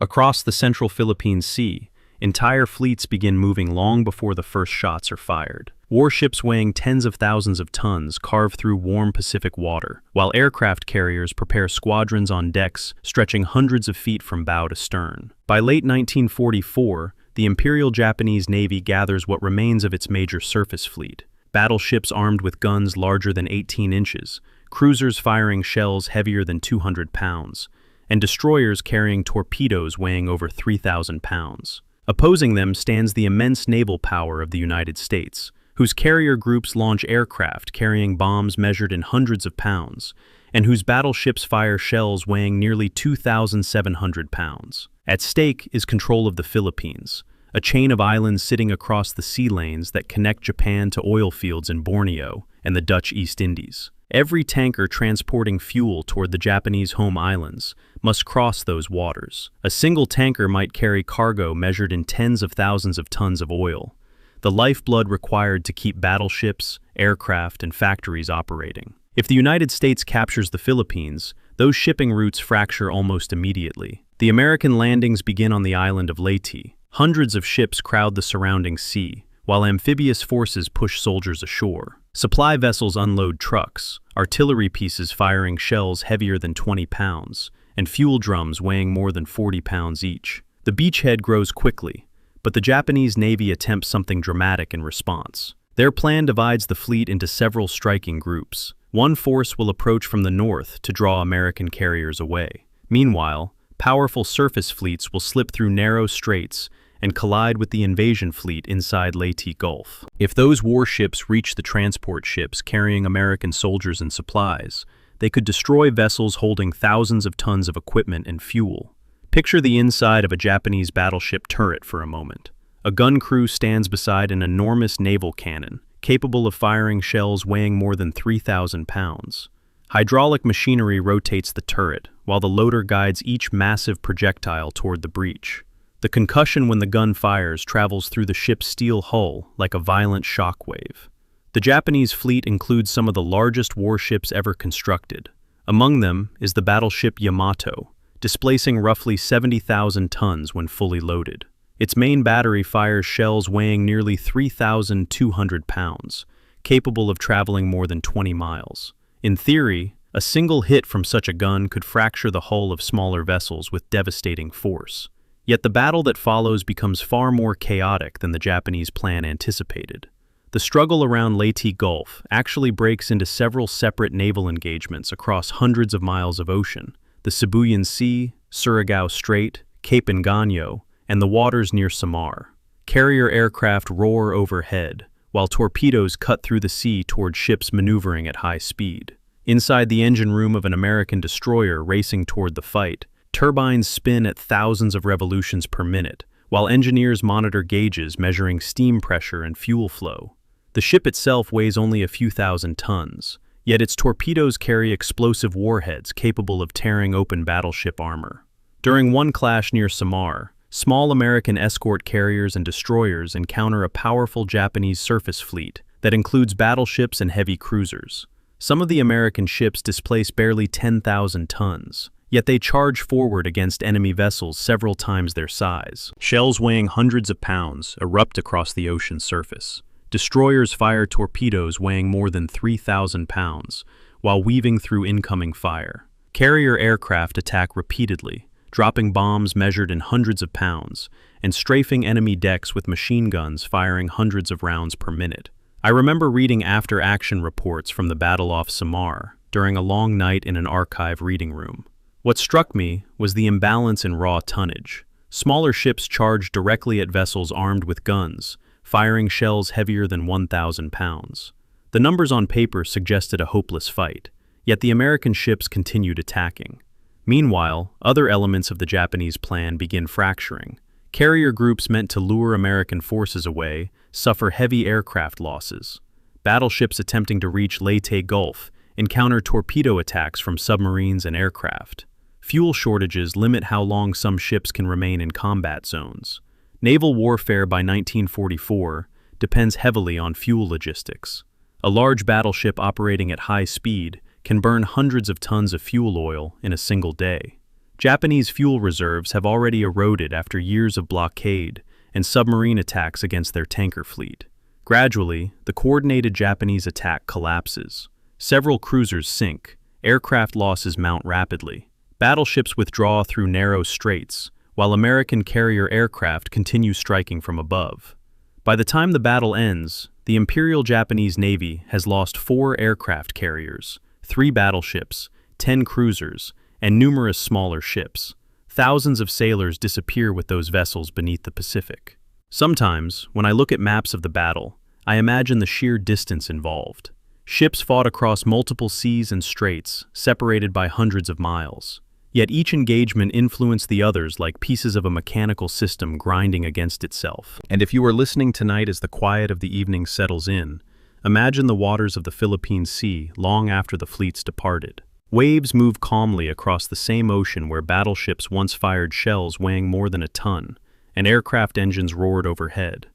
Across the central Philippine Sea, entire fleets begin moving long before the first shots are fired. Warships weighing tens of thousands of tons carve through warm Pacific water, while aircraft carriers prepare squadrons on decks stretching hundreds of feet from bow to stern. By late 1944, the Imperial Japanese Navy gathers what remains of its major surface fleet. Battleships armed with guns larger than 18 inches, cruisers firing shells heavier than 200 pounds, and destroyers carrying torpedoes weighing over 3,000 pounds. Opposing them stands the immense naval power of the United States, whose carrier groups launch aircraft carrying bombs measured in hundreds of pounds, and whose battleships fire shells weighing nearly 2,700 pounds. At stake is control of the Philippines, a chain of islands sitting across the sea lanes that connect Japan to oil fields in Borneo and the Dutch East Indies. Every tanker transporting fuel toward the Japanese home islands must cross those waters. A single tanker might carry cargo measured in tens of thousands of tons of oil, the lifeblood required to keep battleships, aircraft, and factories operating. If the United States captures the Philippines, those shipping routes fracture almost immediately. The American landings begin on the island of Leyte. Hundreds of ships crowd the surrounding sea, while amphibious forces push soldiers ashore. Supply vessels unload trucks, artillery pieces firing shells heavier than 20 pounds, and fuel drums weighing more than 40 pounds each. The beachhead grows quickly, but the Japanese Navy attempts something dramatic in response. Their plan divides the fleet into several striking groups. One force will approach from the north to draw American carriers away. Meanwhile, powerful surface fleets will slip through narrow straits and collide with the invasion fleet inside Leyte Gulf. If those warships reach the transport ships carrying American soldiers and supplies, they could destroy vessels holding thousands of tons of equipment and fuel. Picture the inside of a Japanese battleship turret for a moment. A gun crew stands beside an enormous naval cannon, capable of firing shells weighing more than 3,000 pounds. Hydraulic machinery rotates the turret, while the loader guides each massive projectile toward the breach. The concussion when the gun fires travels through the ship's steel hull like a violent shockwave. The Japanese fleet includes some of the largest warships ever constructed. Among them is the battleship Yamato, displacing roughly 70,000 tons when fully loaded. Its main battery fires shells weighing nearly 3,200 pounds, capable of traveling more than 20 miles. In theory, a single hit from such a gun could fracture the hull of smaller vessels with devastating force. Yet the battle that follows becomes far more chaotic than the Japanese plan anticipated. The struggle around Leyte Gulf actually breaks into several separate naval engagements across hundreds of miles of ocean: the Sibuyan Sea, Surigao Strait, Cape Engano, and the waters near Samar. Carrier aircraft roar overhead, while torpedoes cut through the sea toward ships maneuvering at high speed. Inside the engine room of an American destroyer racing toward the fight, turbines spin at thousands of revolutions per minute, while engineers monitor gauges measuring steam pressure and fuel flow. The ship itself weighs only a few thousand tons, yet its torpedoes carry explosive warheads capable of tearing open battleship armor. During one clash near Samar, small American escort carriers and destroyers encounter a powerful Japanese surface fleet that includes battleships and heavy cruisers. Some of the American ships displace barely 10,000 tons, yet they charge forward against enemy vessels several times their size. Shells weighing hundreds of pounds erupt across the ocean's surface. Destroyers fire torpedoes weighing more than 3,000 pounds, while weaving through incoming fire. Carrier aircraft attack repeatedly, dropping bombs measured in hundreds of pounds, and strafing enemy decks with machine guns firing hundreds of rounds per minute. I remember reading after-action reports from the Battle off Samar during a long night in an archive reading room. What struck me was the imbalance in raw tonnage. Smaller ships charged directly at vessels armed with guns, firing shells heavier than 1,000 pounds. The numbers on paper suggested a hopeless fight, yet the American ships continued attacking. Meanwhile, other elements of the Japanese plan begin fracturing. Carrier groups meant to lure American forces away suffer heavy aircraft losses. Battleships attempting to reach Leyte Gulf encounter torpedo attacks from submarines and aircraft. Fuel shortages limit how long some ships can remain in combat zones. Naval warfare by 1944 depends heavily on fuel logistics. A large battleship operating at high speed can burn hundreds of tons of fuel oil in a single day. Japanese fuel reserves have already eroded after years of blockade and submarine attacks against their tanker fleet. Gradually, the coordinated Japanese attack collapses. Several cruisers sink, aircraft losses mount rapidly. Battleships withdraw through narrow straits, while American carrier aircraft continue striking from above. By the time the battle ends, the Imperial Japanese Navy has lost 4 aircraft carriers, 3 battleships, 10 cruisers, and numerous smaller ships. Thousands of sailors disappear with those vessels beneath the Pacific. Sometimes, when I look at maps of the battle, I imagine the sheer distance involved. Ships fought across multiple seas and straits, separated by hundreds of miles. Yet each engagement influenced the others like pieces of a mechanical system grinding against itself. And if you are listening tonight as the quiet of the evening settles in, imagine the waters of the Philippine Sea long after the fleets departed. Waves move calmly across the same ocean where battleships once fired shells weighing more than a ton, and aircraft engines roared overhead.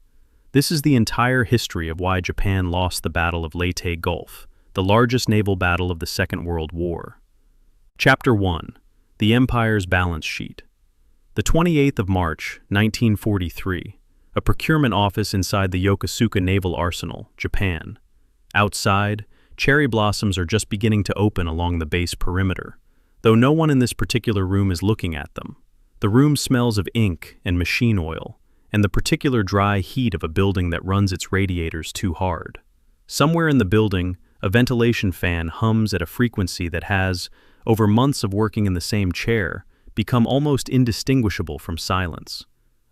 This is the entire history of why Japan lost the Battle of Leyte Gulf, the largest naval battle of the Second World War. Chapter 1. The Empire's Balance Sheet. The 28th of March, 1943, a procurement office inside the Yokosuka Naval Arsenal, Japan. Outside, cherry blossoms are just beginning to open along the base perimeter, though no one in this particular room is looking at them. The room smells of ink and machine oil, and the particular dry heat of a building that runs its radiators too hard. Somewhere in the building, a ventilation fan hums at a frequency that has, over months of working in the same chair, become almost indistinguishable from silence.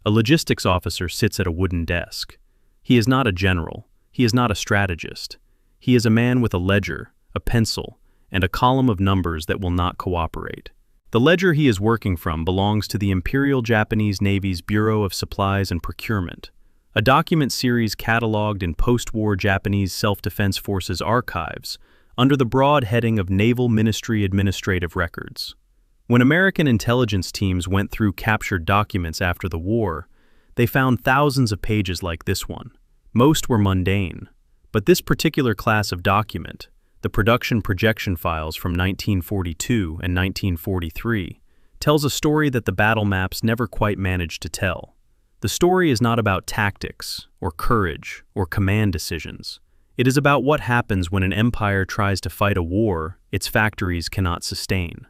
A logistics officer sits at a wooden desk. He is not a general. He is not a strategist. He is a man with a ledger, a pencil, and a column of numbers that will not cooperate. The ledger he is working from belongs to the Imperial Japanese Navy's Bureau of Supplies and Procurement, a document series cataloged in post-war Japanese Self-Defense Forces archives under the broad heading of Naval Ministry Administrative Records. When American intelligence teams went through captured documents after the war, they found thousands of pages like this one. Most were mundane, but this particular class of document, the production projection files from 1942 and 1943, tells a story that the battle maps never quite managed to tell. The story is not about tactics, or courage, or command decisions. It is about what happens when an empire tries to fight a war its factories cannot sustain.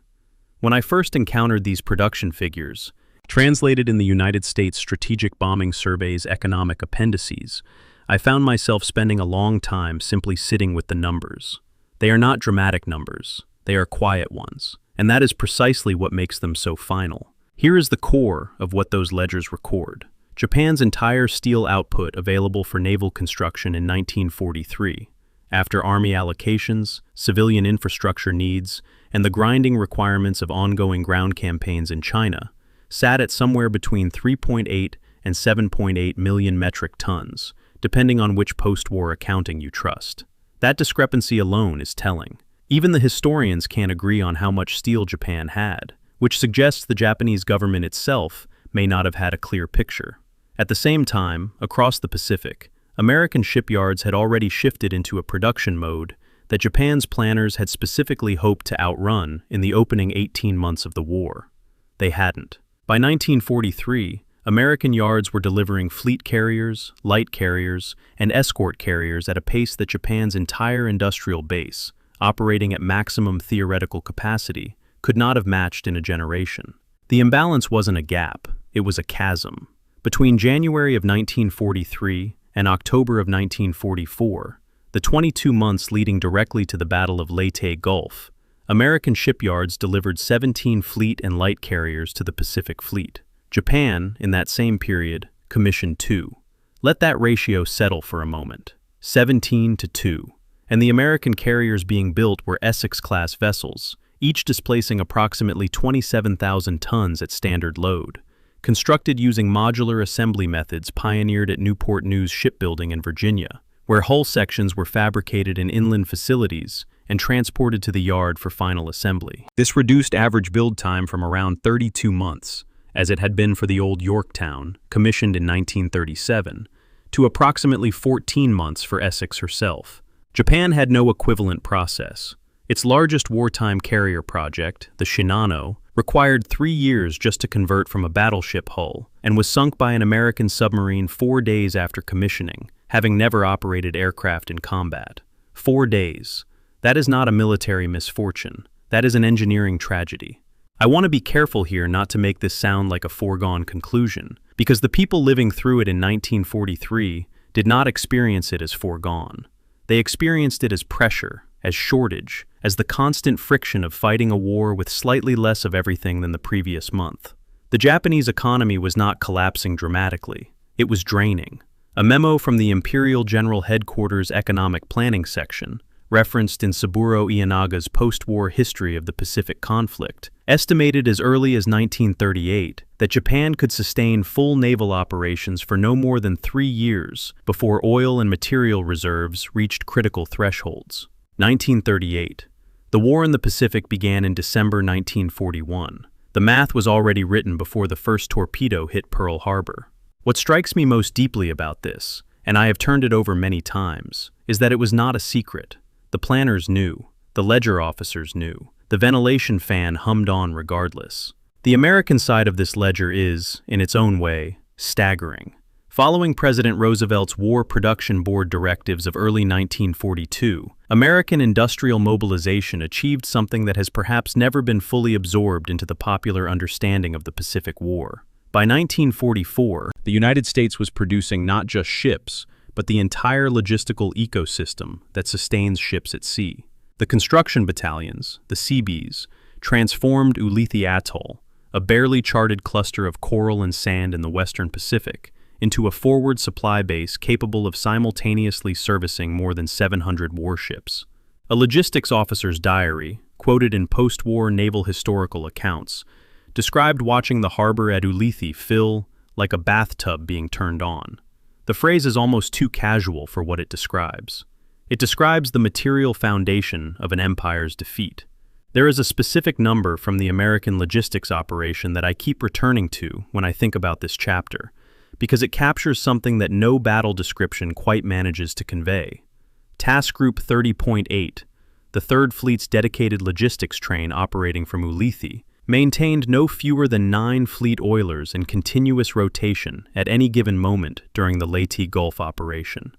When I first encountered these production figures, translated in the United States Strategic Bombing Survey's economic appendices, I found myself spending a long time simply sitting with the numbers. They are not dramatic numbers, they are quiet ones, and that is precisely what makes them so final. Here is the core of what those ledgers record. Japan's entire steel output available for naval construction in 1943, after army allocations, civilian infrastructure needs, and the grinding requirements of ongoing ground campaigns in China, sat at somewhere between 3.8 and 7.8 million metric tons, depending on which post-war accounting you trust. That discrepancy alone is telling. Even the historians can't agree on how much steel Japan had, which suggests the Japanese government itself may not have had a clear picture. At the same time, across the Pacific, American shipyards had already shifted into a production mode that Japan's planners had specifically hoped to outrun in the opening 18 months of the war. They hadn't. By 1943, American yards were delivering fleet carriers, light carriers, and escort carriers at a pace that Japan's entire industrial base, operating at maximum theoretical capacity, could not have matched in a generation. The imbalance wasn't a gap, it was a chasm. Between January of 1943 and October of 1944, the 22 months leading directly to the Battle of Leyte Gulf, American shipyards delivered 17 fleet and light carriers to the Pacific Fleet. Japan, in that same period, commissioned 2. Let that ratio settle for a moment. 17 to 2. And the American carriers being built were Essex-class vessels, each displacing approximately 27,000 tons at standard load. Constructed using modular assembly methods pioneered at Newport News Shipbuilding in Virginia, where hull sections were fabricated in inland facilities and transported to the yard for final assembly. This reduced average build time from around 32 months, as it had been for the old Yorktown, commissioned in 1937, to approximately 14 months for Essex herself. Japan had no equivalent process. Its largest wartime carrier project, the Shinano, required 3 years just to convert from a battleship hull, and was sunk by an American submarine 4 days after commissioning, having never operated aircraft in combat. 4 days. That is not a military misfortune. That is an engineering tragedy. I want to be careful here not to make this sound like a foregone conclusion, because the people living through it in 1943 did not experience it as foregone. They experienced it as pressure, as shortage, as the constant friction of fighting a war with slightly less of everything than the previous month. The Japanese economy was not collapsing dramatically. It was draining. A memo from the Imperial General Headquarters Economic Planning Section, referenced in Saburo Ienaga's post-war history of the Pacific conflict, estimated as early as 1938 that Japan could sustain full naval operations for no more than 3 years before oil and material reserves reached critical thresholds. 1938. The war in the Pacific began in December 1941. The math was already written before the first torpedo hit Pearl Harbor. What strikes me most deeply about this, and I have turned it over many times, is that it was not a secret. The planners knew. The ledger officers knew. The ventilation fan hummed on regardless. The American side of this ledger is, in its own way, staggering. Following President Roosevelt's War Production Board directives of early 1942, American industrial mobilization achieved something that has perhaps never been fully absorbed into the popular understanding of the Pacific War. By 1944, the United States was producing not just ships, but the entire logistical ecosystem that sustains ships at sea. The construction battalions, the Seabees, transformed Ulithi Atoll, a barely charted cluster of coral and sand in the western Pacific, into a forward supply base capable of simultaneously servicing more than 700 warships. A logistics officer's diary, quoted in post-war naval historical accounts, described watching the harbor at Ulithi fill like a bathtub being turned on. The phrase is almost too casual for what it describes. It describes the material foundation of an empire's defeat. There is a specific number from the American logistics operation that I keep returning to when I think about this chapter, because it captures something that no battle description quite manages to convey. Task Group 30.8, the 3rd Fleet's dedicated logistics train operating from Ulithi, maintained no fewer than 9 fleet oilers in continuous rotation at any given moment during the Leyte Gulf operation.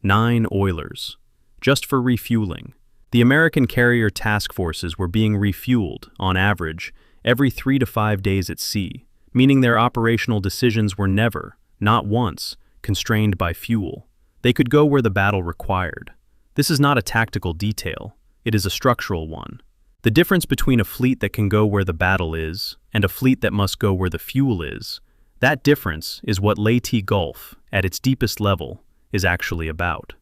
9 oilers. Just for refueling. The American carrier task forces were being refueled, on average, every 3 to 5 days at sea, meaning their operational decisions were never, not once, constrained by fuel. They could go where the battle required. This is not a tactical detail. It is a structural one. The difference between a fleet that can go where the battle is and a fleet that must go where the fuel is, that difference is what Leyte Gulf, at its deepest level, is actually about.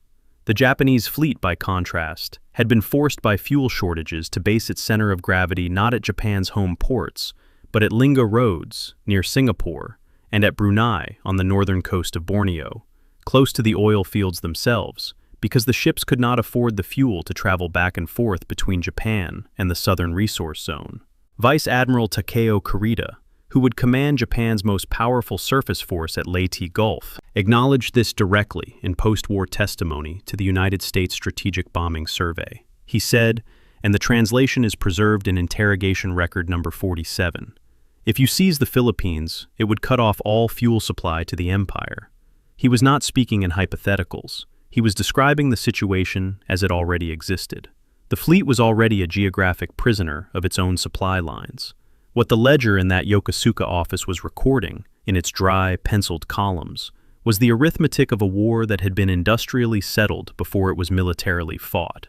The Japanese fleet, by contrast, had been forced by fuel shortages to base its center of gravity not at Japan's home ports, but at Lingga Roads, near Singapore, and at Brunei on the northern coast of Borneo, close to the oil fields themselves, because the ships could not afford the fuel to travel back and forth between Japan and the southern resource zone. Vice Admiral Takeo Kurita, who would command Japan's most powerful surface force at Leyte Gulf, acknowledged this directly in post-war testimony to the United States Strategic Bombing Survey. He said, and the translation is preserved in interrogation record number 47, "If you seize the Philippines, it would cut off all fuel supply to the empire." He was not speaking in hypotheticals. He was describing the situation as it already existed. The fleet was already a geographic prisoner of its own supply lines. What the ledger in that Yokosuka office was recording, in its dry, penciled columns, was the arithmetic of a war that had been industrially settled before it was militarily fought.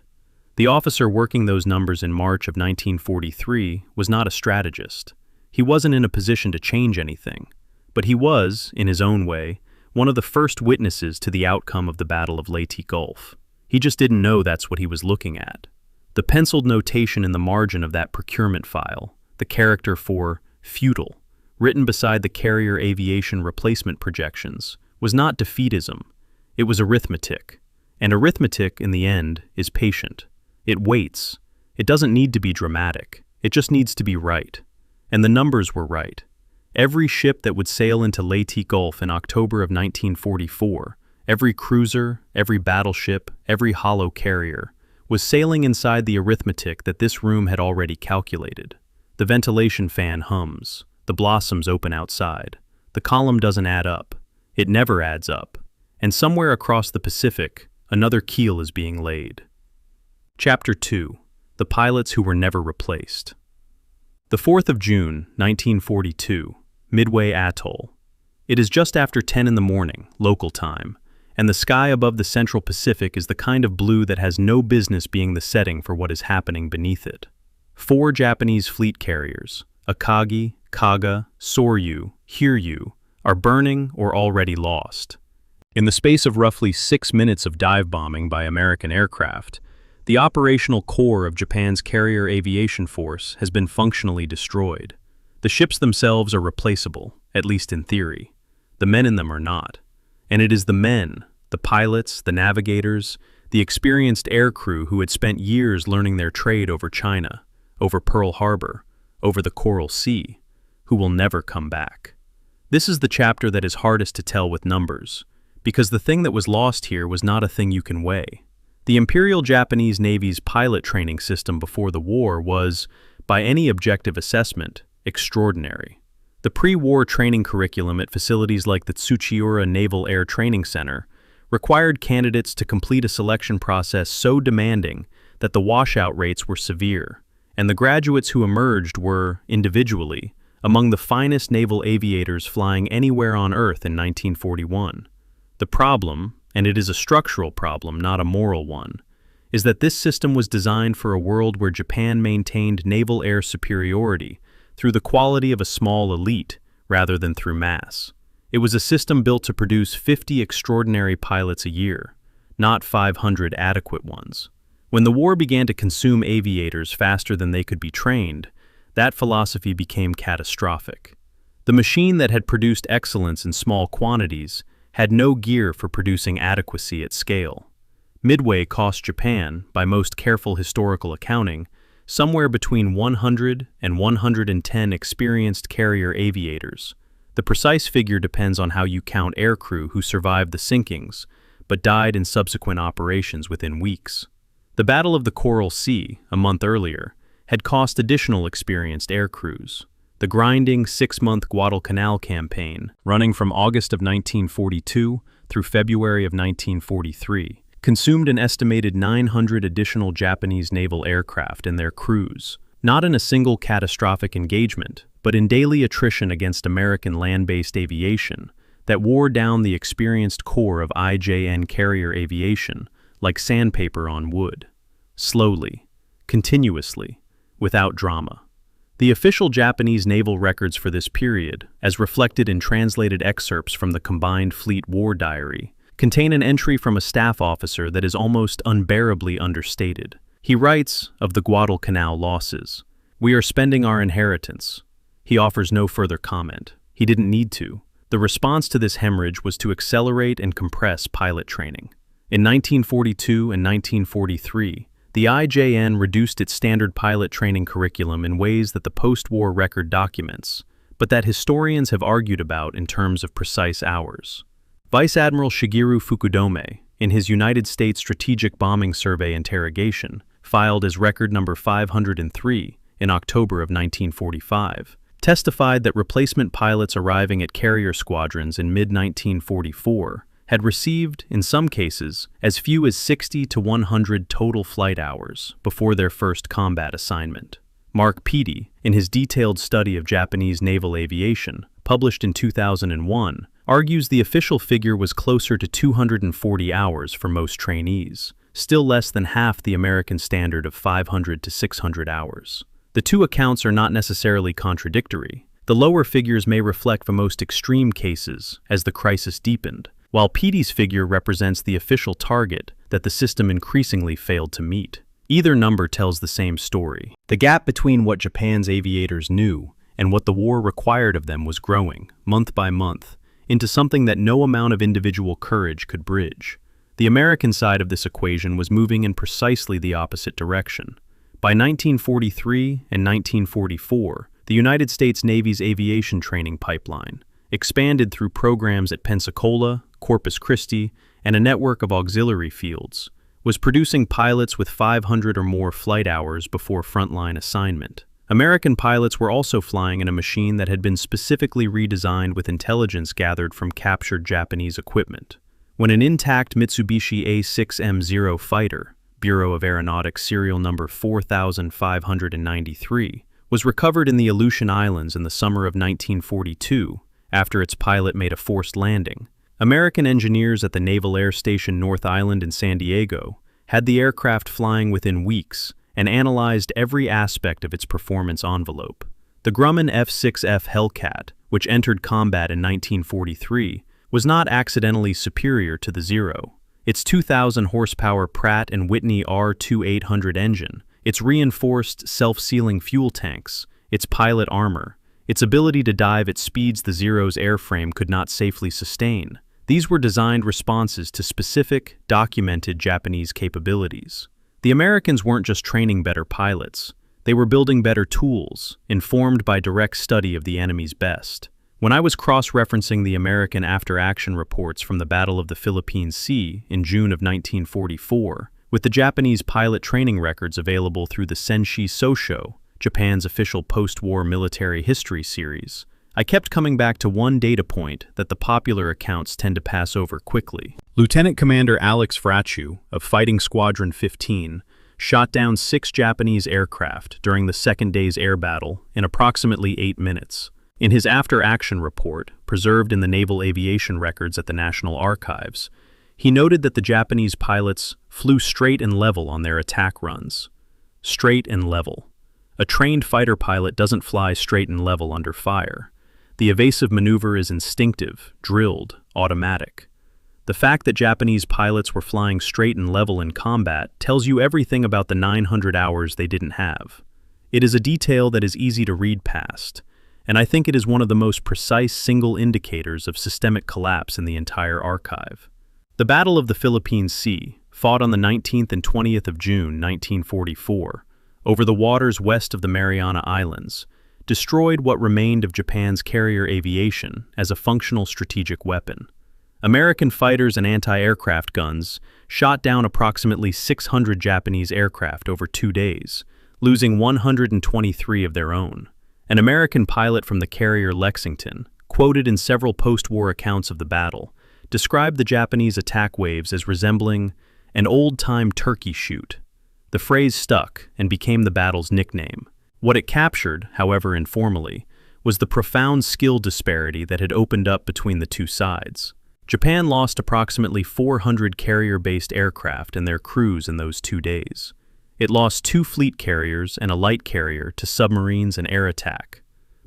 The officer working those numbers in March of 1943 was not a strategist. He wasn't in a position to change anything, but he was, in his own way, one of the first witnesses to the outcome of the Battle of Leyte Gulf. He just didn't know that's what he was looking at. The penciled notation in the margin of that procurement file, the character for futile, written beside the carrier aviation replacement projections, was not defeatism. It was arithmetic. And arithmetic, in the end, is patient. It waits. It doesn't need to be dramatic. It just needs to be right. And the numbers were right. Every ship that would sail into Leyte Gulf in October of 1944, every cruiser, every battleship, every hollow carrier, was sailing inside the arithmetic that this room had already calculated. The ventilation fan hums. The blossoms open outside. The column doesn't add up. It never adds up. And somewhere across the Pacific, another keel is being laid. Chapter 2. The Pilots Who Were Never Replaced. The 4th of June, 1942, Midway Atoll. It is just after 10 in the morning, local time, and the sky above the Central Pacific is the kind of blue that has no business being the setting for what is happening beneath it. 4 Japanese fleet carriers, Akagi, Kaga, Soryu, Hiryu, are burning or already lost. In the space of roughly 6 minutes of dive bombing by American aircraft, the operational core of Japan's carrier aviation force has been functionally destroyed. The ships themselves are replaceable, at least in theory. The men in them are not. And it is the men, the pilots, the navigators, the experienced aircrew who had spent years learning their trade over China, over Pearl Harbor, over the Coral Sea, who will never come back. This is the chapter that is hardest to tell with numbers, because the thing that was lost here was not a thing you can weigh. The Imperial Japanese Navy's pilot training system before the war was, by any objective assessment, extraordinary. The pre-war training curriculum at facilities like the Tsuchiura Naval Air Training Center required candidates to complete a selection process so demanding that the washout rates were severe, and the graduates who emerged were, individually, among the finest naval aviators flying anywhere on Earth in 1941. The problem, and it is a structural problem, not a moral one, is that this system was designed for a world where Japan maintained naval air superiority through the quality of a small elite rather than through mass. It was a system built to produce 50 extraordinary pilots a year, not 500 adequate ones. When the war began to consume aviators faster than they could be trained, that philosophy became catastrophic. The machine that had produced excellence in small quantities had no gear for producing adequacy at scale. Midway cost Japan, by most careful historical accounting, somewhere between 100 and 110 experienced carrier aviators. The precise figure depends on how you count aircrew who survived the sinkings, but died in subsequent operations within weeks. The Battle of the Coral Sea, a month earlier, had cost additional experienced aircrews. The grinding 6-month Guadalcanal campaign, running from August of 1942 through February of 1943, consumed an estimated 900 additional Japanese naval aircraft and their crews, not in a single catastrophic engagement, but in daily attrition against American land-based aviation that wore down the experienced core of IJN carrier aviation like sandpaper on wood. Slowly, continuously, without drama. The official Japanese naval records for this period, as reflected in translated excerpts from the Combined Fleet War Diary, contain an entry from a staff officer that is almost unbearably understated. He writes of the Guadalcanal losses, "We are spending our inheritance." He offers no further comment. He didn't need to. The response to this hemorrhage was to accelerate and compress pilot training. In 1942 and 1943, the IJN reduced its standard pilot training curriculum in ways that the post-war record documents, but that historians have argued about in terms of precise hours. Vice Admiral Shigeru Fukudome, in his United States Strategic Bombing Survey interrogation, filed as record number 503 in October of 1945, testified that replacement pilots arriving at carrier squadrons in mid-1944 had received, in some cases, as few as 60 to 100 total flight hours before their first combat assignment. Mark Peaty, in his detailed study of Japanese naval aviation, published in 2001, argues the official figure was closer to 240 hours for most trainees, still less than half the American standard of 500 to 600 hours. The two accounts are not necessarily contradictory. The lower figures may reflect the most extreme cases as the crisis deepened, while Peaty's figure represents the official target that the system increasingly failed to meet. Either number tells the same story. The gap between what Japan's aviators knew and what the war required of them was growing, month by month, into something that no amount of individual courage could bridge. The American side of this equation was moving in precisely the opposite direction. By 1943 and 1944, the United States Navy's aviation training pipeline, expanded through programs at Pensacola, Corpus Christi, and a network of auxiliary fields, was producing pilots with 500 or more flight hours before frontline assignment. American pilots were also flying in a machine that had been specifically redesigned with intelligence gathered from captured Japanese equipment. When an intact Mitsubishi A6M0 fighter, Bureau of Aeronautics serial number 4593, was recovered in the Aleutian Islands in the summer of 1942 after its pilot made a forced landing, American engineers at the Naval Air Station North Island in San Diego had the aircraft flying within weeks and analyzed every aspect of its performance envelope. The Grumman F-6F Hellcat, which entered combat in 1943, was not accidentally superior to the Zero. Its 2,000 horsepower Pratt & Whitney R2800 engine, its reinforced self-sealing fuel tanks, its pilot armor, its ability to dive at speeds the Zero's airframe could not safely sustain. These were designed responses to specific, documented Japanese capabilities. The Americans weren't just training better pilots. They were building better tools, informed by direct study of the enemy's best. When I was cross-referencing the American after-action reports from the Battle of the Philippine Sea in June of 1944, with the Japanese pilot training records available through the Senshi Sosho, Japan's official post-war military history series, I kept coming back to one data point that the popular accounts tend to pass over quickly. Lieutenant Commander Alex Frachu of Fighting Squadron 15 shot down 6 Japanese aircraft during the second day's air battle in approximately 8 minutes. In his after-action report, preserved in the Naval Aviation Records at the National Archives, he noted that the Japanese pilots flew straight and level on their attack runs. Straight and level. A trained fighter pilot doesn't fly straight and level under fire. The evasive maneuver is instinctive, drilled, automatic. The fact that Japanese pilots were flying straight and level in combat tells you everything about the 900 hours they didn't have. It is a detail that is easy to read past, and I think it is one of the most precise single indicators of systemic collapse in the entire archive. The Battle of the Philippine Sea, fought on the 19th and 20th of June 1944, over the waters west of the Mariana Islands, destroyed what remained of Japan's carrier aviation as a functional strategic weapon. American fighters and anti-aircraft guns shot down approximately 600 Japanese aircraft over 2 days, losing 123 of their own. An American pilot from the carrier Lexington, quoted in several post-war accounts of the battle, described the Japanese attack waves as resembling an old-time turkey shoot. The phrase stuck and became the battle's nickname. What it captured, however informally, was the profound skill disparity that had opened up between the two sides. Japan lost approximately 400 carrier-based aircraft and their crews in those 2 days. It lost 2 fleet carriers and a light carrier to submarines and air attack.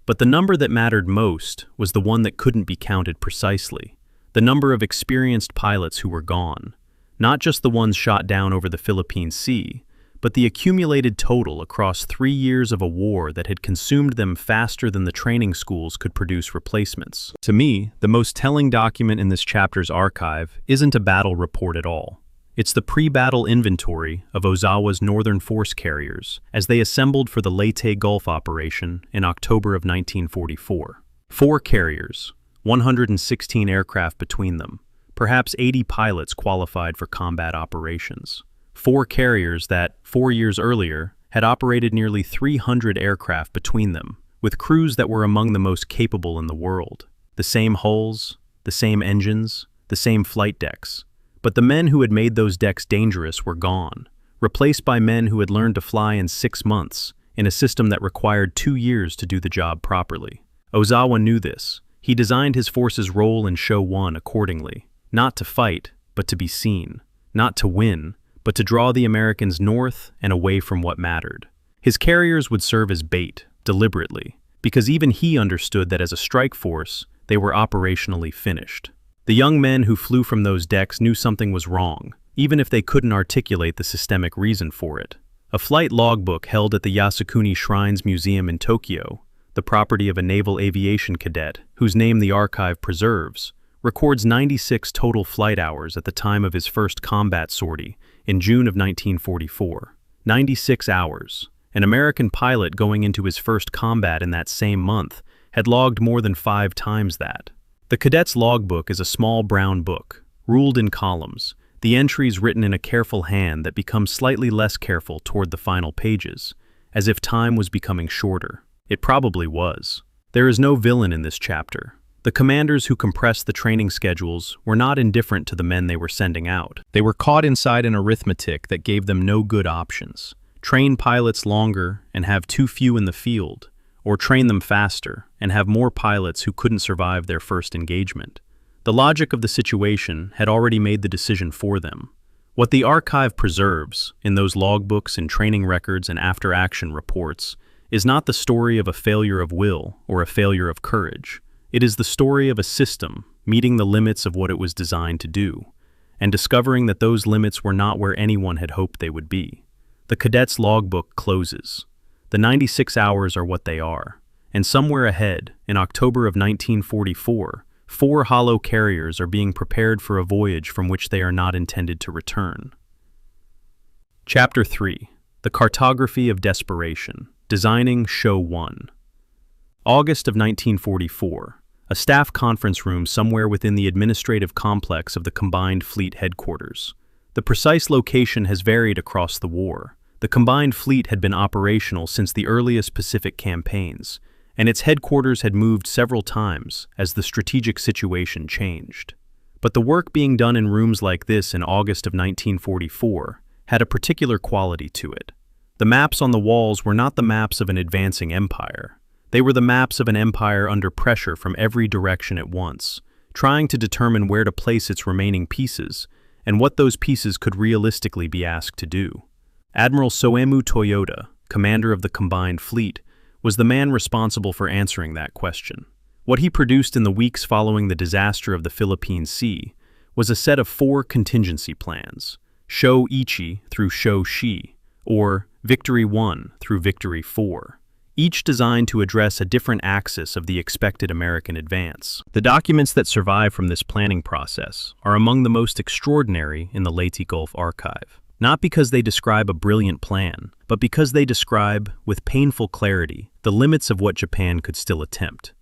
But the number that mattered most was the one that couldn't be counted precisely, the number of experienced pilots who were gone, not just the ones shot down over the Philippine Sea, but the accumulated total across 3 years of a war that had consumed them faster than the training schools could produce replacements. To me, the most telling document in this chapter's archive isn't a battle report at all. It's the pre-battle inventory of Ozawa's Northern Force carriers as they assembled for the Leyte Gulf operation in October of 1944. 4 carriers, 116 aircraft between them, perhaps 80 pilots qualified for combat operations. 4 carriers that, 4 years earlier, had operated nearly 300 aircraft between them, with crews that were among the most capable in the world. The same hulls, the same engines, the same flight decks. But the men who had made those decks dangerous were gone, replaced by men who had learned to fly in 6 months, in a system that required 2 years to do the job properly. Ozawa knew this. He designed his force's role in Sho-One accordingly, not to fight, but to be seen, not to win, but to draw the Americans north and away from what mattered. His carriers would serve as bait, deliberately, because even he understood that as a strike force, they were operationally finished. The young men who flew from those decks knew something was wrong, even if they couldn't articulate the systemic reason for it. A flight logbook held at the Yasukuni Shrines Museum in Tokyo, the property of a naval aviation cadet, whose name the archive preserves, records 96 total flight hours at the time of his first combat sortie in June of 1944. 96 hours. An American pilot going into his first combat in that same month had logged more than 5 times that. The cadet's logbook is a small brown book, ruled in columns, the entries written in a careful hand that become slightly less careful toward the final pages, as if time was becoming shorter. It probably was. There is no villain in this chapter. The commanders who compressed the training schedules were not indifferent to the men they were sending out. They were caught inside an arithmetic that gave them no good options. Train pilots longer and have too few in the field, or train them faster and have more pilots who couldn't survive their first engagement. The logic of the situation had already made the decision for them. What the archive preserves, in those logbooks and training records and after-action reports, is not the story of a failure of will or a failure of courage. It is the story of a system meeting the limits of what it was designed to do, and discovering that those limits were not where anyone had hoped they would be. The cadet's logbook closes. The 96 hours are what they are, and somewhere ahead, in October of 1944, 4 hollow carriers are being prepared for a voyage from which they are not intended to return. Chapter 3. The Cartography of Desperation. Designing Sho-One. August of 1944. A staff conference room somewhere within the administrative complex of the Combined Fleet headquarters. The precise location has varied across the war. The Combined Fleet had been operational since the earliest Pacific campaigns, and its headquarters had moved several times as the strategic situation changed. But the work being done in rooms like this in August of 1944 had a particular quality to it. The maps on the walls were not the maps of an advancing empire. They were the maps of an empire under pressure from every direction at once, trying to determine where to place its remaining pieces and what those pieces could realistically be asked to do. Admiral Soemu Toyoda, commander of the Combined Fleet, was the man responsible for answering that question. What he produced in the weeks following the disaster of the Philippine Sea was a set of 4 contingency plans, Sho-Ichi through Sho-Shi, or Victory 1 through Victory 4. Each designed to address a different axis of the expected American advance. The documents that survive from this planning process are among the most extraordinary in the Leyte Gulf archive, not because they describe a brilliant plan, but because they describe, with painful clarity, the limits of what Japan could still attempt.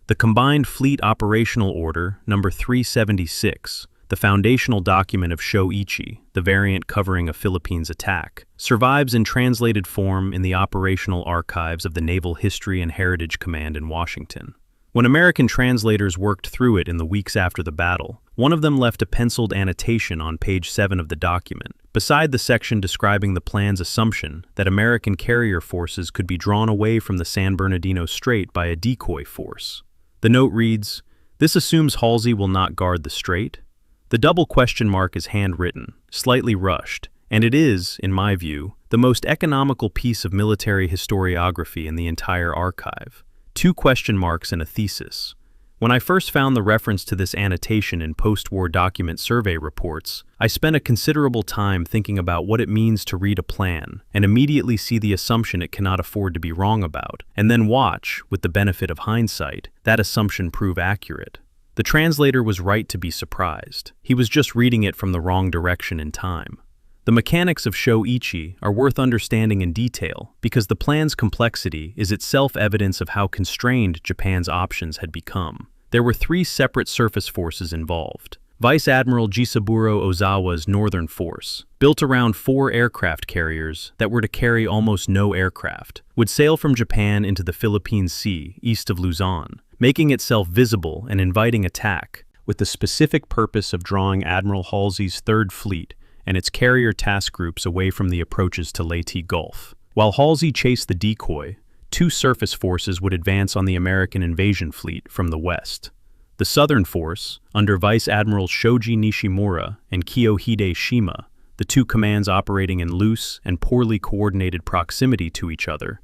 The Combined Fleet Operational Order number 376, the foundational document of Sho-Ichi, the variant covering a Philippines attack, survives in translated form in the operational archives of the Naval History and Heritage Command in Washington. When American translators worked through it in the weeks after the battle, one of them left a penciled annotation on page 7 of the document, beside the section describing the plan's assumption that American carrier forces could be drawn away from the San Bernardino Strait by a decoy force. The note reads, "This assumes Halsey will not guard the strait." The double question mark is handwritten, slightly rushed, and it is, in my view, the most economical piece of military historiography in the entire archive. 2 question marks and a thesis. When I first found the reference to this annotation in post-war document survey reports, I spent a considerable time thinking about what it means to read a plan and immediately see the assumption it cannot afford to be wrong about, and then watch, with the benefit of hindsight, that assumption prove accurate. The translator was right to be surprised. He was just reading it from the wrong direction in time. The mechanics of Sho-Ichi are worth understanding in detail because the plan's complexity is itself evidence of how constrained Japan's options had become. There were 3 separate surface forces involved. Vice Admiral Jisaburo Ozawa's Northern Force, built around 4 aircraft carriers that were to carry almost no aircraft, would sail from Japan into the Philippine Sea east of Luzon, making itself visible and inviting attack, with the specific purpose of drawing Admiral Halsey's 3rd Fleet and its carrier task groups away from the approaches to Leyte Gulf. While Halsey chased the decoy, 2 surface forces would advance on the American invasion fleet from the west. The Southern Force, under Vice Admirals Shoji Nishimura and Kiyohide Shima, the 2 commands operating in loose and poorly coordinated proximity to each other,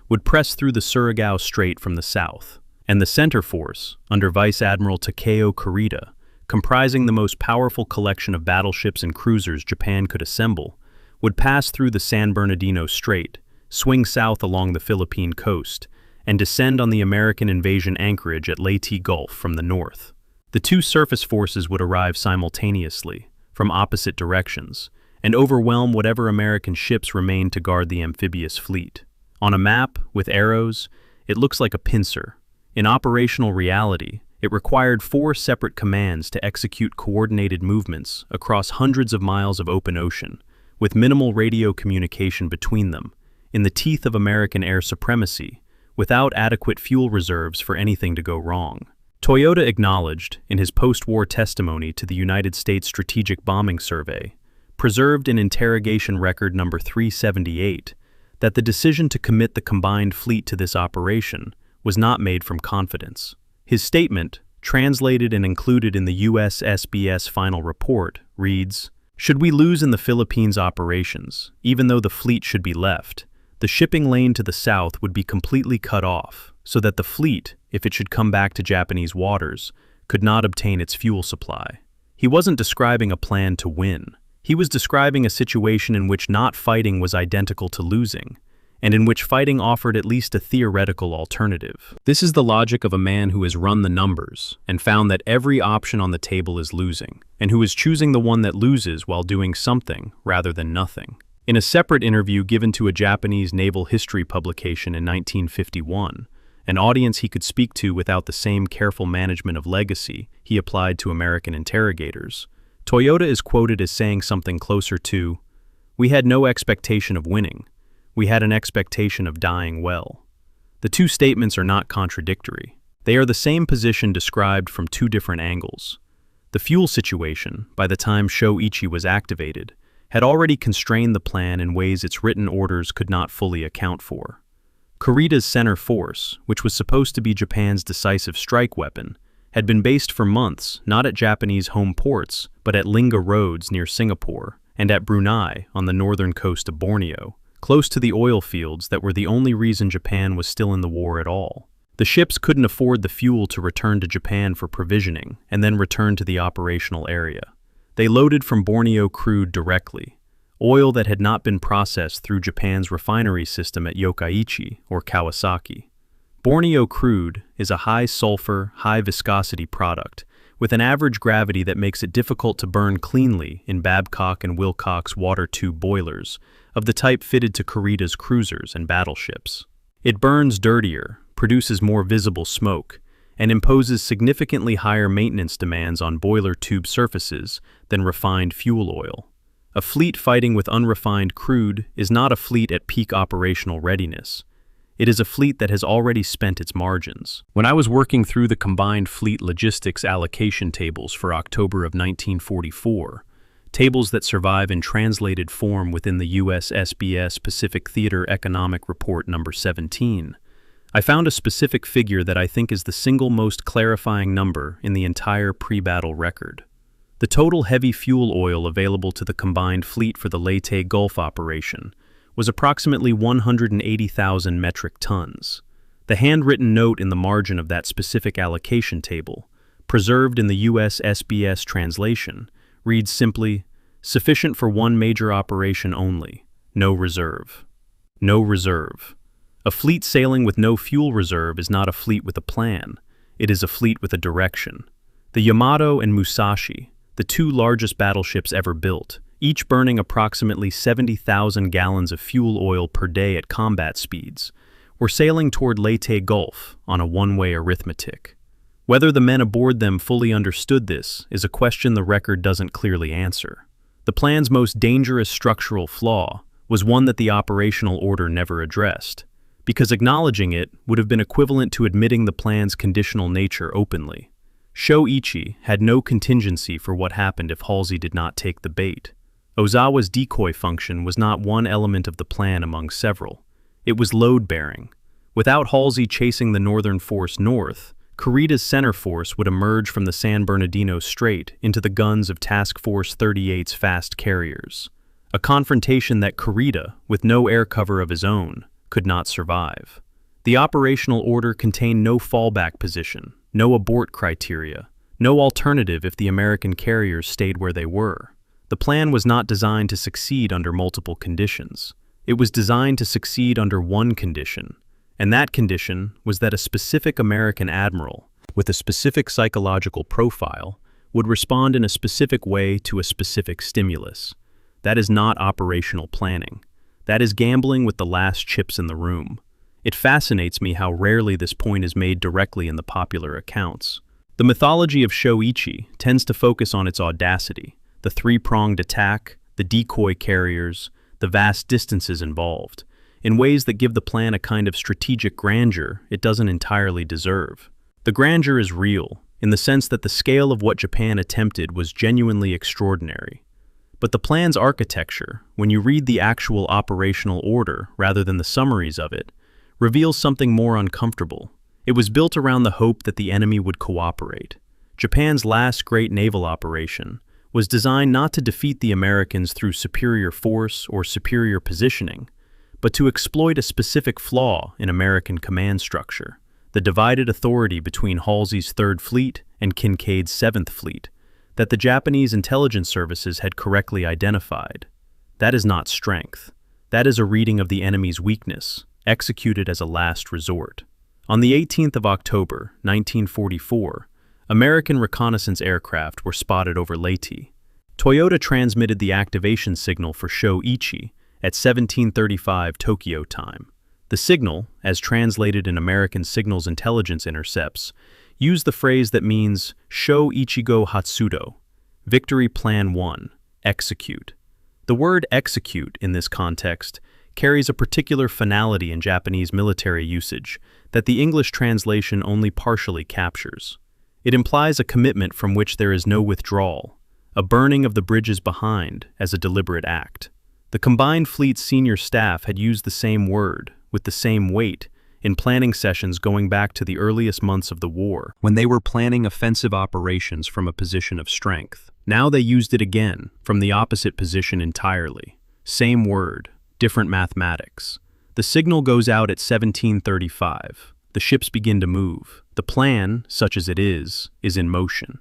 would press through the Surigao Strait from the south. And the Center Force, under Vice Admiral Takeo Kurita, comprising the most powerful collection of battleships and cruisers Japan could assemble, would pass through the San Bernardino Strait, swing south along the Philippine coast, and descend on the American invasion anchorage at Leyte Gulf from the north. The 2 surface forces would arrive simultaneously, from opposite directions, and overwhelm whatever American ships remained to guard the amphibious fleet. On a map, with arrows, it looks like a pincer. In operational reality, it required 4 separate commands to execute coordinated movements across hundreds of miles of open ocean, with minimal radio communication between them, in the teeth of American air supremacy, without adequate fuel reserves for anything to go wrong. Toyota acknowledged, in his post-war testimony to the United States Strategic Bombing Survey, preserved in Interrogation Record number 378, that the decision to commit the combined fleet to this operation was not made from confidence. His statement, translated and included in the USSBS final report, reads, "Should we lose in the Philippines operations, even though the fleet should be left, the shipping lane to the south would be completely cut off, so that the fleet, if it should come back to Japanese waters, could not obtain its fuel supply." He wasn't describing a plan to win. He was describing a situation in which not fighting was identical to losing, and in which fighting offered at least a theoretical alternative. This is the logic of a man who has run the numbers and found that every option on the table is losing, and who is choosing the one that loses while doing something rather than nothing. In a separate interview given to a Japanese naval history publication in 1951, an audience he could speak to without the same careful management of legacy he applied to American interrogators, Toyota is quoted as saying something closer to, "We had no expectation of winning. We had an expectation of dying well." The two statements are not contradictory. They are the same position described from two different angles. The fuel situation, by the time Sho-Ichi was activated, had already constrained the plan in ways its written orders could not fully account for. Kurita's center force, which was supposed to be Japan's decisive strike weapon, had been based for months not at Japanese home ports, but at Lingga Roads near Singapore, and at Brunei on the northern coast of Borneo, close to the oil fields that were the only reason Japan was still in the war at all. The ships couldn't afford the fuel to return to Japan for provisioning and then return to the operational area. They loaded from Borneo crude directly, oil that had not been processed through Japan's refinery system at Yokkaichi or Kawasaki. Borneo crude is a high-sulfur, high-viscosity product with an average gravity that makes it difficult to burn cleanly in Babcock and Wilcox water tube boilers of the type fitted to Kurita's cruisers and battleships. It burns dirtier, produces more visible smoke, and imposes significantly higher maintenance demands on boiler tube surfaces than refined fuel oil. A fleet fighting with unrefined crude is not a fleet at peak operational readiness. It is a fleet that has already spent its margins. When I was working through the combined fleet logistics allocation tables for October of 1944, tables that survive in translated form within the USSBS Pacific Theater Economic Report number 17, I found a specific figure that I think is the single most clarifying number in the entire pre-battle record. The total heavy fuel oil available to the combined fleet for the Leyte Gulf operation was approximately 180,000 metric tons. The handwritten note in the margin of that specific allocation table, preserved in the USSBS translation, reads simply, "Sufficient for one major operation only, no reserve." No reserve. A fleet sailing with no fuel reserve is not a fleet with a plan, it is a fleet with a direction. The Yamato and Musashi, the two largest battleships ever built, each burning approximately 70,000 gallons of fuel oil per day at combat speeds, were sailing toward Leyte Gulf on a one-way arithmetic. Whether the men aboard them fully understood this is a question the record doesn't clearly answer. The plan's most dangerous structural flaw was one that the operational order never addressed, because acknowledging it would have been equivalent to admitting the plan's conditional nature openly. Sho-Ichi had no contingency for what happened if Halsey did not take the bait. Ozawa's decoy function was not one element of the plan among several. It was load-bearing. Without Halsey chasing the northern force north, Kurita's center force would emerge from the San Bernardino Strait into the guns of Task Force 38's fast carriers. A confrontation that Kurita, with no air cover of his own, could not survive. The operational order contained no fallback position, no abort criteria, no alternative if the American carriers stayed where they were. The plan was not designed to succeed under multiple conditions. It was designed to succeed under one condition, and that condition was that a specific American admiral, with a specific psychological profile, would respond in a specific way to a specific stimulus. That is not operational planning. That is gambling with the last chips in the room. It fascinates me how rarely this point is made directly in the popular accounts. The mythology of Sho-Ichi tends to focus on its audacity, the three-pronged attack, the decoy carriers, the vast distances involved. in ways that give the plan a kind of strategic grandeur it doesn't entirely deserve. The grandeur is real, in the sense that the scale of what Japan attempted was genuinely extraordinary. But the plan's architecture, when you read the actual operational order rather than the summaries of it, reveals something more uncomfortable. It was built around the hope that the enemy would cooperate. Japan's last great naval operation was designed not to defeat the Americans through superior force or superior positioning, but to exploit a specific flaw in American command structure, the divided authority between Halsey's Third Fleet and Kinkaid's Seventh Fleet, that the Japanese intelligence services had correctly identified. That is not strength. That is a reading of the enemy's weakness, executed as a last resort. On the 18th of October, 1944, American reconnaissance aircraft were spotted over Leyte. Toyota transmitted the activation signal for Sho-Ichi at 17:35 Tokyo time. The signal, as translated in American signals intelligence intercepts, used the phrase that means Sho-Ichigo Hatsudo, Victory Plan 1, execute. The word execute in this context carries a particular finality in Japanese military usage that the English translation only partially captures. It implies a commitment from which there is no withdrawal, a burning of the bridges behind as a deliberate act. The combined fleet's senior staff had used the same word, with the same weight, in planning sessions going back to the earliest months of the war, when they were planning offensive operations from a position of strength. Now they used it again, from the opposite position entirely. Same word, different mathematics. The signal goes out at 17:35. The ships begin to move. The plan, such as it is in motion.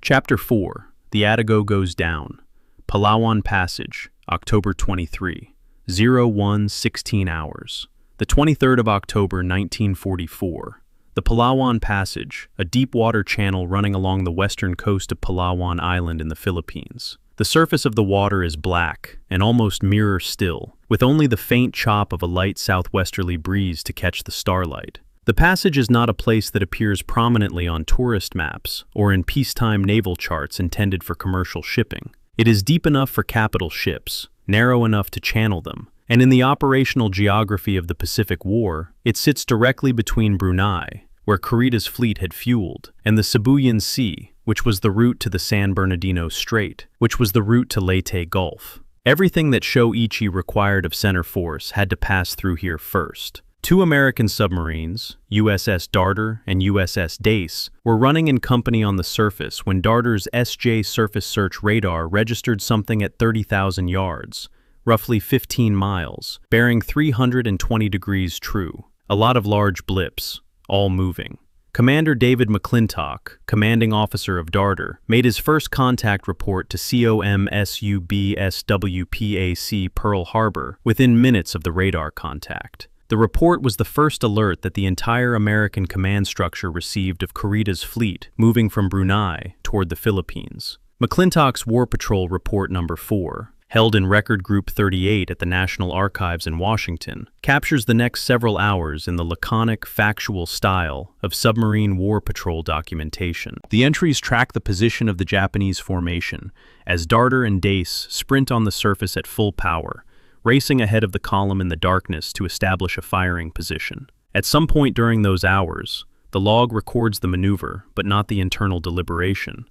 Chapter 4. The Atago goes down. Palawan Passage, October 23, 01:16 hours. The 23rd of October, 1944. The Palawan Passage, a deep-water channel running along the western coast of Palawan Island in the Philippines. The surface of the water is black and almost mirror still, with only the faint chop of a light southwesterly breeze to catch the starlight. The passage is not a place that appears prominently on tourist maps or in peacetime naval charts intended for commercial shipping. It is deep enough for capital ships, narrow enough to channel them, and in the operational geography of the Pacific War, it sits directly between Brunei, where Kurita's fleet had fueled, and the Sibuyan Sea, which was the route to the San Bernardino Strait, which was the route to Leyte Gulf. Everything that Sho-Ichi required of center force had to pass through here first. Two American submarines, USS Darter and USS Dace, were running in company on the surface when Darter's SJ surface search radar registered something at 30,000 yards, roughly 15 miles, bearing 320 degrees true. A lot of large blips, all moving. Commander David McClintock, commanding officer of Darter, made his first contact report to COMSUBSWPAC Pearl Harbor within minutes of the radar contact. The report was the first alert that the entire American command structure received of Kurita's fleet moving from Brunei toward the Philippines. McClintock's War Patrol Report Number 4, held in Record Group 38 at the National Archives in Washington, captures the next several hours in the laconic, factual style of submarine war patrol documentation. The entries track the position of the Japanese formation as Darter and Dace sprint on the surface at full power, racing ahead of the column in the darkness to establish a firing position. At some point during those hours, the log records the maneuver, but not the internal deliberation.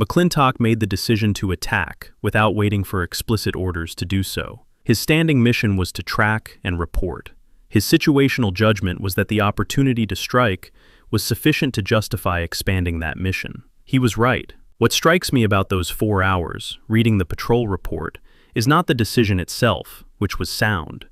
McClintock made the decision to attack without waiting for explicit orders to do so. His standing mission was to track and report. His situational judgment was that the opportunity to strike was sufficient to justify expanding that mission. He was right. What strikes me about those 4 hours, reading the patrol report, is not the decision itself, which was sound,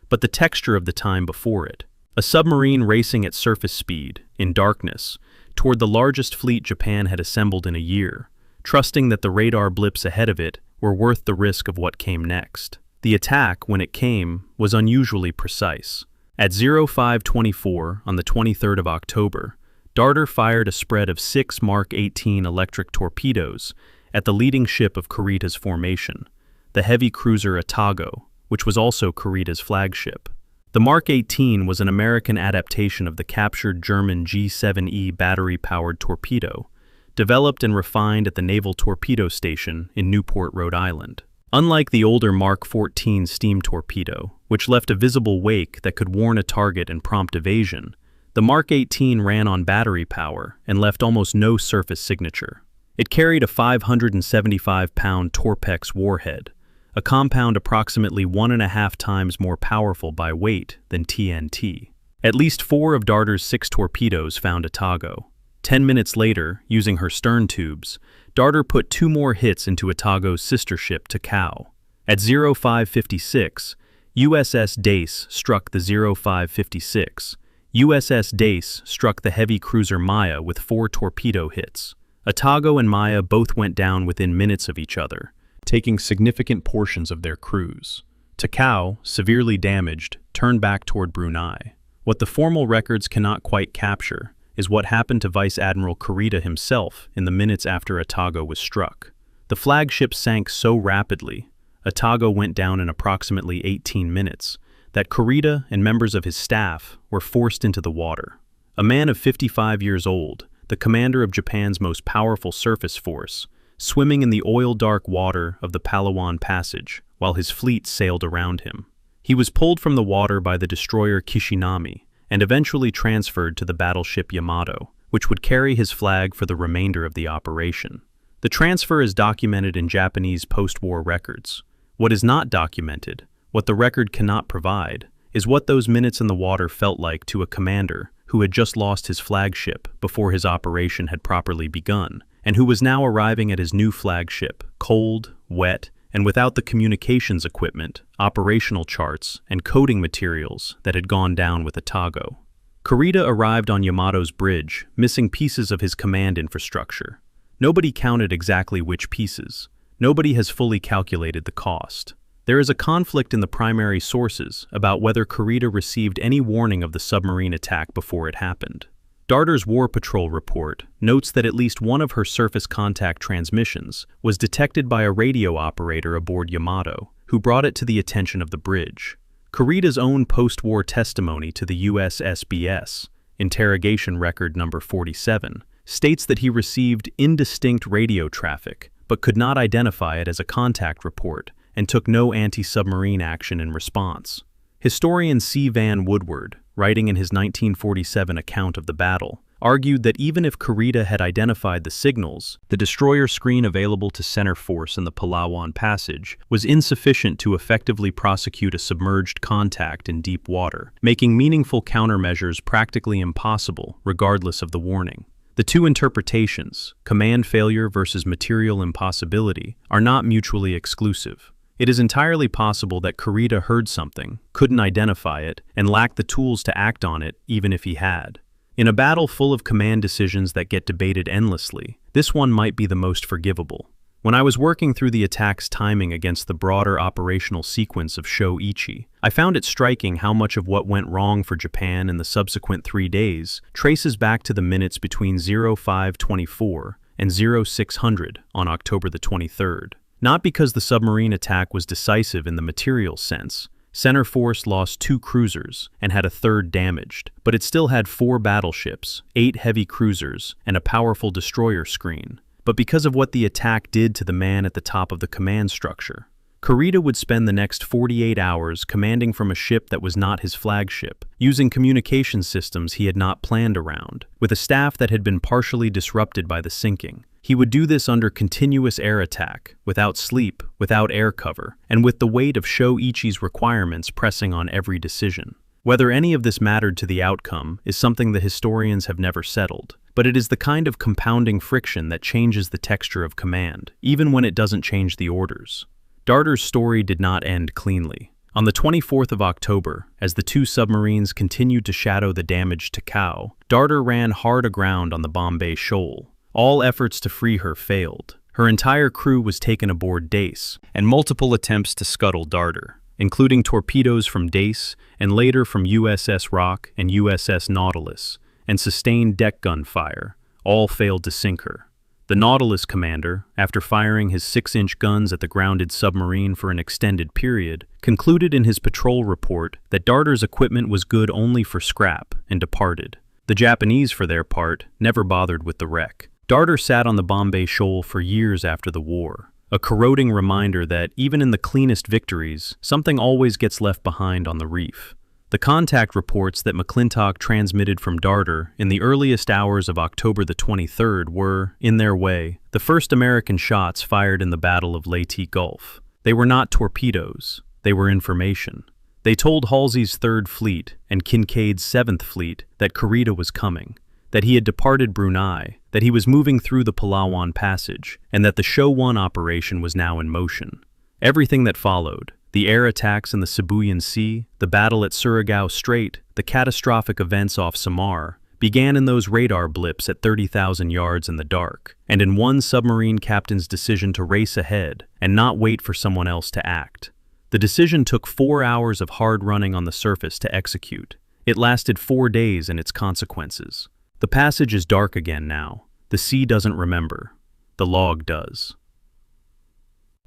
but the texture of the time before it. A submarine racing at surface speed, in darkness, toward the largest fleet Japan had assembled in a year, trusting that the radar blips ahead of it were worth the risk of what came next. The attack, when it came, was unusually precise. At 05:24 on the 23rd of October, Darter fired a spread of 6 Mark 18 electric torpedoes at the leading ship of Kurita's formation, the heavy cruiser Atago, which was also Kurita's flagship. The Mark 18 was an American adaptation of the captured German G7E battery-powered torpedo, developed and refined at the Naval Torpedo Station in Newport, Rhode Island. Unlike the older Mark 14 steam torpedo, which left a visible wake that could warn a target and prompt evasion, the Mark 18 ran on battery power and left almost no surface signature. It carried a 575-pound Torpex warhead, a compound approximately 1.5 times more powerful by weight than TNT. At least 4 of Darter's 6 torpedoes found Atago. 10 minutes later, using her stern tubes, Darter put 2 more hits into Atago's sister ship Takao. At 0556, USS Dace struck the 0556. USS Dace struck the heavy cruiser Maya with 4 torpedo hits. Atago and Maya both went down within minutes of each other, taking significant portions of their crews. Takao, severely damaged, turned back toward Brunei. What the formal records cannot quite capture is what happened to Vice Admiral Kurita himself in the minutes after Atago was struck. The flagship sank so rapidly, Atago went down in approximately 18 minutes, that Kurita and members of his staff were forced into the water. A man of 55 years old, the commander of Japan's most powerful surface force, swimming in the oil-dark water of the Palawan Passage while his fleet sailed around him. He was pulled from the water by the destroyer Kishinami and eventually transferred to the battleship Yamato, which would carry his flag for the remainder of the operation. The transfer is documented in Japanese post-war records. What is not documented, what the record cannot provide, is what those minutes in the water felt like to a commander who had just lost his flagship before his operation had properly begun, and who was now arriving at his new flagship, cold, wet, and without the communications equipment, operational charts, and coding materials that had gone down with Atago. Kurita arrived on Yamato's bridge, missing pieces of his command infrastructure. Nobody counted exactly which pieces. Nobody has fully calculated the cost. There is a conflict in the primary sources about whether Kurita received any warning of the submarine attack before it happened. Darter's War Patrol report notes that at least one of her surface contact transmissions was detected by a radio operator aboard Yamato, who brought it to the attention of the bridge. Kurita's own post-war testimony to the USSBS, interrogation record number 47, states that he received indistinct radio traffic, but could not identify it as a contact report, and took no anti-submarine action in response. Historian C. Van Woodward, writing in his 1947 account of the battle, argued that even if Kurita had identified the signals, the destroyer screen available to center force in the Palawan Passage was insufficient to effectively prosecute a submerged contact in deep water, making meaningful countermeasures practically impossible regardless of the warning. The two interpretations, command failure versus material impossibility, are not mutually exclusive. It is entirely possible that Kurita heard something, couldn't identify it, and lacked the tools to act on it even if he had. In a battle full of command decisions that get debated endlessly, this one might be the most forgivable. When I was working through the attack's timing against the broader operational sequence of Sho-Ichi, I found it striking how much of what went wrong for Japan in the subsequent 3 days traces back to the minutes between 0524 and 0600 on October the 23rd. Not because the submarine attack was decisive in the material sense. Center Force lost 2 cruisers and had a 3rd damaged, but it still had 4 battleships, 8 heavy cruisers, and a powerful destroyer screen. But because of what the attack did to the man at the top of the command structure. Kurita would spend the next 48 hours commanding from a ship that was not his flagship, using communication systems he had not planned around, with a staff that had been partially disrupted by the sinking. He would do this under continuous air attack, without sleep, without air cover, and with the weight of Sho-Ichi's requirements pressing on every decision. Whether any of this mattered to the outcome is something the historians have never settled, but it is the kind of compounding friction that changes the texture of command, even when it doesn't change the orders. Darter's story did not end cleanly. On the 24th of October, as the 2 submarines continued to shadow the damaged Takao, Darter ran hard aground on the Bombay Shoal. All efforts to free her failed. Her entire crew was taken aboard Dace, and multiple attempts to scuttle Darter, including torpedoes from Dace and later from USS Rock and USS Nautilus, and sustained deck gun fire, all failed to sink her. The Nautilus commander, after firing his 6-inch guns at the grounded submarine for an extended period, concluded in his patrol report that Darter's equipment was good only for scrap and departed. The Japanese, for their part, never bothered with the wreck. Darter sat on the Bombay Shoal for years after the war, a corroding reminder that, even in the cleanest victories, something always gets left behind on the reef. The contact reports that McClintock transmitted from Darter in the earliest hours of October the 23rd were, in their way, the first American shots fired in the Battle of Leyte Gulf. They were not torpedoes, they were information. They told Halsey's 3rd Fleet and Kincaid's 7th Fleet that Kurita was coming, that he had departed Brunei, that he was moving through the Palawan Passage, and that the Sho-One operation was now in motion. Everything that followed, the air attacks in the Sibuyan Sea, the battle at Surigao Strait, the catastrophic events off Samar, began in those radar blips at 30,000 yards in the dark, and in one submarine captain's decision to race ahead and not wait for someone else to act. The decision took 4 hours of hard running on the surface to execute. It lasted 4 days in its consequences. The passage is dark again now. The sea doesn't remember. The log does.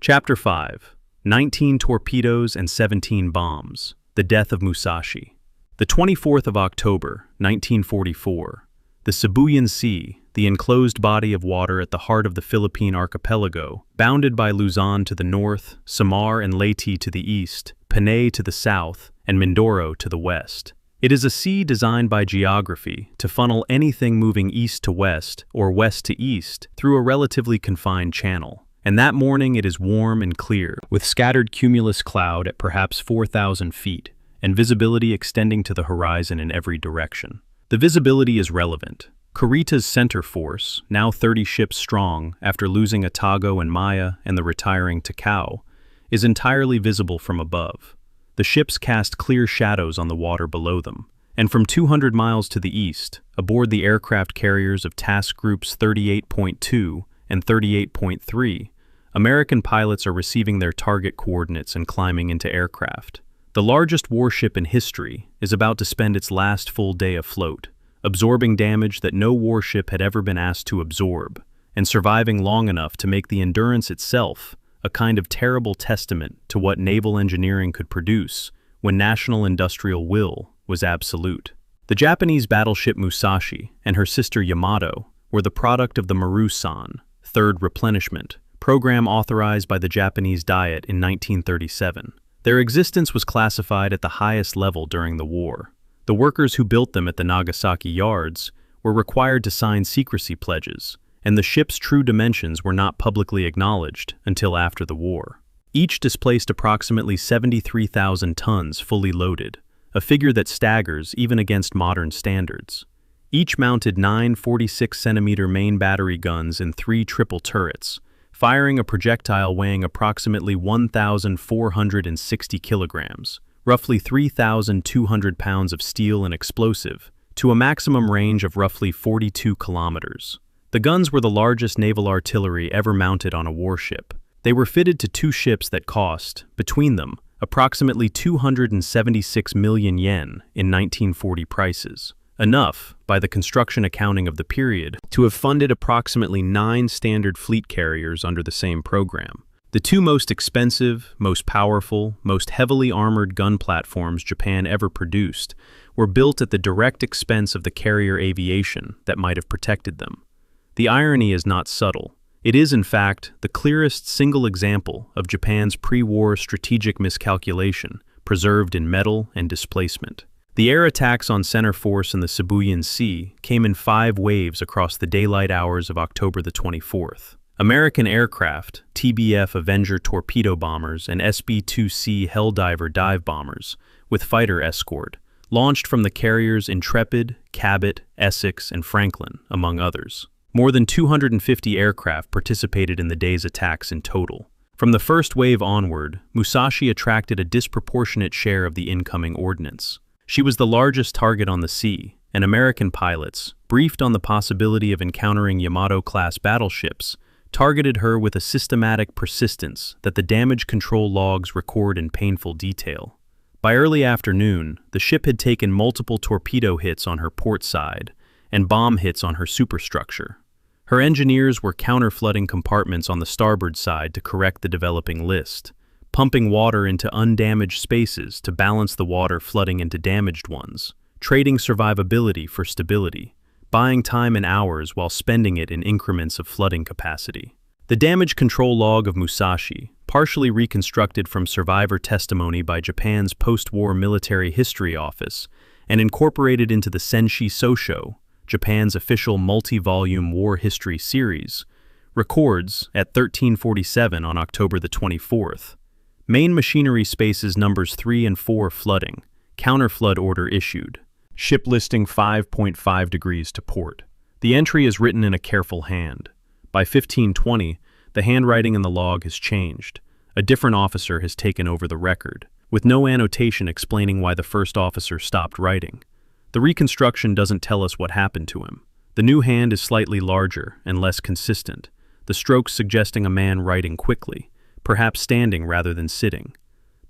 Chapter 5. 19 torpedoes and 17 bombs. The death of Musashi. The 24th of October, 1944. The Sibuyan Sea, the enclosed body of water at the heart of the Philippine archipelago, bounded by Luzon to the north, Samar and Leyte to the east, Panay to the south, and Mindoro to the west. It is a sea designed by geography to funnel anything moving east to west or west to east through a relatively confined channel. And that morning it is warm and clear, with scattered cumulus cloud at perhaps 4,000 feet, and visibility extending to the horizon in every direction. The visibility is relevant. Kurita's center force, now 30 ships strong after losing Atago and Maya and the retiring Takao, is entirely visible from above. The ships cast clear shadows on the water below them, and from 200 miles to the east, aboard the aircraft carriers of Task Groups 38.2 and 38.3, American pilots are receiving their target coordinates and climbing into aircraft. The largest warship in history is about to spend its last full day afloat, absorbing damage that no warship had ever been asked to absorb, and surviving long enough to make the Endurance itself a kind of terrible testament to what naval engineering could produce when national industrial will was absolute. The Japanese battleship Musashi and her sister Yamato were the product of the Maru-san, 3rd replenishment, program authorized by the Japanese Diet in 1937. Their existence was classified at the highest level during the war. The workers who built them at the Nagasaki yards were required to sign secrecy pledges, and the ship's true dimensions were not publicly acknowledged until after the war. Each displaced approximately 73,000 tons fully loaded, a figure that staggers even against modern standards. Each mounted 9 46-centimeter main battery guns in 3 triple turrets, firing a projectile weighing approximately 1,460 kilograms, roughly 3,200 pounds of steel and explosive, to a maximum range of roughly 42 kilometers. The guns were the largest naval artillery ever mounted on a warship. They were fitted to 2 ships that cost, between them, approximately 276 million yen in 1940 prices. Enough, by the construction accounting of the period, to have funded approximately 9 standard fleet carriers under the same program. The 2 most expensive, most powerful, most heavily armored gun platforms Japan ever produced were built at the direct expense of the carrier aviation that might have protected them. The irony is not subtle. It is, in fact, the clearest single example of Japan's pre-war strategic miscalculation, preserved in metal and displacement. The air attacks on center force in the Sibuyan Sea came in 5 waves across the daylight hours of October the 24th. American aircraft, TBF Avenger torpedo bombers and SB-2C Helldiver dive bombers, with fighter escort, launched from the carriers Intrepid, Cabot, Essex, and Franklin, among others. More than 250 aircraft participated in the day's attacks in total. From the first wave onward, Musashi attracted a disproportionate share of the incoming ordnance. She was the largest target on the sea, and American pilots, briefed on the possibility of encountering Yamato-class battleships, targeted her with a systematic persistence that the damage control logs record in painful detail. By early afternoon, the ship had taken multiple torpedo hits on her port side and bomb hits on her superstructure. Her engineers were counter-flooding compartments on the starboard side to correct the developing list, pumping water into undamaged spaces to balance the water flooding into damaged ones, trading survivability for stability, buying time in hours while spending it in increments of flooding capacity. The damage control log of Musashi, partially reconstructed from survivor testimony by Japan's post-war military history office and incorporated into the Senshi Sosho, Japan's official multi-volume war history series, records, at 1347 on October the 24th, main machinery spaces numbers 3 and 4 flooding, counterflood order issued. Ship listing 5.5 degrees to port. The entry is written in a careful hand. By 1520, the handwriting in the log has changed. A different officer has taken over the record, with no annotation explaining why the first officer stopped writing. The reconstruction doesn't tell us what happened to him. The new hand is slightly larger and less consistent, the strokes suggesting a man writing quickly, perhaps standing rather than sitting.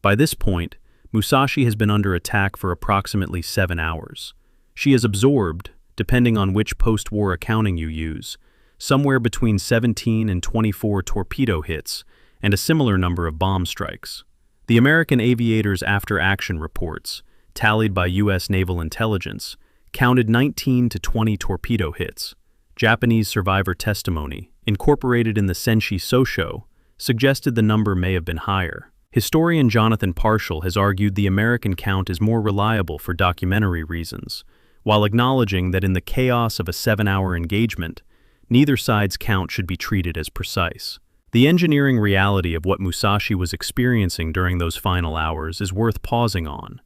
By this point, Musashi has been under attack for approximately 7 hours. She has absorbed, depending on which post-war accounting you use, somewhere between 17 and 24 torpedo hits and a similar number of bomb strikes. The American aviators' after-action reports, tallied by U.S. naval intelligence, counted 19 to 20 torpedo hits. Japanese survivor testimony, incorporated in the Senshi Sosho, suggested the number may have been higher. Historian Jonathan Parshall has argued the American count is more reliable for documentary reasons, while acknowledging that in the chaos of a 7-hour engagement, neither side's count should be treated as precise. The engineering reality of what Musashi was experiencing during those final hours is worth pausing on,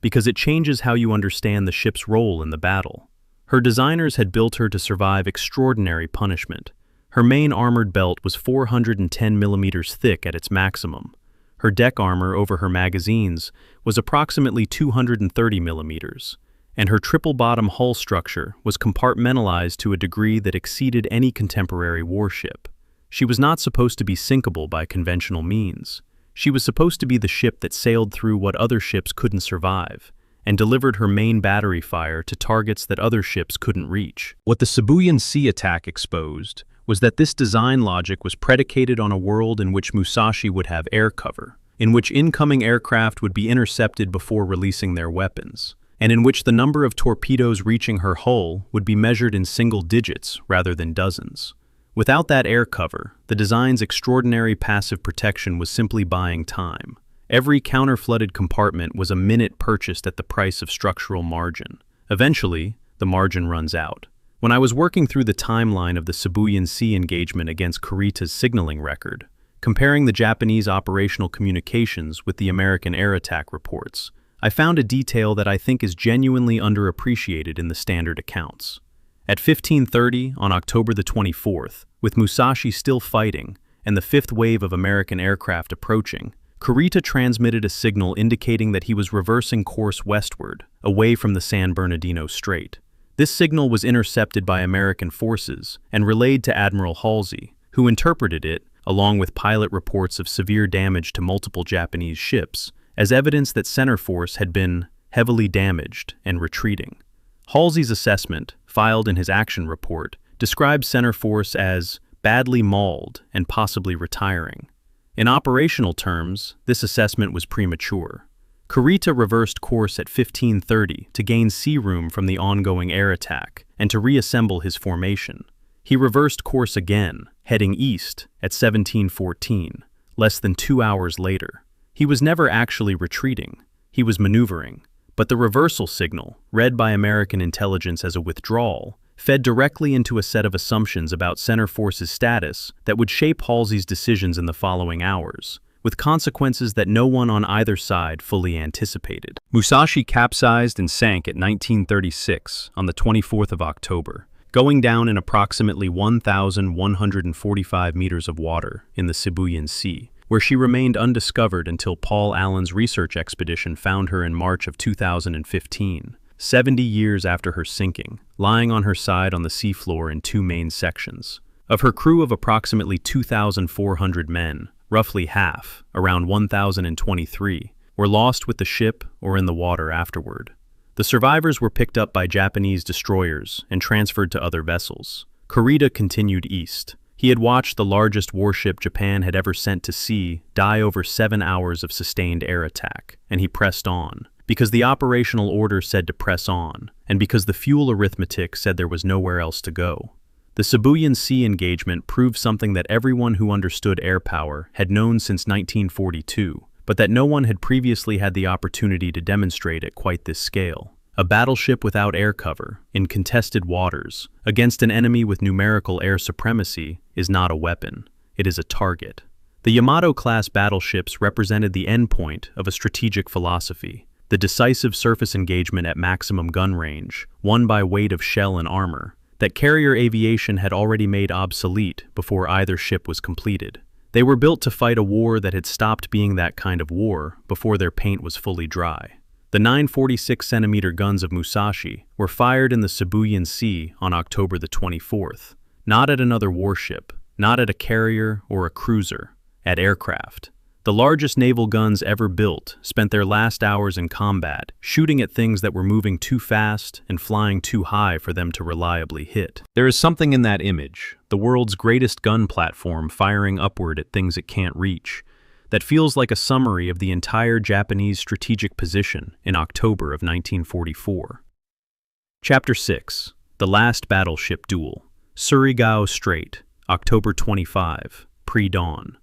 because it changes how you understand the ship's role in the battle. Her designers had built her to survive extraordinary punishment. Her main armored belt was 410 millimeters thick at its maximum. Her deck armor over her magazines was approximately 230 millimeters, and her triple-bottom hull structure was compartmentalized to a degree that exceeded any contemporary warship. She was not supposed to be sinkable by conventional means. She was supposed to be the ship that sailed through what other ships couldn't survive, and delivered her main battery fire to targets that other ships couldn't reach. What the Sibuyan Sea attack exposed was that this design logic was predicated on a world in which Musashi would have air cover, in which incoming aircraft would be intercepted before releasing their weapons, and in which the number of torpedoes reaching her hull would be measured in single digits rather than dozens. Without that air cover, the design's extraordinary passive protection was simply buying time. Every counter-flooded compartment was a minute purchased at the price of structural margin. Eventually, the margin runs out. When I was working through the timeline of the Sibuyan Sea engagement against Kurita's signaling record, comparing the Japanese operational communications with the American air attack reports, I found a detail that I think is genuinely underappreciated in the standard accounts. At 15:30 on October the 24th, with Musashi still fighting and the fifth wave of American aircraft approaching, Kurita transmitted a signal indicating that he was reversing course westward, away from the San Bernardino Strait. This signal was intercepted by American forces and relayed to Admiral Halsey, who interpreted it, along with pilot reports of severe damage to multiple Japanese ships, as evidence that center force had been heavily damaged and retreating. Halsey's assessment, filed in his action report, described center force as badly mauled and possibly retiring. In operational terms, this assessment was premature. Kurita reversed course at 15:30 to gain sea room from the ongoing air attack and to reassemble his formation. He reversed course again, heading east at 17:14, less than 2 hours later. He was never actually retreating, he was maneuvering, but the reversal signal, read by American intelligence as a withdrawal, fed directly into a set of assumptions about center force's status that would shape Halsey's decisions in the following hours, with consequences that no one on either side fully anticipated. Musashi capsized and sank at 1936 on the 24th of October, going down in approximately 1,145 meters of water in the Sibuyan Sea, where she remained undiscovered until Paul Allen's research expedition found her in March of 2015, 70 years after her sinking, lying on her side on the seafloor in 2 main sections. Of her crew of approximately 2,400 men, roughly half, around 1,023, were lost with the ship or in the water afterward. The survivors were picked up by Japanese destroyers and transferred to other vessels. Kurita continued east. He had watched the largest warship Japan had ever sent to sea die over 7 hours of sustained air attack, and he pressed on, because the operational order said to press on, and because the fuel arithmetic said there was nowhere else to go. The Sibuyan Sea engagement proved something that everyone who understood air power had known since 1942, but that no one had previously had the opportunity to demonstrate at quite this scale. A battleship without air cover, in contested waters, against an enemy with numerical air supremacy, is not a weapon. It is a target. The Yamato-class battleships represented the endpoint of a strategic philosophy, the decisive surface engagement at maximum gun range, won by weight of shell and armor, that carrier aviation had already made obsolete before either ship was completed. They were built to fight a war that had stopped being that kind of war before their paint was fully dry. The 946-centimeter guns of Musashi were fired in the Sibuyan Sea on October the 24th, not at another warship, not at a carrier or a cruiser, at aircraft. The largest naval guns ever built spent their last hours in combat, shooting at things that were moving too fast and flying too high for them to reliably hit. There is something in that image, the world's greatest gun platform firing upward at things it can't reach, that feels like a summary of the entire Japanese strategic position in October of 1944. Chapter 6. The Last Battleship Duel. Surigao Strait, October 25, pre-dawn.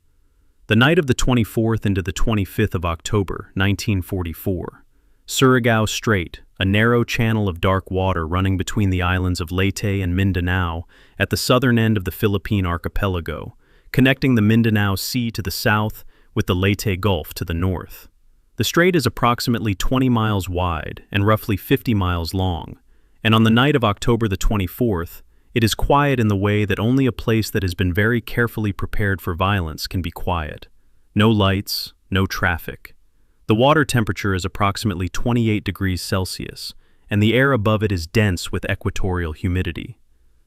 The night of the 24th into the 25th of October, 1944. Surigao Strait, a narrow channel of dark water running between the islands of Leyte and Mindanao at the southern end of the Philippine archipelago, connecting the Mindanao Sea to the south with the Leyte Gulf to the north. The strait is approximately 20 miles wide and roughly 50 miles long, and on the night of October the 24th, it is quiet in the way that only a place that has been very carefully prepared for violence can be quiet. No lights, no traffic. The water temperature is approximately 28 degrees Celsius, and the air above it is dense with equatorial humidity.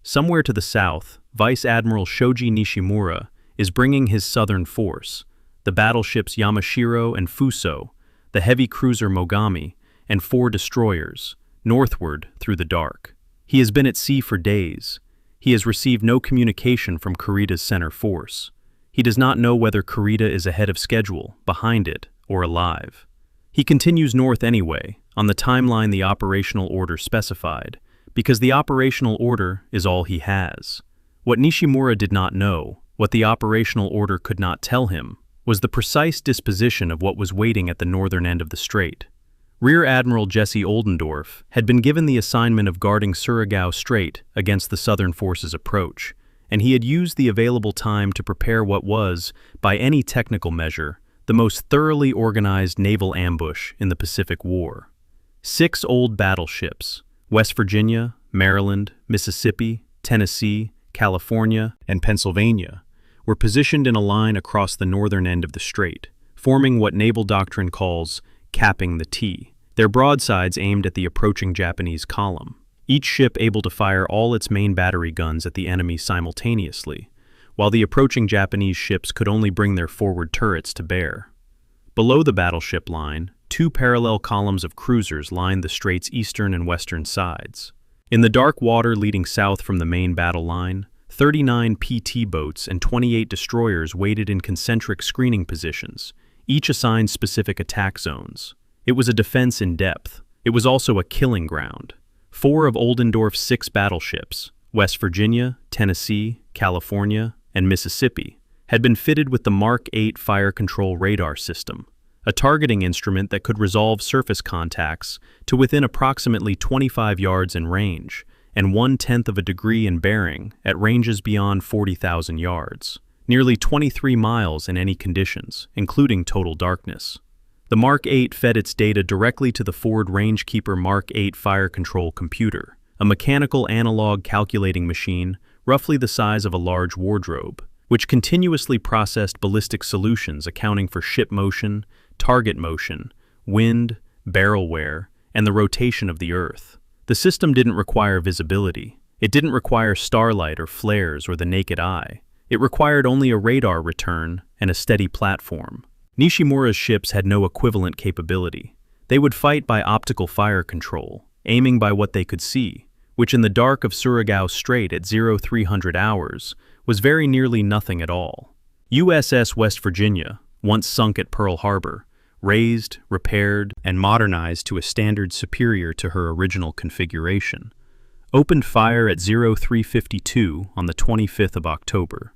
Somewhere to the south, Vice Admiral Shoji Nishimura is bringing his southern force, the battleships Yamashiro and Fuso, the heavy cruiser Mogami, and 4 destroyers, northward through the dark. He has been at sea for days. He has received no communication from Kurita's center force. He does not know whether Kurita is ahead of schedule, behind it, or alive. He continues north anyway, on the timeline the operational order specified, because the operational order is all he has. What Nishimura did not know, what the operational order could not tell him, was the precise disposition of what was waiting at the northern end of the strait. Rear Admiral Jesse Oldendorf had been given the assignment of guarding Surigao Strait against the Southern Forces' approach, and he had used the available time to prepare what was, by any technical measure, the most thoroughly organized naval ambush in the Pacific War. 6 old battleships, West Virginia, Maryland, Mississippi, Tennessee, California, and Pennsylvania, were positioned in a line across the northern end of the strait, forming what naval doctrine calls capping the T, their broadsides aimed at the approaching Japanese column, each ship able to fire all its main battery guns at the enemy simultaneously, while the approaching Japanese ships could only bring their forward turrets to bear. Below the battleship line, 2 parallel columns of cruisers lined the strait's eastern and western sides. In the dark water leading south from the main battle line, 39 PT boats and 28 destroyers waited in concentric screening positions, each assigned specific attack zones. It was a defense in depth. It was also a killing ground. 4 of Oldendorf's 6 battleships, West Virginia, Tennessee, California, and Mississippi, had been fitted with the Mark 8 fire control radar system, a targeting instrument that could resolve surface contacts to within approximately 25 yards in range, and 1/10 of a degree in bearing at ranges beyond 40,000 yards, nearly 23 miles in any conditions, including total darkness. The Mark 8 fed its data directly to the Ford Rangekeeper Mark 8 fire control computer, a mechanical analog calculating machine roughly the size of a large wardrobe, which continuously processed ballistic solutions accounting for ship motion, target motion, wind, barrel wear, and the rotation of the Earth. The system didn't require visibility. It didn't require starlight or flares or the naked eye. It required only a radar return and a steady platform. Nishimura's ships had no equivalent capability. They would fight by optical fire control, aiming by what they could see, which in the dark of Surigao Strait at 0300 hours was very nearly nothing at all. USS West Virginia, once sunk at Pearl Harbor, raised, repaired, and modernized to a standard superior to her original configuration. Opened fire at 0352 on the 25th of October.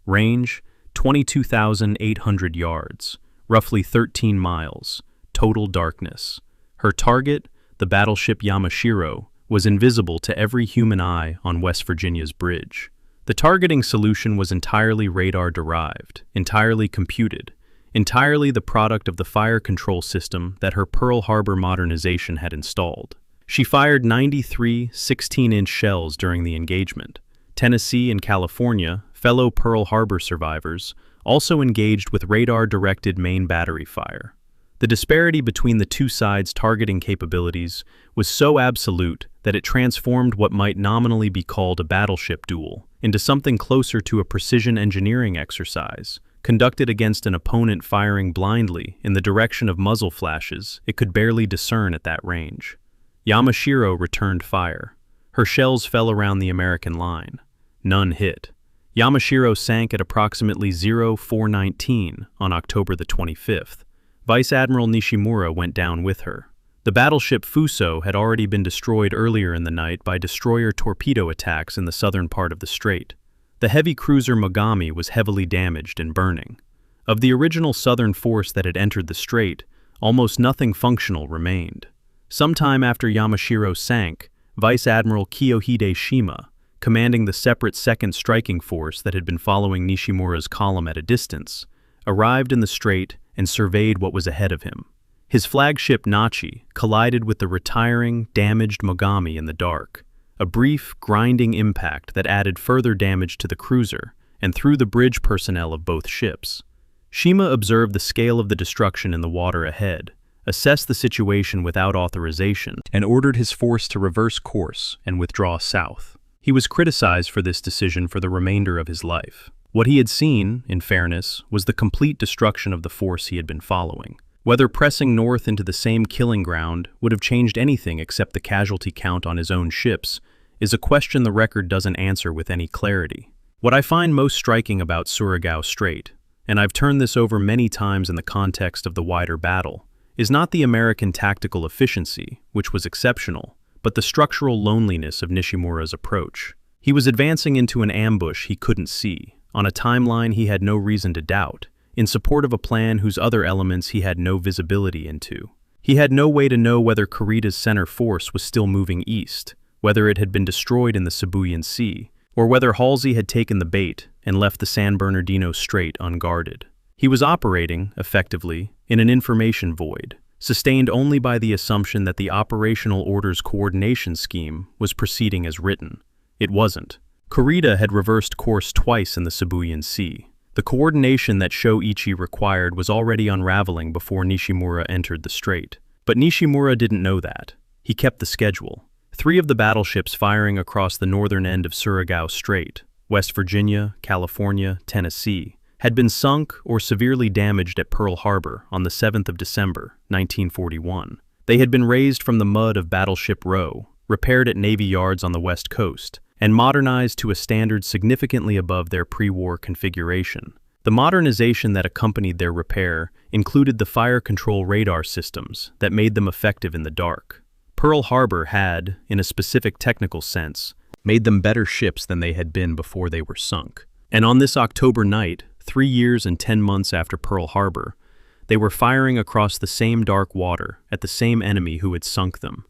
Range, 22,800 yards, roughly 13 miles, total darkness. Her target, the battleship Yamashiro, was invisible to every human eye on West Virginia's bridge. The targeting solution was entirely radar-derived, entirely computed, entirely the product of the fire control system that her Pearl Harbor modernization had installed. She fired 93 16-inch shells during the engagement. Tennessee and California, fellow Pearl Harbor survivors, also engaged with radar-directed main battery fire. The disparity between the two sides' targeting capabilities was so absolute that it transformed what might nominally be called a battleship duel into something closer to a precision engineering exercise, conducted against an opponent firing blindly in the direction of muzzle flashes it could barely discern at that range. Yamashiro returned fire. Her shells fell around the American line. None hit. Yamashiro sank at approximately 0419 on October the 25th. Vice Admiral Nishimura went down with her. The battleship Fuso had already been destroyed earlier in the night by destroyer torpedo attacks in the southern part of the strait. The heavy cruiser Mogami was heavily damaged and burning. Of the original southern force that had entered the strait, almost nothing functional remained. Sometime after Yamashiro sank, Vice Admiral Kiyohide Shima, commanding the separate 2nd Striking Force that had been following Nishimura's column at a distance, arrived in the strait and surveyed what was ahead of him. His flagship Nachi collided with the retiring, damaged Mogami in the dark, a brief, grinding impact that added further damage to the cruiser and threw the bridge personnel of both ships. Shima observed the scale of the destruction in the water ahead, assessed the situation without authorization, and ordered his force to reverse course and withdraw south. He was criticized for this decision for the remainder of his life. What he had seen, in fairness, was the complete destruction of the force he had been following. Whether pressing north into the same killing ground would have changed anything except the casualty count on his own ships is a question the record doesn't answer with any clarity. What I find most striking about Surigao Strait, and I've turned this over many times in the context of the wider battle, is not the American tactical efficiency, which was exceptional, but the structural loneliness of Nishimura's approach. He was advancing into an ambush he couldn't see, on a timeline he had no reason to doubt, in support of a plan whose other elements he had no visibility into. He had no way to know whether Kurita's center force was still moving east, whether it had been destroyed in the Sibuyan Sea, or whether Halsey had taken the bait and left the San Bernardino Strait unguarded. He was operating, effectively, in an information void, sustained only by the assumption that the operational orders coordination scheme was proceeding as written. It wasn't. Kurita had reversed course twice in the Sibuyan Sea. The coordination that Sho-Ichi required was already unraveling before Nishimura entered the strait. But Nishimura didn't know that. He kept the schedule. 3 of the battleships firing across the northern end of Surigao Strait, West Virginia, California, Tennessee, had been sunk or severely damaged at Pearl Harbor on the 7th of December, 1941. They had been raised from the mud of Battleship Row, repaired at Navy yards on the West Coast, and modernized to a standard significantly above their pre-war configuration. The modernization that accompanied their repair included the fire control radar systems that made them effective in the dark. Pearl Harbor had, in a specific technical sense, made them better ships than they had been before they were sunk. And on this October night, 3 years and 10 months after Pearl Harbor, they were firing across the same dark water at the same enemy who had sunk them.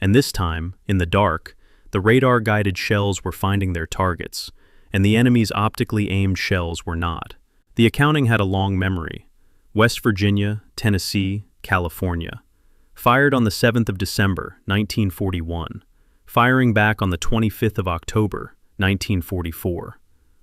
And this time, in the dark, the radar-guided shells were finding their targets, and the enemy's optically aimed shells were not. The accounting had a long memory. West Virginia, Tennessee, California. Fired on the 7th of December, 1941. Firing back on the 25th of October, 1944.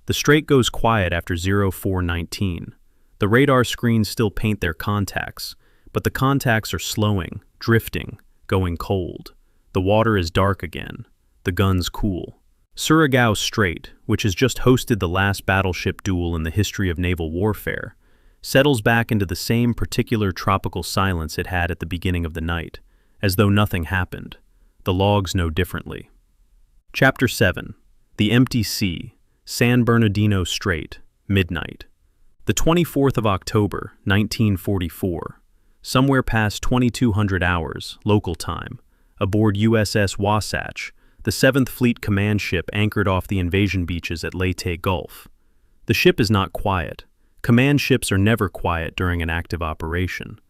The strait goes quiet after 0419. The radar screens still paint their contacts, but the contacts are slowing, drifting, going cold. The water is dark again. The guns cool. Surigao Strait, which has just hosted the last battleship duel in the history of naval warfare, settles back into the same particular tropical silence it had at the beginning of the night, as though nothing happened. The logs know differently. Chapter 7. The Empty Sea, San Bernardino Strait, Midnight. The 24th of October, 1944, somewhere past 2200 hours, local time, aboard USS Wasatch, the 7th Fleet command ship anchored off the invasion beaches at Leyte Gulf. The ship is not quiet. Command ships are never quiet during an active operation.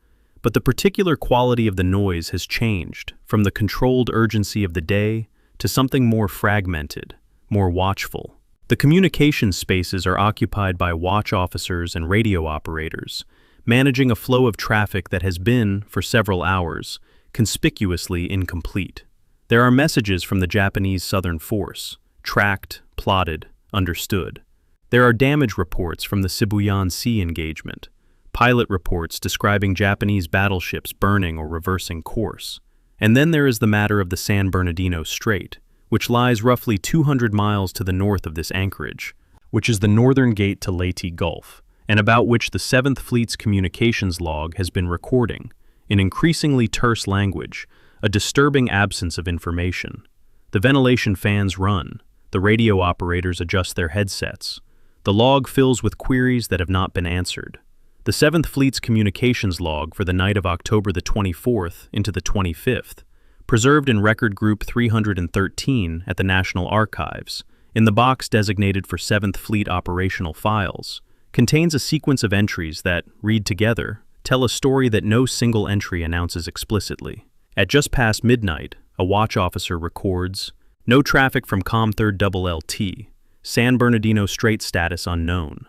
But the particular quality of the noise has changed from the controlled urgency of the day to something more fragmented, more watchful. The communication spaces are occupied by watch officers and radio operators, managing a flow of traffic that has been, for several hours, conspicuously incomplete. There are messages from the Japanese Southern Force, tracked, plotted, understood. There are damage reports from the Sibuyan Sea engagement, pilot reports describing Japanese battleships burning or reversing course. And then there is the matter of the San Bernardino Strait, which lies roughly 200 miles to the north of this anchorage, which is the northern gate to Leyte Gulf, and about which the 7th Fleet's communications log has been recording, in increasingly terse language, a disturbing absence of information. The ventilation fans run, the radio operators adjust their headsets. The log fills with queries that have not been answered. The 7th Fleet's communications log for the night of October the 24th into the 25th, preserved in Record Group 313 at the National Archives, in the box designated for 7th Fleet operational files, contains a sequence of entries that, read together, tell a story that no single entry announces explicitly. At just past midnight, a watch officer records, "No traffic from Com 3rd WLT, San Bernardino Strait status unknown."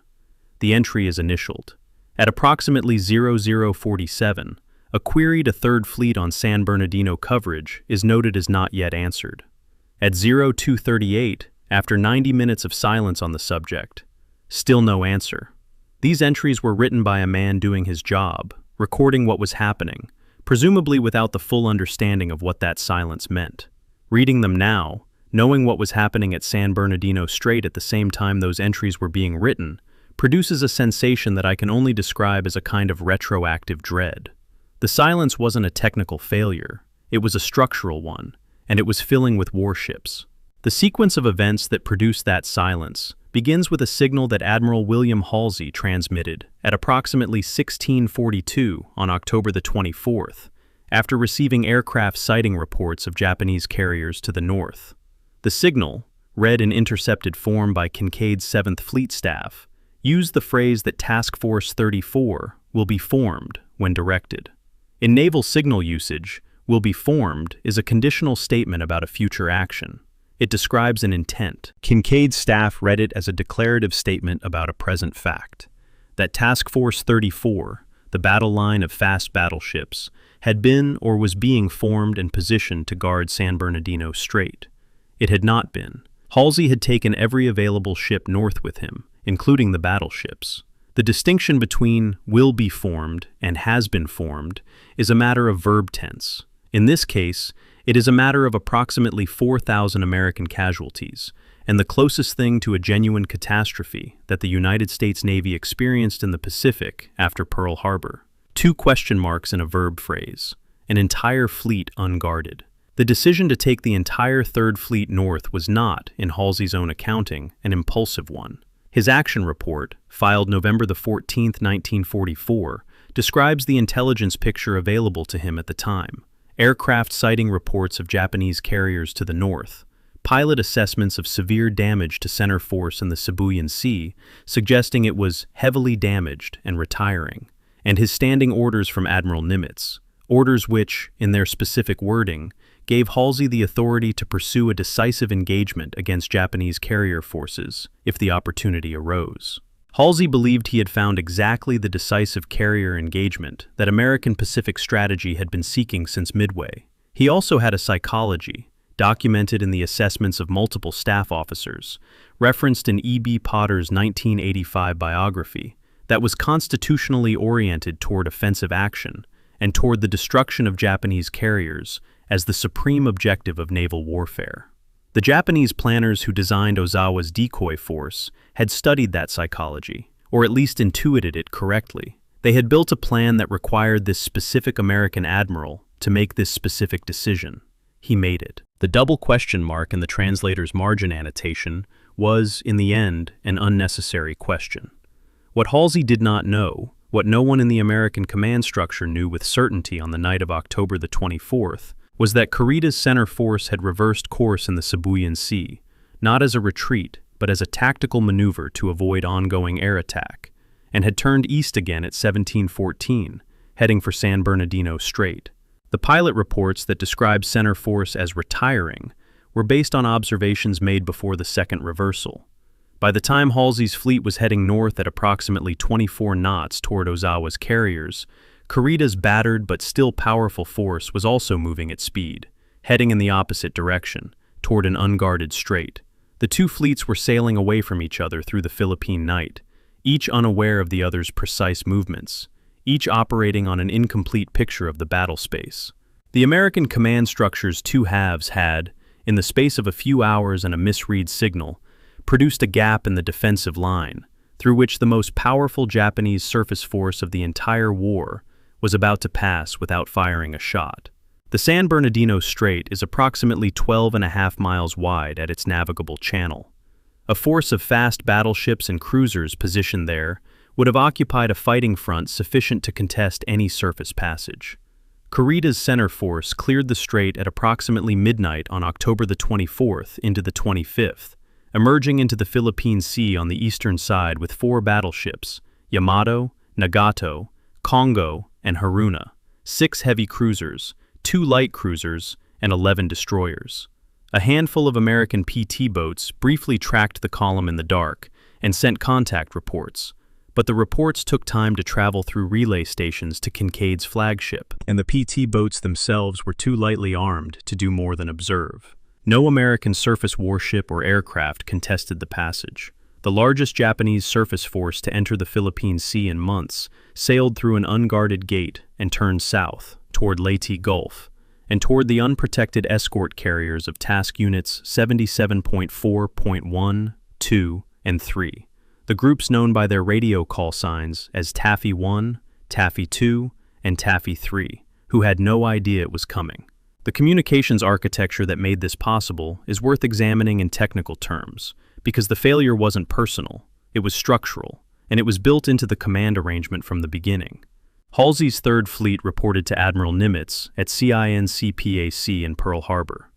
The entry is initialed. At approximately 0047, a query to 3rd Fleet on San Bernardino coverage is noted as not yet answered. At 0238, after 90 minutes of silence on the subject, still no answer. These entries were written by a man doing his job, recording what was happening, presumably without the full understanding of what that silence meant. Reading them now, knowing what was happening at San Bernardino Strait at the same time those entries were being written, produces a sensation that I can only describe as a kind of retroactive dread. The silence wasn't a technical failure, it was a structural one, and it was filling with warships. The sequence of events that produced that silence begins with a signal that Admiral William Halsey transmitted at approximately 1642 on October the 24th, after receiving aircraft sighting reports of Japanese carriers to the north. The signal, read in intercepted form by Kincaid's 7th Fleet staff, used the phrase that Task Force 34 will be formed when directed. In naval signal usage, will be formed is a conditional statement about a future action. It describes an intent. Kincaid's staff read it as a declarative statement about a present fact, that Task Force 34, the battle line of fast battleships, had been or was being formed and positioned to guard San Bernardino Strait. It had not been. Halsey had taken every available ship north with him, including the battleships. The distinction between will be formed and has been formed is a matter of verb tense. In this case, it is a matter of approximately 4,000 American casualties, and the closest thing to a genuine catastrophe that the United States Navy experienced in the Pacific after Pearl Harbor. 2 question marks in a verb phrase, an entire fleet unguarded. The decision to take the entire 3rd Fleet north was not, in Halsey's own accounting, an impulsive one. His action report, filed November the 14th, 1944, describes the intelligence picture available to him at the time. Aircraft sighting reports of Japanese carriers to the north, pilot assessments of severe damage to center force in the Sibuyan Sea, suggesting it was heavily damaged and retiring, and his standing orders from Admiral Nimitz, orders which, in their specific wording, gave Halsey the authority to pursue a decisive engagement against Japanese carrier forces if the opportunity arose. Halsey believed he had found exactly the decisive carrier engagement that American Pacific strategy had been seeking since Midway. He also had a psychology, documented in the assessments of multiple staff officers, referenced in E.B. Potter's 1985 biography, that was constitutionally oriented toward offensive action and toward the destruction of Japanese carriers as the supreme objective of naval warfare. The Japanese planners who designed Ozawa's decoy force had studied that psychology, or at least intuited it correctly. They had built a plan that required this specific American admiral to make this specific decision. He made it. The double question mark in the translator's margin annotation was, in the end, an unnecessary question. What Halsey did not know, what no one in the American command structure knew with certainty on the night of October the 24th, was that Kurita's center force had reversed course in the Sibuyan Sea, not as a retreat, but as a tactical maneuver to avoid ongoing air attack, and had turned east again at 1714, heading for San Bernardino Strait. The pilot reports that describe center force as retiring were based on observations made before the second reversal. By the time Halsey's fleet was heading north at approximately 24 knots toward Ozawa's carriers, Kurita's battered but still powerful force was also moving at speed, heading in the opposite direction, toward an unguarded strait. The two fleets were sailing away from each other through the Philippine night, each unaware of the other's precise movements, each operating on an incomplete picture of the battle space. The American command structure's two halves had, in the space of a few hours and a misread signal, produced a gap in the defensive line, through which the most powerful Japanese surface force of the entire war was about to pass without firing a shot. The San Bernardino Strait is approximately 12.5 miles wide at its navigable channel. A force of fast battleships and cruisers positioned there would have occupied a fighting front sufficient to contest any surface passage. Kurita's center force cleared the strait at approximately midnight on October the 24th into the 25th, emerging into the Philippine Sea on the eastern side with 4 battleships, Yamato, Nagato, Kongo, and Haruna, 6 heavy cruisers, 2 light cruisers, and 11 destroyers. A handful of American PT boats briefly tracked the column in the dark and sent contact reports, but the reports took time to travel through relay stations to Kinkaid's flagship, and the PT boats themselves were too lightly armed to do more than observe. No American surface warship or aircraft contested the passage. The largest Japanese surface force to enter the Philippine Sea in months sailed through an unguarded gate and turned south, toward Leyte Gulf, and toward the unprotected escort carriers of task units 77.4.1, 2, and 3, the groups known by their radio call signs as Taffy 1, Taffy 2, and Taffy 3, who had no idea it was coming. The communications architecture that made this possible is worth examining in technical terms, because the failure wasn't personal, it was structural, and it was built into the command arrangement from the beginning. Halsey's Third Fleet reported to Admiral Nimitz at CINCPAC in Pearl Harbor.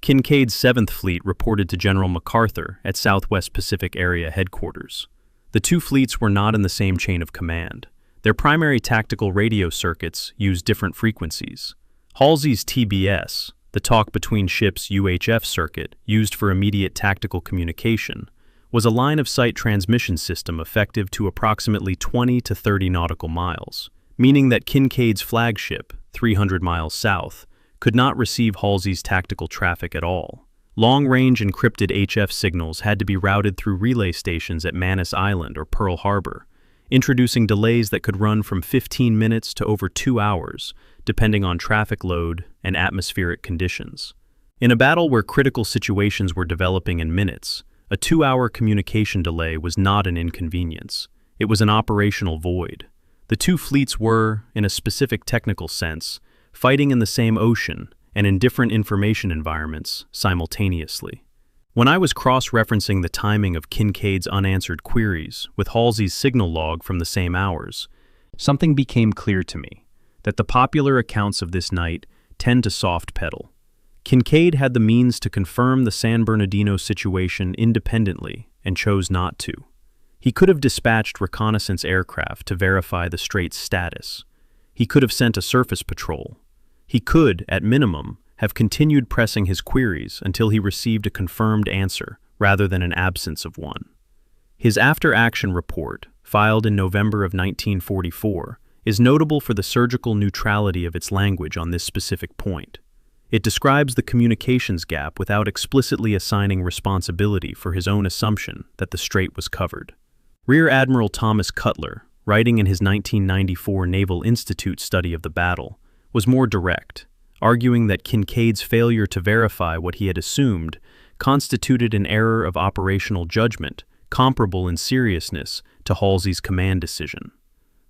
Kinkaid's Seventh Fleet reported to General MacArthur at Southwest Pacific Area Headquarters. The two fleets were not in the same chain of command. Their primary tactical radio circuits used different frequencies. Halsey's TBS, the talk between ships UHF circuit used for immediate tactical communication, was a line-of-sight transmission system effective to approximately 20 to 30 nautical miles, meaning that Kinkaid's flagship, 300 miles south, could not receive Halsey's tactical traffic at all. Long-range encrypted HF signals had to be routed through relay stations at Manus Island or Pearl Harbor, introducing delays that could run from 15 minutes to over 2 hours, depending on traffic load and atmospheric conditions. In a battle where critical situations were developing in minutes, a 2-hour communication delay was not an inconvenience. It was an operational void. The two fleets were, in a specific technical sense, fighting in the same ocean and in different information environments simultaneously. When I was cross-referencing the timing of Kinkaid's unanswered queries with Halsey's signal log from the same hours, something became clear to me, that the popular accounts of this night tend to soft pedal. Kinkaid had the means to confirm the San Bernardino situation independently and chose not to. He could have dispatched reconnaissance aircraft to verify the strait's status. He could have sent a surface patrol. He could, at minimum, have continued pressing his queries until he received a confirmed answer rather than an absence of one. His after-action report, filed in November of 1944, is notable for the surgical neutrality of its language on this specific point. It describes the communications gap without explicitly assigning responsibility for his own assumption that the strait was covered. Rear Admiral Thomas Cutler, writing in his 1994 Naval Institute study of the battle, was more direct, arguing that Kinkaid's failure to verify what he had assumed constituted an error of operational judgment comparable in seriousness to Halsey's command decision.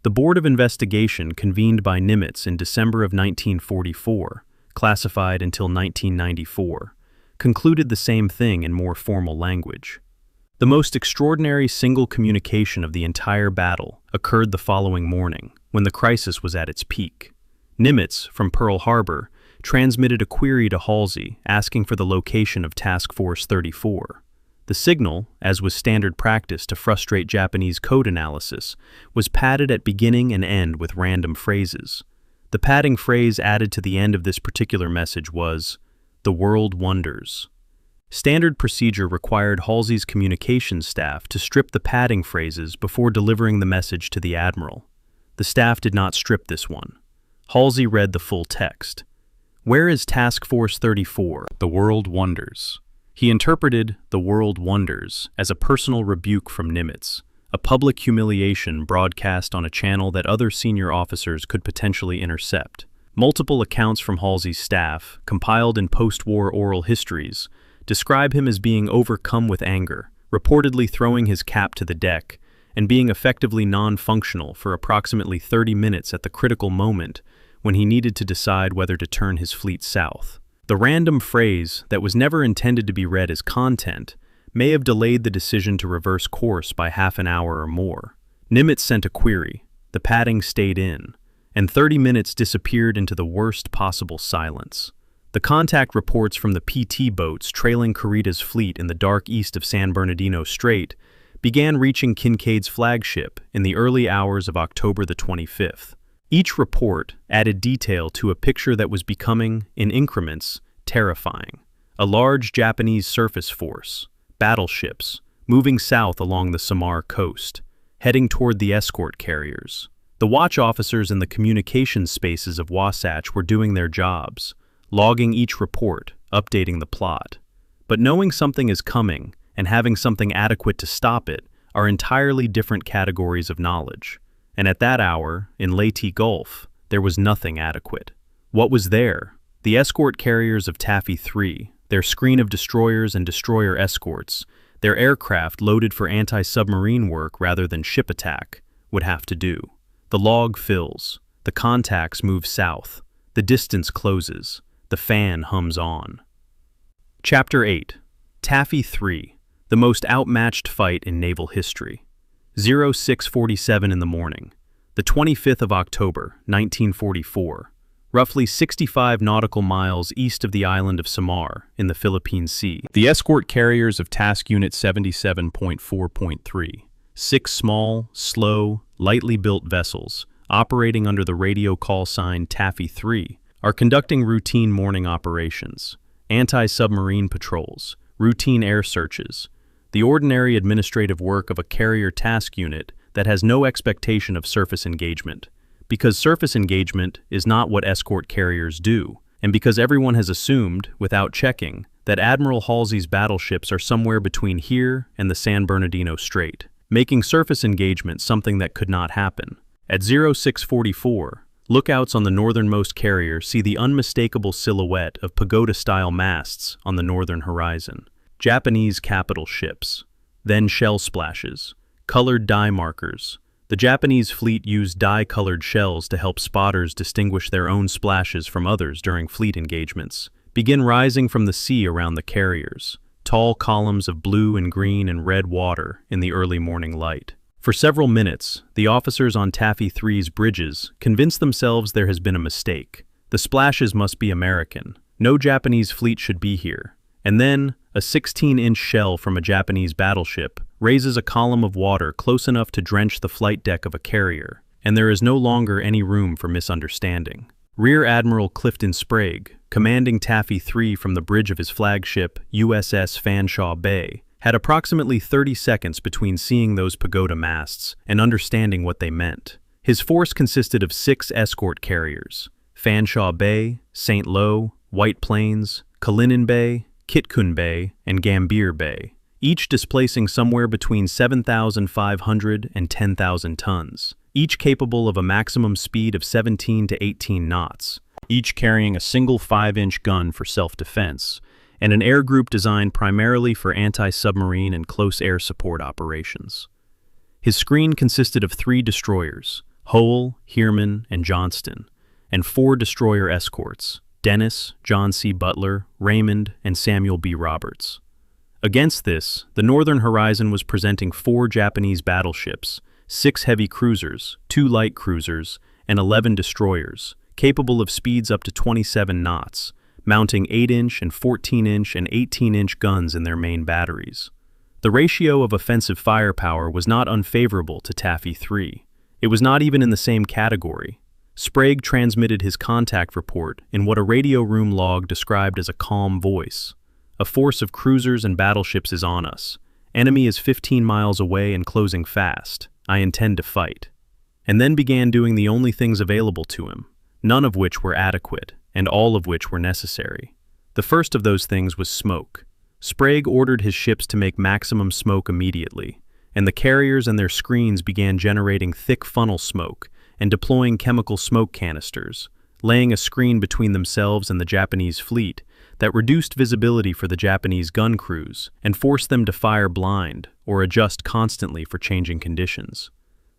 The Board of Investigation convened by Nimitz in December of 1944, classified until 1994, concluded the same thing in more formal language. The most extraordinary single communication of the entire battle occurred the following morning, when the crisis was at its peak. Nimitz, from Pearl Harbor, transmitted a query to Halsey asking for the location of Task Force 34. The signal, as was standard practice to frustrate Japanese code analysis, was padded at beginning and end with random phrases. The padding phrase added to the end of this particular message was, "The world wonders." Standard procedure required Halsey's communications staff to strip the padding phrases before delivering the message to the Admiral. The staff did not strip this one. Halsey read the full text. "Where is Task Force 34? The world wonders." He interpreted "the world wonders" as a personal rebuke from Nimitz, a public humiliation broadcast on a channel that other senior officers could potentially intercept. Multiple accounts from Halsey's staff, compiled in post-war oral histories, describe him as being overcome with anger, reportedly throwing his cap to the deck, and being effectively non-functional for approximately 30 minutes at the critical moment when he needed to decide whether to turn his fleet south. The random phrase that was never intended to be read as content may have delayed the decision to reverse course by half an hour or more. Nimitz sent a query, the padding stayed in, and 30 minutes disappeared into the worst possible silence. The contact reports from the PT boats trailing Kurita's fleet in the dark east of San Bernardino Strait began reaching Kincaid's flagship in the early hours of October the 25th. Each report added detail to a picture that was becoming, in increments, terrifying. A large Japanese surface force, battleships, moving south along the Samar coast, heading toward the escort carriers. The watch officers in the communications spaces of Wasatch were doing their jobs, logging each report, updating the plot. But knowing something is coming and having something adequate to stop it are entirely different categories of knowledge. And at that hour, in Leyte Gulf, there was nothing adequate. What was there? The escort carriers of Taffy Three, their screen of destroyers and destroyer escorts, their aircraft loaded for anti-submarine work rather than ship attack, would have to do. The log fills. The contacts move south. The distance closes. The fan hums on. Chapter 8. Taffy Three, the most outmatched fight in naval history. 06:47 in the morning, the 25th of October, 1944, roughly 65 nautical miles east of the island of Samar in the Philippine Sea. The escort carriers of Task Unit 77.4.3, 6 small, slow, lightly built vessels, operating under the radio call sign Taffy Three, are conducting routine morning operations, anti-submarine patrols, routine air searches, the ordinary administrative work of a carrier task unit that has no expectation of surface engagement, because surface engagement is not what escort carriers do, and because everyone has assumed, without checking, that Admiral Halsey's battleships are somewhere between here and the San Bernardino Strait, making surface engagement something that could not happen. At 06:44, lookouts on the northernmost carrier see the unmistakable silhouette of pagoda-style masts on the northern horizon. Japanese capital ships, then shell splashes, colored dye markers. The Japanese fleet used dye-colored shells to help spotters distinguish their own splashes from others during fleet engagements, begin rising from the sea around the carriers, tall columns of blue and green and red water in the early morning light. For several minutes, the officers on Taffy Three's bridges convince themselves there has been a mistake. The splashes must be American. No Japanese fleet should be here. And then, a 16-inch shell from a Japanese battleship raises a column of water close enough to drench the flight deck of a carrier, and there is no longer any room for misunderstanding. Rear Admiral Clifton Sprague, commanding Taffy Three from the bridge of his flagship USS Fanshawe Bay, had approximately 30 seconds between seeing those pagoda masts and understanding what they meant. His force consisted of 6 escort carriers: Fanshawe Bay, St. Lo, White Plains, Kalinin Bay, Kitkun Bay, and Gambier Bay, each displacing somewhere between 7,500 and 10,000 tons, each capable of a maximum speed of 17 to 18 knots, each carrying a single 5-inch gun for self-defense, and an air group designed primarily for anti-submarine and close air support operations. His screen consisted of 3 destroyers, Howell, Heerman, and Johnston, and 4 destroyer escorts, Dennis, John C. Butler, Raymond, and Samuel B. Roberts. Against this, the northern horizon was presenting 4 Japanese battleships, 6 heavy cruisers, 2 light cruisers, and 11 destroyers, capable of speeds up to 27 knots, mounting 8-inch and 14-inch and 18-inch guns in their main batteries. The ratio of offensive firepower was not unfavorable to Taffy Three. It was not even in the same category. Sprague transmitted his contact report in what a radio room log described as a calm voice. "A force of cruisers and battleships is on us. Enemy is 15 miles away and closing fast. I intend to fight." And then began doing the only things available to him, none of which were adequate, and all of which were necessary. The first of those things was smoke. Sprague ordered his ships to make maximum smoke immediately, and the carriers and their screens began generating thick funnel smoke and deploying chemical smoke canisters, laying a screen between themselves and the Japanese fleet that reduced visibility for the Japanese gun crews and forced them to fire blind or adjust constantly for changing conditions.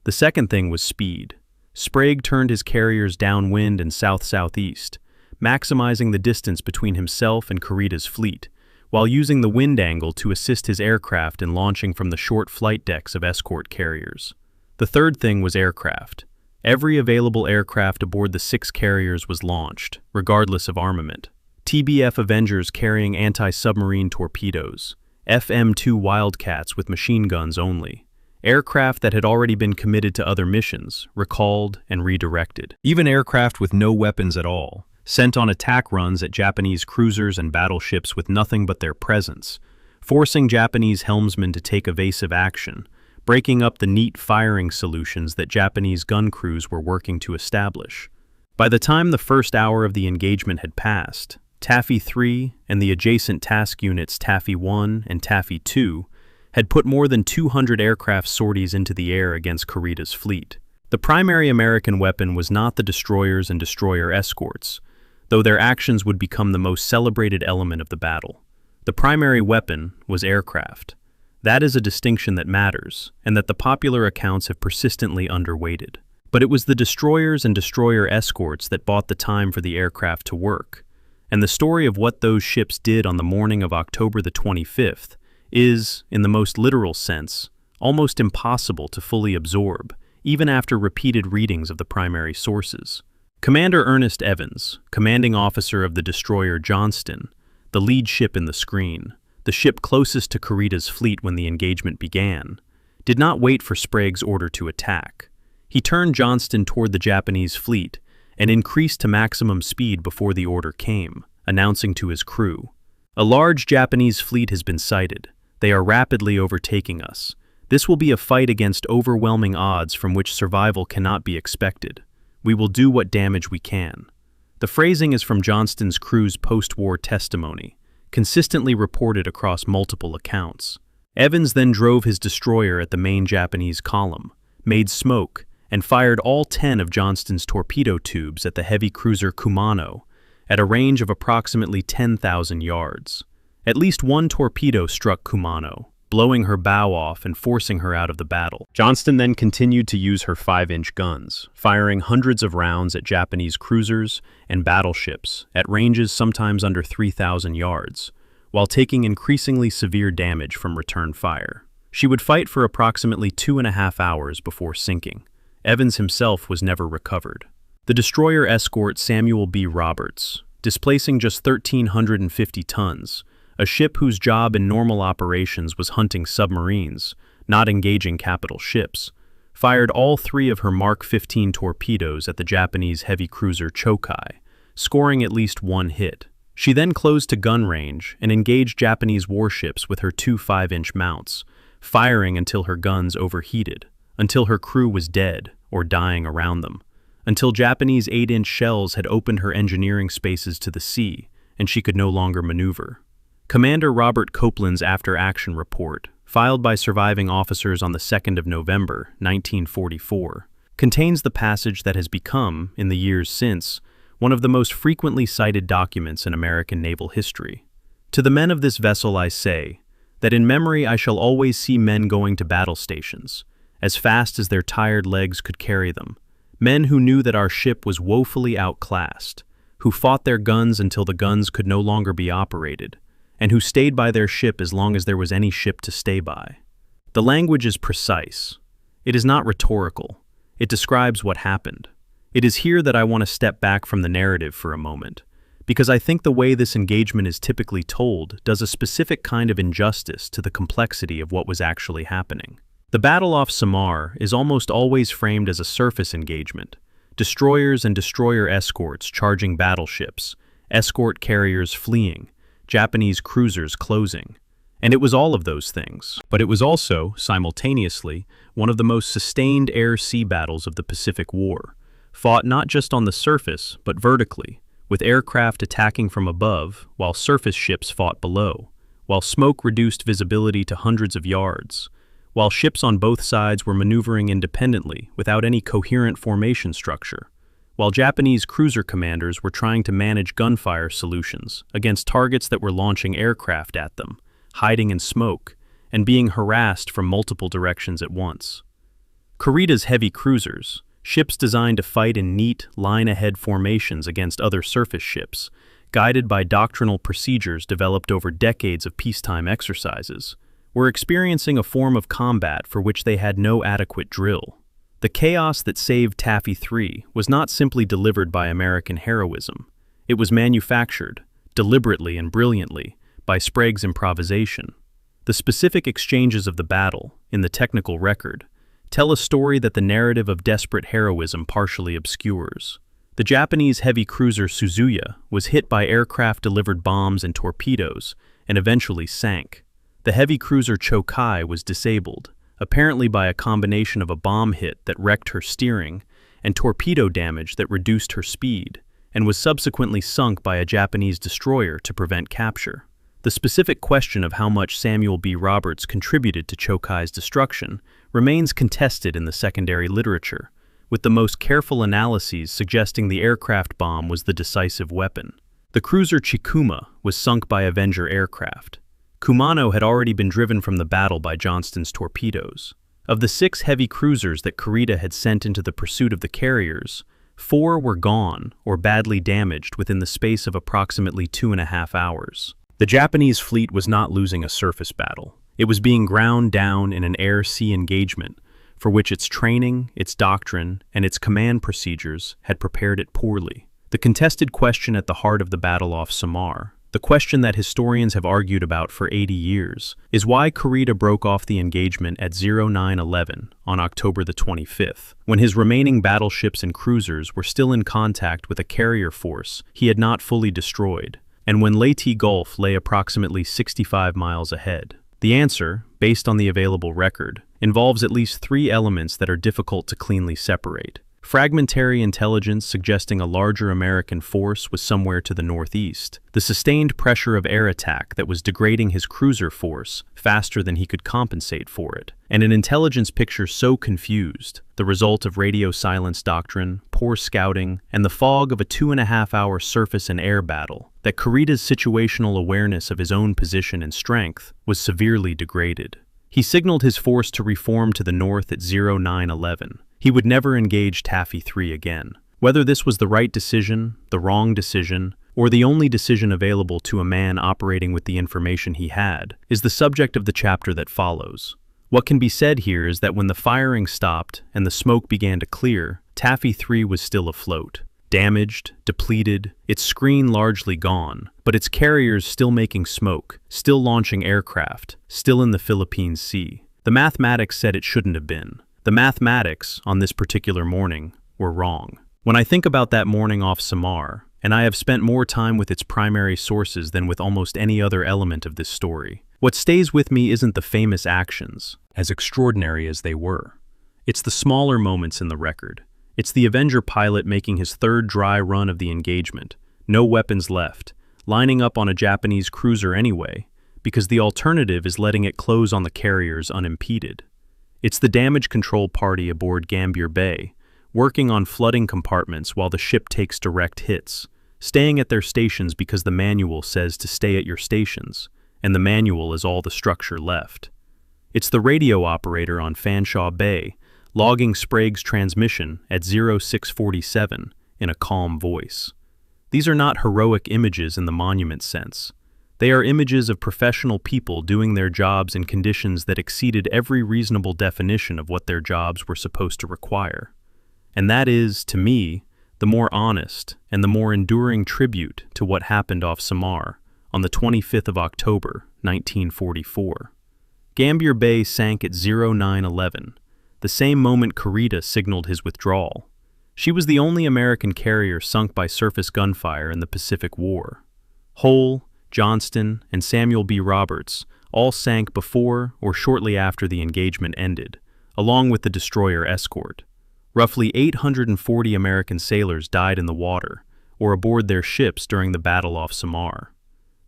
The second thing was speed. Sprague turned his carriers downwind and south-southeast, maximizing the distance between himself and Kurita's fleet, while using the wind angle to assist his aircraft in launching from the short flight decks of escort carriers. The third thing was aircraft. Every available aircraft aboard the 6 carriers was launched, regardless of armament. TBF Avengers carrying anti-submarine torpedoes, FM-2 Wildcats with machine guns only, aircraft that had already been committed to other missions, recalled and redirected. Even aircraft with no weapons at all, sent on attack runs at Japanese cruisers and battleships with nothing but their presence, forcing Japanese helmsmen to take evasive action, breaking up the neat firing solutions that Japanese gun crews were working to establish. By the time the first hour of the engagement had passed, Taffy Three and the adjacent task units Taffy One and Taffy Two had put more than 200 aircraft sorties into the air against Kurita's fleet. The primary American weapon was not the destroyers and destroyer escorts, though their actions would become the most celebrated element of the battle. The primary weapon was aircraft. That is a distinction that matters, and that the popular accounts have persistently underweighted. But it was the destroyers and destroyer escorts that bought the time for the aircraft to work, and the story of what those ships did on the morning of October the 25th is, in the most literal sense, almost impossible to fully absorb, even after repeated readings of the primary sources. Commander Ernest Evans, commanding officer of the destroyer Johnston, the lead ship in the screen, the ship closest to Kurita's fleet when the engagement began, did not wait for Sprague's order to attack. He turned Johnston toward the Japanese fleet and increased to maximum speed before the order came, announcing to his crew, "A large Japanese fleet has been sighted. They are rapidly overtaking us. This will be a fight against overwhelming odds from which survival cannot be expected. We will do what damage we can." The phrasing is from Johnston's crew's post-war testimony, consistently reported across multiple accounts. Evans then drove his destroyer at the main Japanese column, made smoke, and fired all 10 of Johnston's torpedo tubes at the heavy cruiser Kumano at a range of approximately 10,000 yards. At least one torpedo struck Kumano, blowing her bow off and forcing her out of the battle. Johnston then continued to use her 5-inch guns, firing hundreds of rounds at Japanese cruisers and battleships at ranges sometimes under 3,000 yards, while taking increasingly severe damage from return fire. She would fight for approximately 2.5 hours before sinking. Evans himself was never recovered. The destroyer escort Samuel B. Roberts, displacing just 1,350 tons, a ship whose job in normal operations was hunting submarines, not engaging capital ships, fired all 3 of her Mark 15 torpedoes at the Japanese heavy cruiser Chokai, scoring at least 1 hit. She then closed to gun range and engaged Japanese warships with her 2 5-inch mounts, firing until her guns overheated, until her crew was dead or dying around them, until Japanese 8-inch shells had opened her engineering spaces to the sea and she could no longer maneuver. Commander Robert Copeland's after-action report, filed by surviving officers on the 2nd of November, 1944, contains the passage that has become, in the years since, one of the most frequently cited documents in American naval history. "To the men of this vessel I say, that in memory I shall always see men going to battle stations, as fast as their tired legs could carry them, men who knew that our ship was woefully outclassed, who fought their guns until the guns could no longer be operated, and who stayed by their ship as long as there was any ship to stay by." The language is precise. It is not rhetorical. It describes what happened. It is here that I want to step back from the narrative for a moment, because I think the way this engagement is typically told does a specific kind of injustice to the complexity of what was actually happening. The battle off Samar is almost always framed as a surface engagement, destroyers and destroyer escorts charging battleships, escort carriers fleeing, Japanese cruisers closing. And it was all of those things. But it was also, simultaneously, one of the most sustained air-sea battles of the Pacific War, fought not just on the surface, but vertically, with aircraft attacking from above, while surface ships fought below, while smoke reduced visibility to hundreds of yards, while ships on both sides were maneuvering independently without any coherent formation structure, while Japanese cruiser commanders were trying to manage gunfire solutions against targets that were launching aircraft at them, hiding in smoke, and being harassed from multiple directions at once. Kurita's heavy cruisers, ships designed to fight in neat, line-ahead formations against other surface ships, guided by doctrinal procedures developed over decades of peacetime exercises, were experiencing a form of combat for which they had no adequate drill. The chaos that saved Taffy Three was not simply delivered by American heroism. It was manufactured, deliberately and brilliantly, by Sprague's improvisation. The specific exchanges of the battle, in the technical record, tell a story that the narrative of desperate heroism partially obscures. The Japanese heavy cruiser Suzuya was hit by aircraft-delivered bombs and torpedoes, and eventually sank. The heavy cruiser Chokai was disabled, apparently by a combination of a bomb hit that wrecked her steering and torpedo damage that reduced her speed, and was subsequently sunk by a Japanese destroyer to prevent capture. The specific question of how much Samuel B. Roberts contributed to Chokai's destruction remains contested in the secondary literature, with the most careful analyses suggesting the aircraft bomb was the decisive weapon. The cruiser Chikuma was sunk by Avenger aircraft. Kumano had already been driven from the battle by Johnston's torpedoes. Of the 6 heavy cruisers that Kurita had sent into the pursuit of the carriers, 4 were gone or badly damaged within the space of approximately 2.5 hours. The Japanese fleet was not losing a surface battle. It was being ground down in an air-sea engagement for which its training, its doctrine, and its command procedures had prepared it poorly. The contested question at the heart of the battle off Samar, the question that historians have argued about for 80 years, is why Kurita broke off the engagement at 0911 on October the 25th, when his remaining battleships and cruisers were still in contact with a carrier force he had not fully destroyed, and when Leyte Gulf lay approximately 65 miles ahead. The answer, based on the available record, involves at least 3 elements that are difficult to cleanly separate. Fragmentary intelligence suggesting a larger American force was somewhere to the northeast, the sustained pressure of air attack that was degrading his cruiser force faster than he could compensate for it, and an intelligence picture so confused, the result of radio silence doctrine, poor scouting, and the fog of a 2.5-hour surface and air battle, that Kurita's situational awareness of his own position and strength was severely degraded. He signaled his force to reform to the north at 0911. He would never engage Taffy Three again. Whether this was the right decision, the wrong decision, or the only decision available to a man operating with the information he had, is the subject of the chapter that follows. What can be said here is that when the firing stopped and the smoke began to clear, Taffy Three was still afloat. Damaged, depleted, its screen largely gone, but its carriers still making smoke, still launching aircraft, still in the Philippine Sea. The mathematics said it shouldn't have been. The mathematics, on this particular morning, were wrong. When I think about that morning off Samar, and I have spent more time with its primary sources than with almost any other element of this story, what stays with me isn't the famous actions, as extraordinary as they were. It's the smaller moments in the record. It's the Avenger pilot making his 3rd dry run of the engagement, no weapons left, lining up on a Japanese cruiser anyway, because the alternative is letting it close on the carriers unimpeded. It's the damage control party aboard Gambier Bay, working on flooding compartments while the ship takes direct hits, staying at their stations because the manual says to stay at your stations, and the manual is all the structure left. It's the radio operator on Fanshawe Bay, logging Sprague's transmission at 0647 in a calm voice. These are not heroic images in the monument sense. They are images of professional people doing their jobs in conditions that exceeded every reasonable definition of what their jobs were supposed to require. and that is, to me, the more honest and the more enduring tribute to what happened off Samar on the 25th of October, 1944. Gambier Bay sank at 0911, the same moment Kurita signaled his withdrawal. She was the only American carrier sunk by surface gunfire in the Pacific War. Hull, Johnston, and Samuel B. Roberts all sank before or shortly after the engagement ended, along with the destroyer escort. Roughly 840 American sailors died in the water or aboard their ships during the battle off Samar.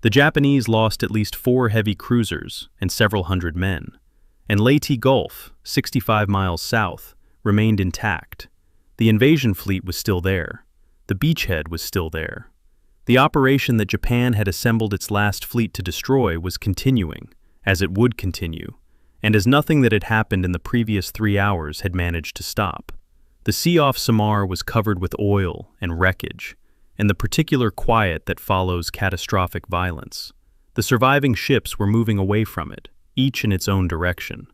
The Japanese lost at least 4 heavy cruisers and several hundred men, and Leyte Gulf, 65 miles south, remained intact. The invasion fleet was still there. The beachhead was still there. The operation that Japan had assembled its last fleet to destroy was continuing, as it would continue, and as nothing that had happened in the previous 3 hours had managed to stop. The sea off Samar was covered with oil and wreckage, and the particular quiet that follows catastrophic violence. The surviving ships were moving away from it, each in its own direction.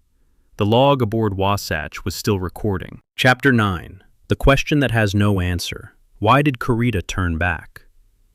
The log aboard Wasatch was still recording. Chapter 9. The question that has no answer. Why did Kurita turn back?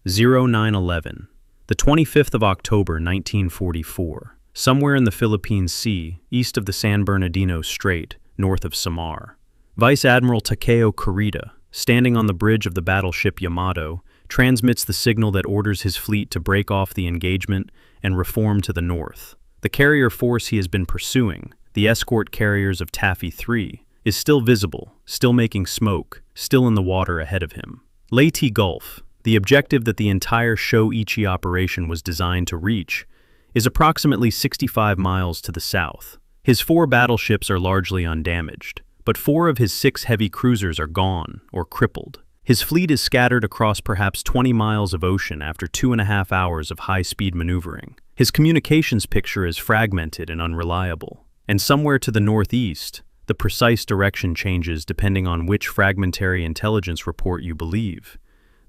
0911. The 25th of October, 1944. Somewhere in the Philippine Sea, east of the San Bernardino Strait, north of Samar. Vice Admiral Takeo Kurita, standing on the bridge of the battleship Yamato, transmits the signal that orders his fleet to break off the engagement and reform to the north. The carrier force he has been pursuing, the escort carriers of Taffy Three, is still visible, still making smoke, still in the water ahead of him. Leyte Gulf, the objective that the entire Sho-Ichi operation was designed to reach, is approximately 65 miles to the south. His 4 battleships are largely undamaged, but 4 of his 6 heavy cruisers are gone or crippled. His fleet is scattered across perhaps 20 miles of ocean after 2.5 hours of high-speed maneuvering. His communications picture is fragmented and unreliable, and somewhere to the northeast, the precise direction changes depending on which fragmentary intelligence report you believe.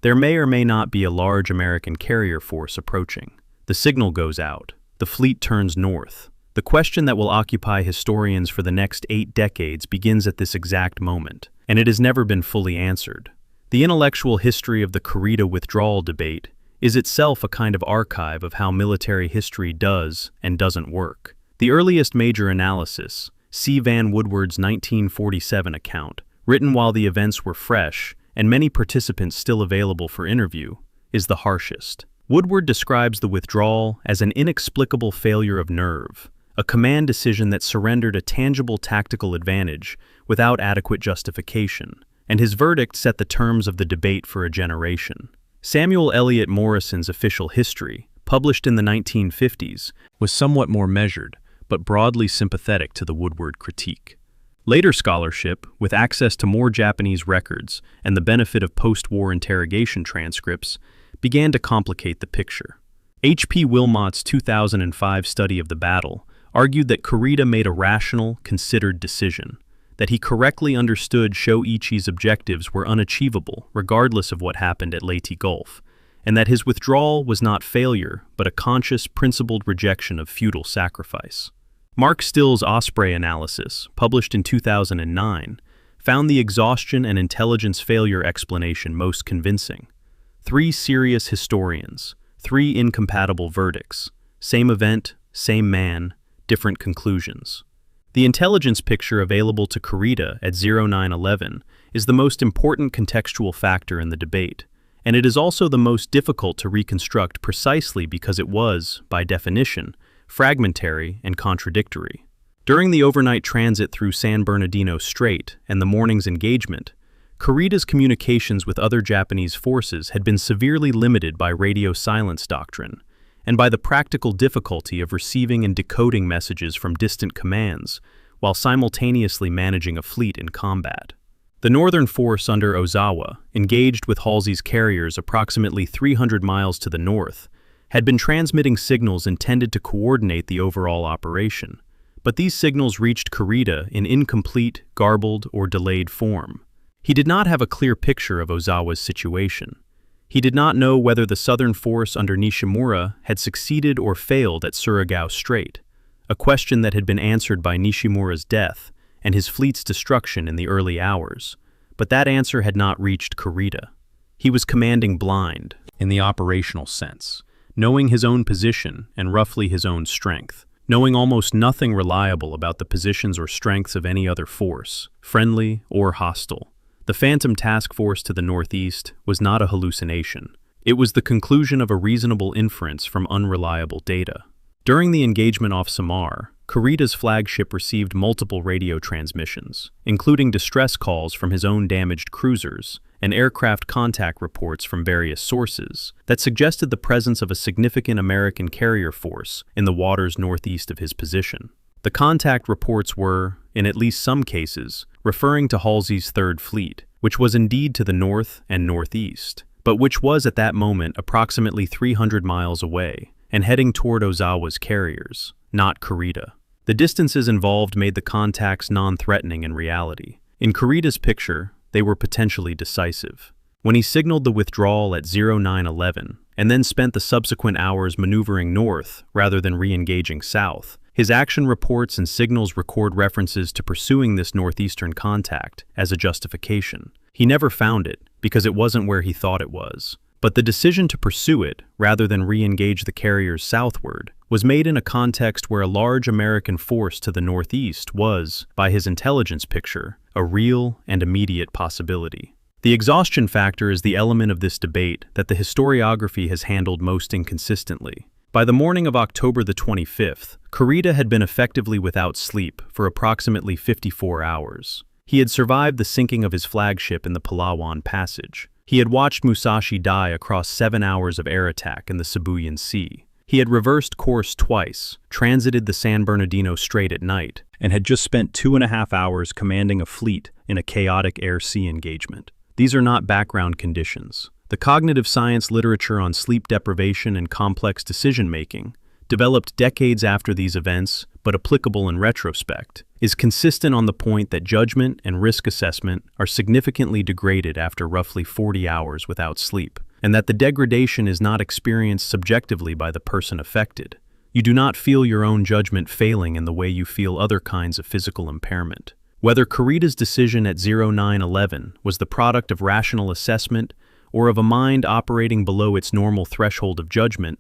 There may or may not be a large American carrier force approaching. The signal goes out. The fleet turns north. The question that will occupy historians for the next 8 decades begins at this exact moment, and it has never been fully answered. The intellectual history of the Kurita withdrawal debate is itself a kind of archive of how military history does and doesn't work. The earliest major analysis, C. Van Woodward's 1947 account, written while the events were fresh and many participants still available for interview, is the harshest. Woodward describes the withdrawal as an inexplicable failure of nerve, a command decision that surrendered a tangible tactical advantage without adequate justification, and his verdict set the terms of the debate for a generation. Samuel Eliot Morrison's official history, published in the 1950s, was somewhat more measured, but broadly sympathetic to the Woodward critique. Later scholarship, with access to more Japanese records and the benefit of post-war interrogation transcripts, began to complicate the picture. H.P. Wilmot's 2005 study of the battle argued that Kurita made a rational, considered decision, that he correctly understood Sho-Ichi's objectives were unachievable regardless of what happened at Leyte Gulf, and that his withdrawal was not failure but a conscious, principled rejection of futile sacrifice. Mark Still's Osprey analysis, published in 2009, found the exhaustion and intelligence failure explanation most convincing. 3 serious historians, 3 incompatible verdicts, same event, same man, different conclusions. The intelligence picture available to Kurita at 0911 is the most important contextual factor in the debate, and it is also the most difficult to reconstruct precisely because it was, by definition, fragmentary and contradictory. During the overnight transit through San Bernardino Strait and the morning's engagement, Kurita's communications with other Japanese forces had been severely limited by radio silence doctrine, and by the practical difficulty of receiving and decoding messages from distant commands while simultaneously managing a fleet in combat. The northern force under Ozawa, engaged with Halsey's carriers approximately 300 miles to the north, had been transmitting signals intended to coordinate the overall operation, but these signals reached Kurita in incomplete, garbled, or delayed form. He did not have a clear picture of Ozawa's situation. He did not know whether the southern force under Nishimura had succeeded or failed at Surigao Strait, a question that had been answered by Nishimura's death and his fleet's destruction in the early hours, but that answer had not reached Kurita. He was commanding blind, in the operational sense, knowing his own position and roughly his own strength, knowing almost nothing reliable about the positions or strengths of any other force, friendly or hostile. The Phantom Task Force to the northeast was not a hallucination. It was the conclusion of a reasonable inference from unreliable data. During the engagement off Samar, Kurita's flagship received multiple radio transmissions, including distress calls from his own damaged cruisers and aircraft contact reports from various sources that suggested the presence of a significant American carrier force in the waters northeast of his position. The contact reports were, in at least some cases, referring to Halsey's Third Fleet, which was indeed to the north and northeast, but which was at that moment approximately 300 miles away and heading toward Ozawa's carriers, not Kurita. The distances involved made the contacts non-threatening in reality. In Kurita's picture, they were potentially decisive. When he signaled the withdrawal at 0911 and then spent the subsequent hours maneuvering north rather than re-engaging south, his action reports and signals record references to pursuing this northeastern contact as a justification. He never found it because it wasn't where he thought it was. But the decision to pursue it, rather than re-engage the carriers southward, was made in a context where a large American force to the northeast was, by his intelligence picture, a real and immediate possibility. The exhaustion factor is the element of this debate that the historiography has handled most inconsistently. By the morning of October the 25th, Kurita had been effectively without sleep for approximately 54 hours. He had survived the sinking of his flagship in the Palawan Passage. He had watched Musashi die across 7 hours of air attack in the Sibuyan Sea. He had reversed course twice, transited the San Bernardino Strait at night, and had just spent 2.5 hours commanding a fleet in a chaotic air-sea engagement. These are not background conditions. The cognitive science literature on sleep deprivation and complex decision-making, developed decades after these events, but applicable in retrospect, is consistent on the point that judgment and risk assessment are significantly degraded after roughly 40 hours without sleep, and that the degradation is not experienced subjectively by the person affected. You do not feel your own judgment failing in the way you feel other kinds of physical impairment. Whether Kurita's decision at 0911 was the product of rational assessment or of a mind operating below its normal threshold of judgment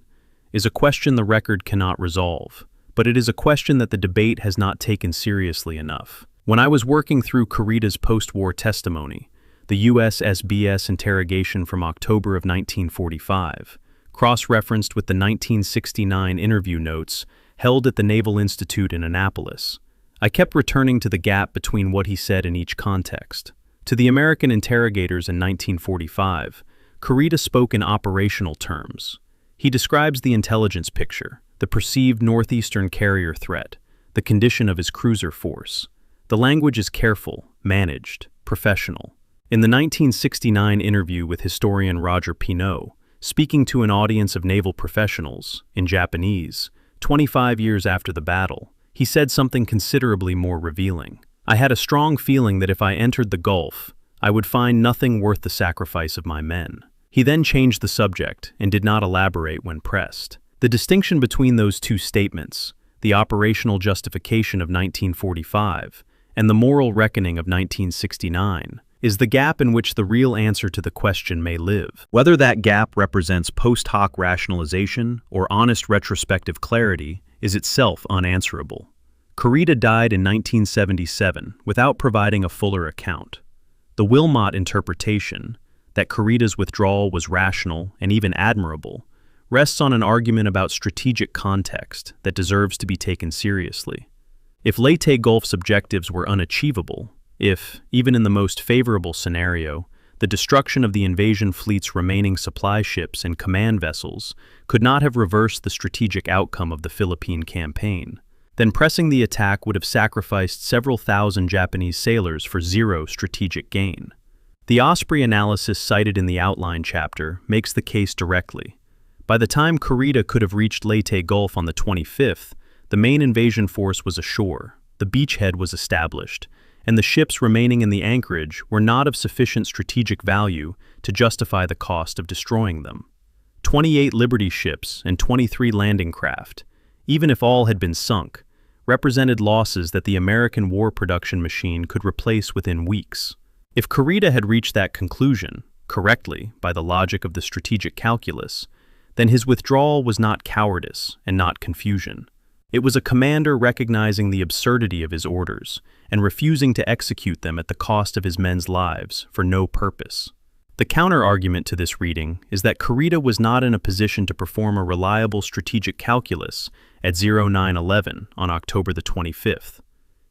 is a question the record cannot resolve, but it is a question that the debate has not taken seriously enough. When I was working through Kurita's post-war testimony, the USSBS interrogation from October of 1945, cross-referenced with the 1969 interview notes held at the Naval Institute in Annapolis, I kept returning to the gap between what he said in each context. To the American interrogators in 1945, Kurita spoke in operational terms. He describes the intelligence picture, the perceived northeastern carrier threat, the condition of his cruiser force. The language is careful, managed, professional. In the 1969 interview with historian Roger Pineau, speaking to an audience of naval professionals, in Japanese, 25 years after the battle, he said something considerably more revealing. I had a strong feeling that if I entered the Gulf, I would find nothing worth the sacrifice of my men. He then changed the subject and did not elaborate when pressed. The distinction between those two statements, the operational justification of 1945 and the moral reckoning of 1969, is the gap in which the real answer to the question may live. Whether that gap represents post hoc rationalization or honest retrospective clarity is itself unanswerable. Kurita died in 1977 without providing a fuller account. The Wilmot interpretation, that Kurita's withdrawal was rational and even admirable, rests on an argument about strategic context that deserves to be taken seriously. If Leyte Gulf's objectives were unachievable, if, even in the most favorable scenario, the destruction of the invasion fleet's remaining supply ships and command vessels could not have reversed the strategic outcome of the Philippine campaign, then pressing the attack would have sacrificed several thousand Japanese sailors for zero strategic gain. The Osprey analysis cited in the outline chapter makes the case directly. By the time Kurita could have reached Leyte Gulf on the 25th, the main invasion force was ashore, the beachhead was established, and the ships remaining in the anchorage were not of sufficient strategic value to justify the cost of destroying them. 28 Liberty ships and 23 landing craft, even if all had been sunk, represented losses that the American war production machine could replace within weeks. If Kurita had reached that conclusion, correctly, by the logic of the strategic calculus, then his withdrawal was not cowardice and not confusion. It was a commander recognizing the absurdity of his orders and refusing to execute them at the cost of his men's lives for no purpose. The counter-argument to this reading is that Kurita was not in a position to perform a reliable strategic calculus at 0911 on October the 25th.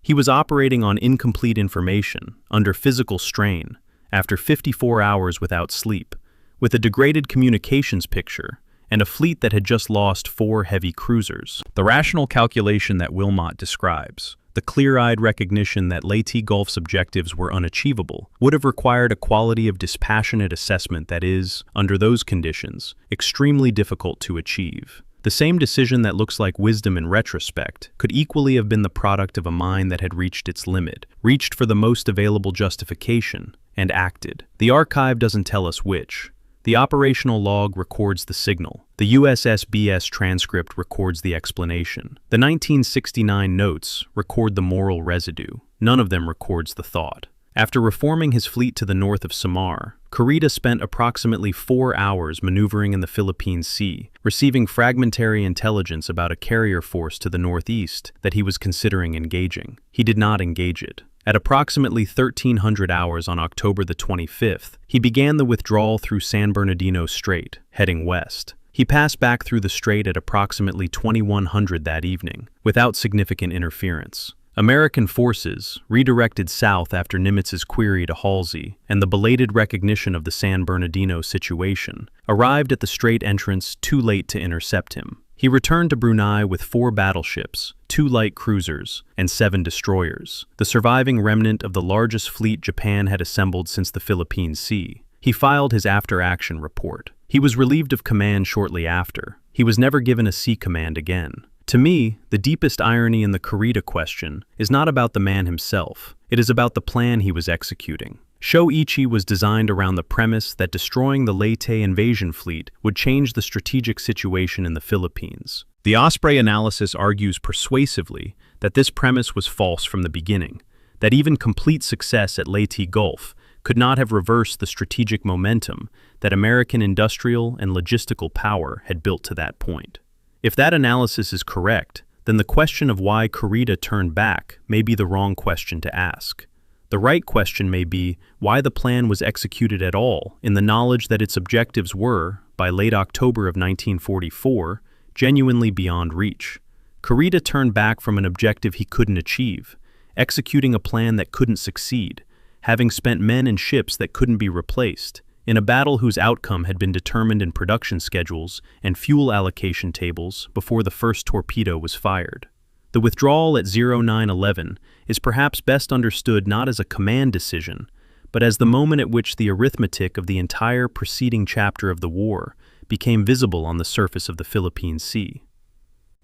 He was operating on incomplete information, under physical strain, after 54 hours without sleep, with a degraded communications picture and a fleet that had just lost 4 heavy cruisers. The rational calculation that Wilmot describes, the clear-eyed recognition that Leyte Gulf's objectives were unachievable, would have required a quality of dispassionate assessment that is, under those conditions, extremely difficult to achieve. The same decision that looks like wisdom in retrospect could equally have been the product of a mind that had reached its limit, reached for the most available justification, and acted. The archive doesn't tell us which. The operational log records the signal. The USS-BS transcript records the explanation. The 1969 notes record the moral residue. None of them records the thought. After reforming his fleet to the north of Samar, Kurita spent approximately 4 hours maneuvering in the Philippine Sea, receiving fragmentary intelligence about a carrier force to the northeast that he was considering engaging. He did not engage it. At approximately 1300 hours on October the 25th, he began the withdrawal through San Bernardino Strait, heading west. He passed back through the strait at approximately 2100 that evening, without significant interference. American forces, redirected south after Nimitz's query to Halsey and the belated recognition of the San Bernardino situation, arrived at the strait entrance too late to intercept him. He returned to Brunei with 4 battleships, 2 light cruisers, and 7 destroyers, the surviving remnant of the largest fleet Japan had assembled since the Philippine Sea. He filed his after-action report. He was relieved of command shortly after. He was never given a sea command again. To me, the deepest irony in the Kurita question is not about the man himself. It is about the plan he was executing. Sho-Ichi was designed around the premise that destroying the Leyte invasion fleet would change the strategic situation in the Philippines. The Osprey analysis argues persuasively that this premise was false from the beginning, that even complete success at Leyte Gulf could not have reversed the strategic momentum that American industrial and logistical power had built to that point. If that analysis is correct, then the question of why Kurita turned back may be the wrong question to ask. The right question may be why the plan was executed at all, in the knowledge that its objectives were, by late October of 1944, genuinely beyond reach. Kurita turned back from an objective he couldn't achieve, executing a plan that couldn't succeed, having spent men and ships that couldn't be replaced, in a battle whose outcome had been determined in production schedules and fuel allocation tables before the first torpedo was fired. The withdrawal at 0911 is perhaps best understood not as a command decision, but as the moment at which the arithmetic of the entire preceding chapter of the war became visible on the surface of the Philippine Sea.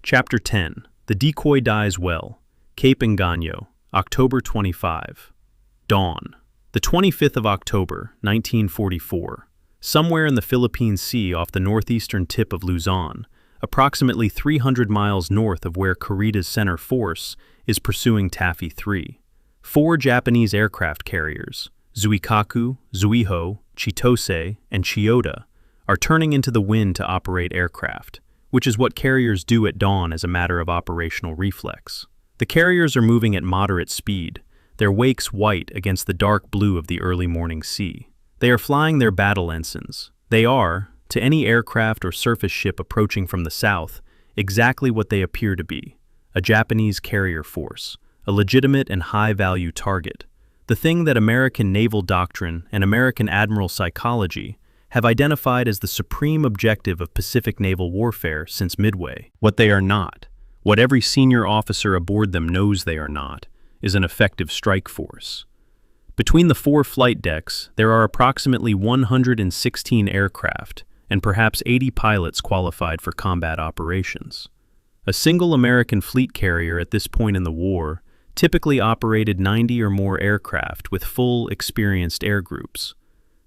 Chapter 10. The Decoy Dies Well. Cape Engano, October 25. Dawn. The 25th of October, 1944. Somewhere in the Philippine Sea off the northeastern tip of Luzon, approximately 300 miles north of where Kurita's center force is pursuing Taffy Three. 4 Japanese aircraft carriers, Zuikaku, Zuiho, Chitose, and Chiyoda, are turning into the wind to operate aircraft, which is what carriers do at dawn as a matter of operational reflex. The carriers are moving at moderate speed, their wakes white against the dark blue of the early morning sea. They are flying their battle ensigns. They are, to any aircraft or surface ship approaching from the south, exactly what they appear to be: a Japanese carrier force, a legitimate and high-value target, the thing that American naval doctrine and American admiral psychology have identified as the supreme objective of Pacific naval warfare since Midway. What they are not, what every senior officer aboard them knows they are not, is an effective strike force. Between the 4 flight decks, there are approximately 116 aircraft, and perhaps 80 pilots qualified for combat operations. A single American fleet carrier at this point in the war typically operated 90 or more aircraft with full, experienced air groups.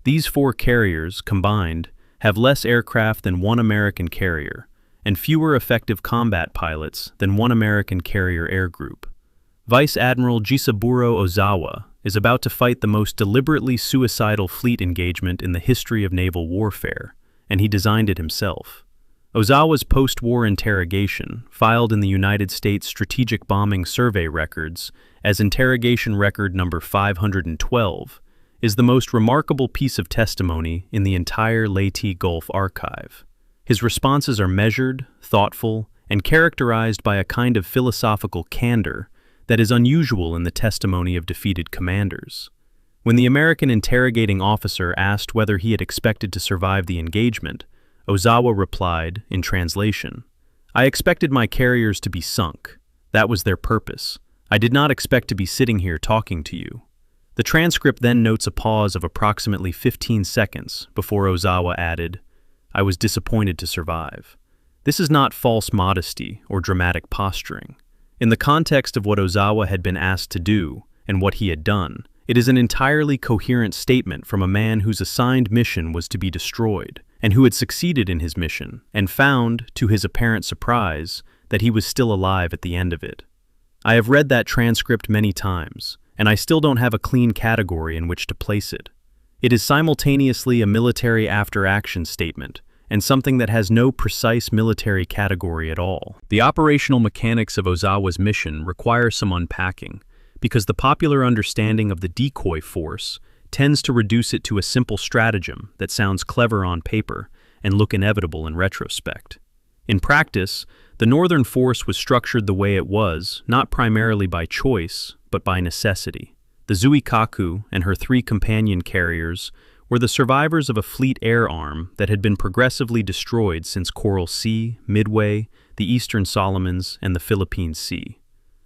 These 4 carriers, combined, have less aircraft than 1 American carrier, and fewer effective combat pilots than 1 American carrier air group. Vice Admiral Jisaburo Ozawa, is about to fight the most deliberately suicidal fleet engagement in the history of naval warfare, and he designed it himself. Ozawa's post-war interrogation, filed in the United States Strategic Bombing Survey records as interrogation record number 512, is the most remarkable piece of testimony in the entire Leyte Gulf archive. His responses are measured, thoughtful, and characterized by a kind of philosophical candor that is unusual in the testimony of defeated commanders. When the American interrogating officer asked whether he had expected to survive the engagement, Ozawa replied, in translation, "I expected my carriers to be sunk. That was their purpose. I did not expect to be sitting here talking to you." The transcript then notes a pause of approximately 15 seconds before Ozawa added, "I was disappointed to survive." This is not false modesty or dramatic posturing. In the context of what Ozawa had been asked to do and what he had done, it is an entirely coherent statement from a man whose assigned mission was to be destroyed, and who had succeeded in his mission, and found, to his apparent surprise, that he was still alive at the end of it. I have read that transcript many times, and I still don't have a clean category in which to place it. It is simultaneously a military after-action statement, and something that has no precise military category at all. The operational mechanics of Ozawa's mission require some unpacking, because the popular understanding of the decoy force tends to reduce it to a simple stratagem that sounds clever on paper and look inevitable in retrospect. In practice, the Northern force was structured the way it was, not primarily by choice, but by necessity. The Zuikaku and her 3 companion carriers were the survivors of a fleet air arm that had been progressively destroyed since Coral Sea, Midway, the Eastern Solomons, and the Philippine Sea.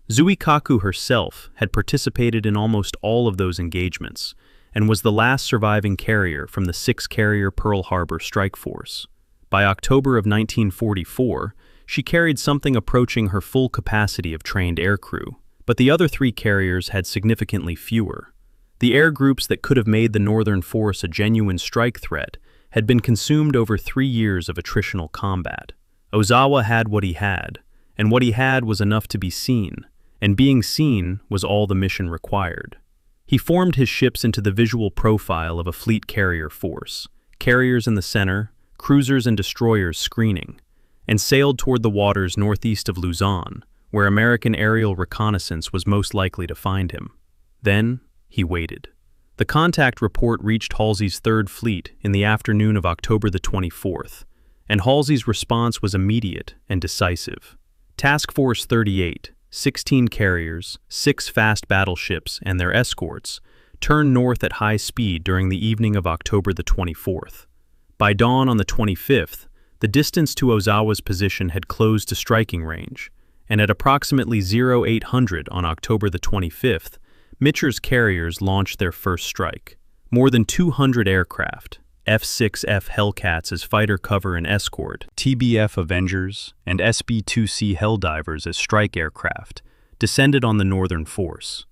Zuikaku herself had participated in almost all of those engagements and was the last surviving carrier from the 6-carrier Pearl Harbor strike force. By October of 1944, she carried something approaching her full capacity of trained aircrew, but the other 3 carriers had significantly fewer. The air groups that could have made the Northern force a genuine strike threat had been consumed over 3 years of attritional combat. Ozawa had what he had, and what he had was enough to be seen, and being seen was all the mission required. He formed his ships into the visual profile of a fleet carrier force, carriers in the center, cruisers and destroyers screening, and sailed toward the waters northeast of Luzon, where American aerial reconnaissance was most likely to find him. Then, he waited. The contact report reached Halsey's 3rd Fleet in the afternoon of October the 24th, and Halsey's response was immediate and decisive. Task Force 38, 16 carriers, 6 fast battleships, and their escorts turned north at high speed during the evening of October the 24th. By dawn on the 25th, the distance to Ozawa's position had closed to striking range, and at approximately 0800 on October the 25th, Mitcher's carriers launched their first strike. More than 200 aircraft, F-6F Hellcats as fighter cover and escort, TBF Avengers, and SB-2C Helldivers as strike aircraft, descended on the Northern force.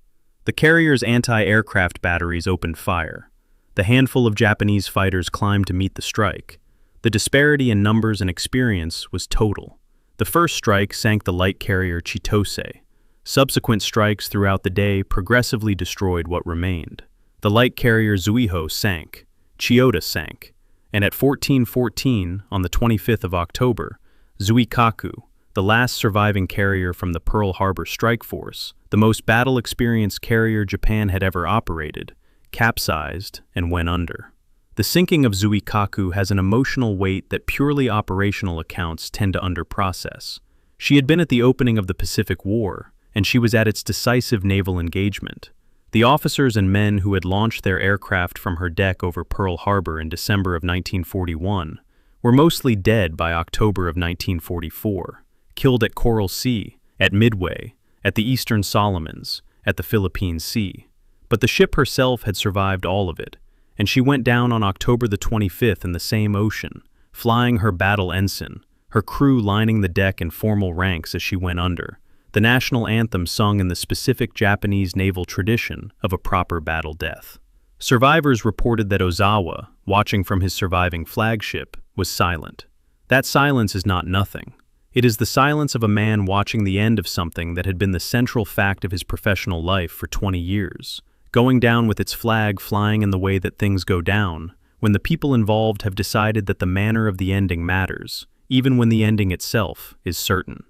The carrier's anti-aircraft batteries opened fire. The handful of Japanese fighters climbed to meet the strike. The disparity in numbers and experience was total. The first strike sank the light carrier Chitose. Subsequent strikes throughout the day progressively destroyed what remained. The light carrier Zuiho sank, Chiyoda sank, and at 14:14 on the 25th of October, Zuikaku, the last surviving carrier from the Pearl Harbor strike force, the most battle-experienced carrier Japan had ever operated, capsized and went under. The sinking of Zuikaku has an emotional weight that purely operational accounts tend to underprocess. She had been at the opening of the Pacific War, and she was at its decisive naval engagement. The officers and men who had launched their aircraft from her deck over Pearl Harbor in December of 1941 were mostly dead by October of 1944, killed at Coral Sea, at Midway, at the Eastern Solomons, at the Philippine Sea. But the ship herself had survived all of it, and she went down on October the 25th in the same ocean, flying her battle ensign, her crew lining the deck in formal ranks as she went under, the national anthem sung in the specific Japanese naval tradition of a proper battle death. Survivors reported that Ozawa, watching from his surviving flagship, was silent. That silence is not nothing. It is the silence of a man watching the end of something that had been the central fact of his professional life for 20 years, going down with its flag flying in the way that things go down, when the people involved have decided that the manner of the ending matters, even when the ending itself is certain.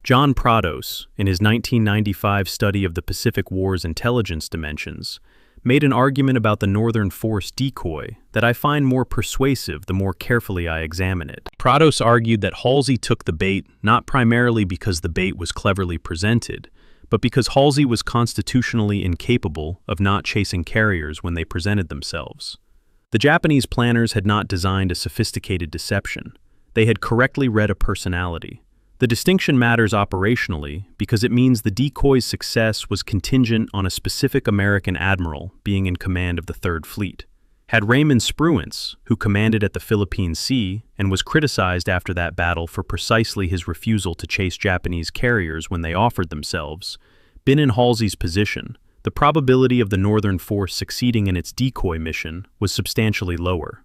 John Prados, in his 1995 study of the Pacific War's intelligence dimensions, made an argument about the Northern Force decoy that I find more persuasive the more carefully I examine it. Prados argued that Halsey took the bait not primarily because the bait was cleverly presented, but because Halsey was constitutionally incapable of not chasing carriers when they presented themselves. The Japanese planners had not designed a sophisticated deception. They had correctly read a personality. The distinction matters operationally because it means the decoy's success was contingent on a specific American admiral being in command of the Third Fleet. Had Raymond Spruance, who commanded at the Philippine Sea and was criticized after that battle for precisely his refusal to chase Japanese carriers when they offered themselves, been in Halsey's position, the probability of the Northern Force succeeding in its decoy mission was substantially lower.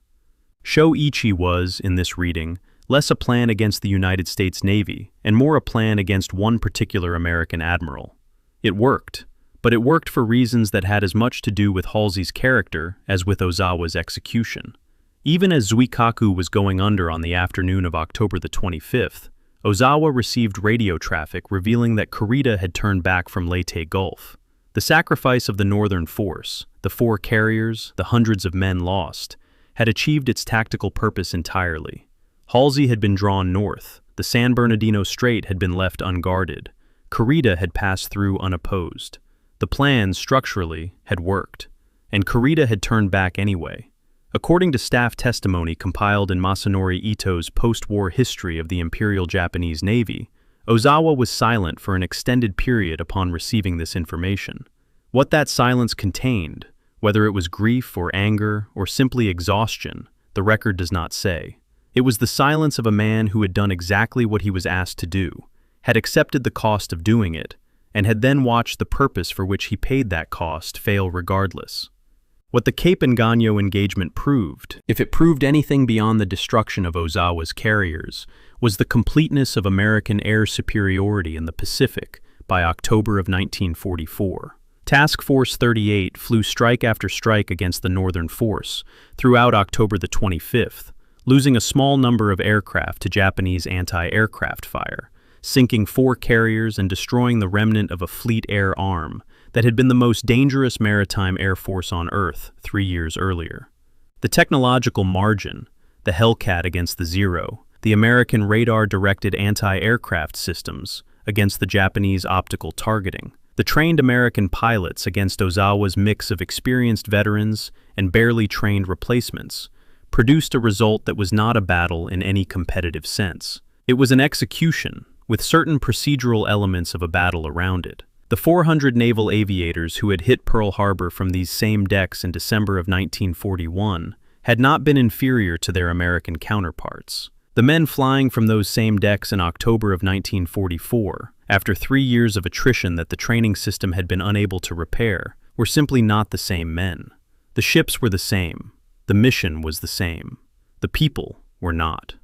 Sho-Ichi was, in this reading, less a plan against the United States Navy and more a plan against one particular American admiral. It worked, but it worked for reasons that had as much to do with Halsey's character as with Ozawa's execution. Even as Zuikaku was going under on the afternoon of October the 25th, Ozawa received radio traffic revealing that Kurita had turned back from Leyte Gulf. The sacrifice of the Northern Force, the 4 carriers, the hundreds of men lost, had achieved its tactical purpose entirely. Halsey had been drawn north, the San Bernardino Strait had been left unguarded, Kurita had passed through unopposed. The plan, structurally, had worked, and Kurita had turned back anyway. According to staff testimony compiled in Masanori Ito's post-war history of the Imperial Japanese Navy, Ozawa was silent for an extended period upon receiving this information. What that silence contained, whether it was grief or anger or simply exhaustion, the record does not say. It was the silence of a man who had done exactly what he was asked to do, had accepted the cost of doing it, and had then watched the purpose for which he paid that cost fail regardless. What the Cape Engano engagement proved, if it proved anything beyond the destruction of Ozawa's carriers, was the completeness of American air superiority in the Pacific by October of 1944. Task Force 38 flew strike after strike against the Northern Force throughout October the 25th, losing a small number of aircraft to Japanese anti-aircraft fire, sinking 4 carriers and destroying the remnant of a fleet air arm that had been the most dangerous maritime air force on Earth 3 years earlier. The technological margin, the Hellcat against the Zero, the American radar-directed anti-aircraft systems against the Japanese optical targeting, the trained American pilots against Ozawa's mix of experienced veterans and barely trained replacements, produced a result that was not a battle in any competitive sense. It was an execution, with certain procedural elements of a battle around it. The 400 naval aviators who had hit Pearl Harbor from these same decks in December of 1941 had not been inferior to their American counterparts. The men flying from those same decks in October of 1944, after 3 years of attrition that the training system had been unable to repair, were simply not the same men. The ships were the same. The mission was the same. The people were not.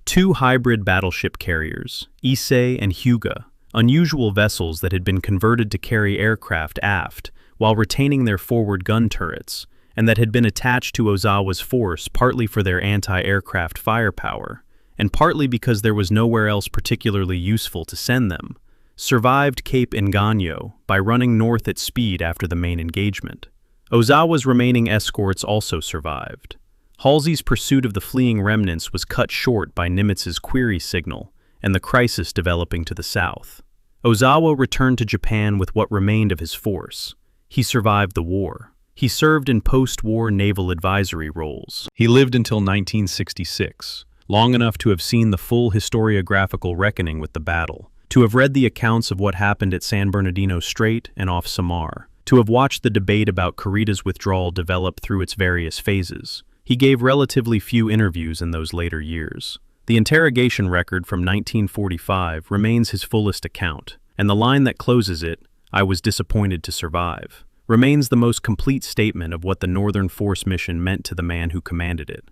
2 hybrid battleship carriers, Issei and Hyuga, unusual vessels that had been converted to carry aircraft aft while retaining their forward gun turrets, and that had been attached to Ozawa's force partly for their anti-aircraft firepower, and partly because there was nowhere else particularly useful to send them, survived Cape Engano by running north at speed after the main engagement. Ozawa's remaining escorts also survived. Halsey's pursuit of the fleeing remnants was cut short by Nimitz's query signal and the crisis developing to the south. Ozawa returned to Japan with what remained of his force. He survived the war. He served in post-war naval advisory roles. He lived until 1966, long enough to have seen the full historiographical reckoning with the battle, to have read the accounts of what happened at San Bernardino Strait and off Samar, to have watched the debate about Kurita's withdrawal develop through its various phases. He gave relatively few interviews in those later years. The interrogation record from 1945 remains his fullest account, and the line that closes it, "I was disappointed to survive," remains the most complete statement of what the Northern Force mission meant to the man who commanded it.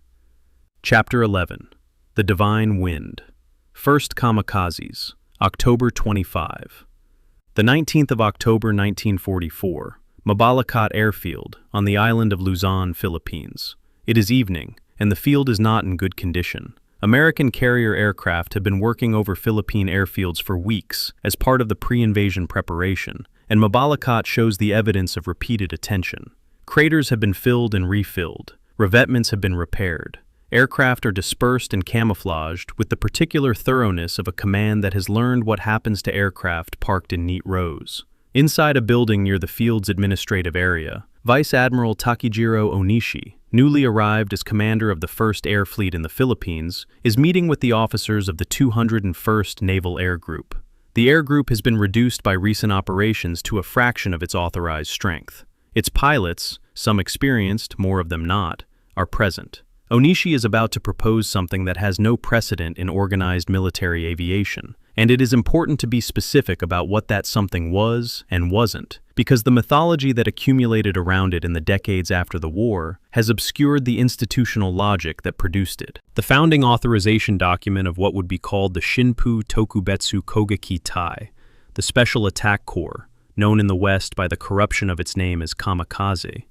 Chapter 11. The Divine Wind. First Kamikazes, October 25. The 19th of October 1944, Mabalacat Airfield, on the island of Luzon, Philippines. It is evening, and the field is not in good condition. American carrier aircraft have been working over Philippine airfields for weeks as part of the pre-invasion preparation, and Mabalacat shows the evidence of repeated attention. Craters have been filled and refilled. Revetments have been repaired. Aircraft are dispersed and camouflaged with the particular thoroughness of a command that has learned what happens to aircraft parked in neat rows. Inside a building near the field's administrative area, Vice Admiral Takejiro Onishi, newly arrived as commander of the 1st Air Fleet in the Philippines, is meeting with the officers of the 201st Naval Air Group. The Air Group has been reduced by recent operations to a fraction of its authorized strength. Its pilots, some experienced, more of them not, are present. Onishi is about to propose something that has no precedent in organized military aviation, and it is important to be specific about what that something was and wasn't, because the mythology that accumulated around it in the decades after the war has obscured the institutional logic that produced it. The founding authorization document of what would be called the Shinpu Tokubetsu Kogeki Tai, the Special Attack Corps, known in the West by the corruption of its name as Kamikaze,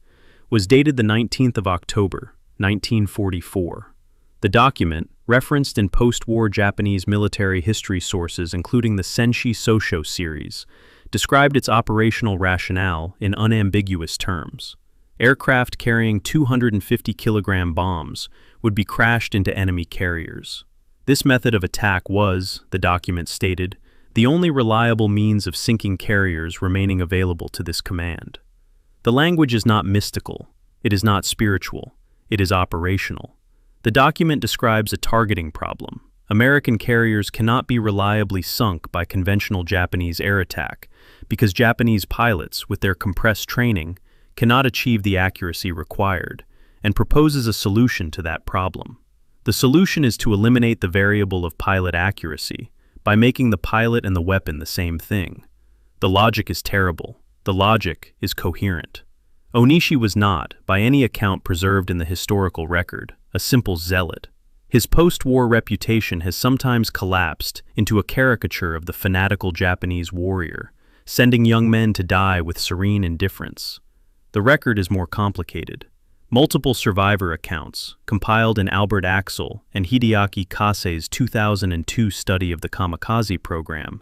was dated the 19th of October, 1944. The document, referenced in post-war Japanese military history sources including the Senshi Sosho series, described its operational rationale in unambiguous terms. Aircraft carrying 250-kilogram bombs would be crashed into enemy carriers. This method of attack was, the document stated, the only reliable means of sinking carriers remaining available to this command. The language is not mystical, it is not spiritual, it is operational. The document describes a targeting problem. American carriers cannot be reliably sunk by conventional Japanese air attack because Japanese pilots, with their compressed training, cannot achieve the accuracy required, and proposes a solution to that problem. The solution is to eliminate the variable of pilot accuracy by making the pilot and the weapon the same thing. The logic is terrible. The logic is coherent. Onishi was not, by any account preserved in the historical record, a simple zealot. His post-war reputation has sometimes collapsed into a caricature of the fanatical Japanese warrior, sending young men to die with serene indifference. The record is more complicated. Multiple survivor accounts, compiled in Albert Axel and Hideaki Kase's 2002 study of the kamikaze program,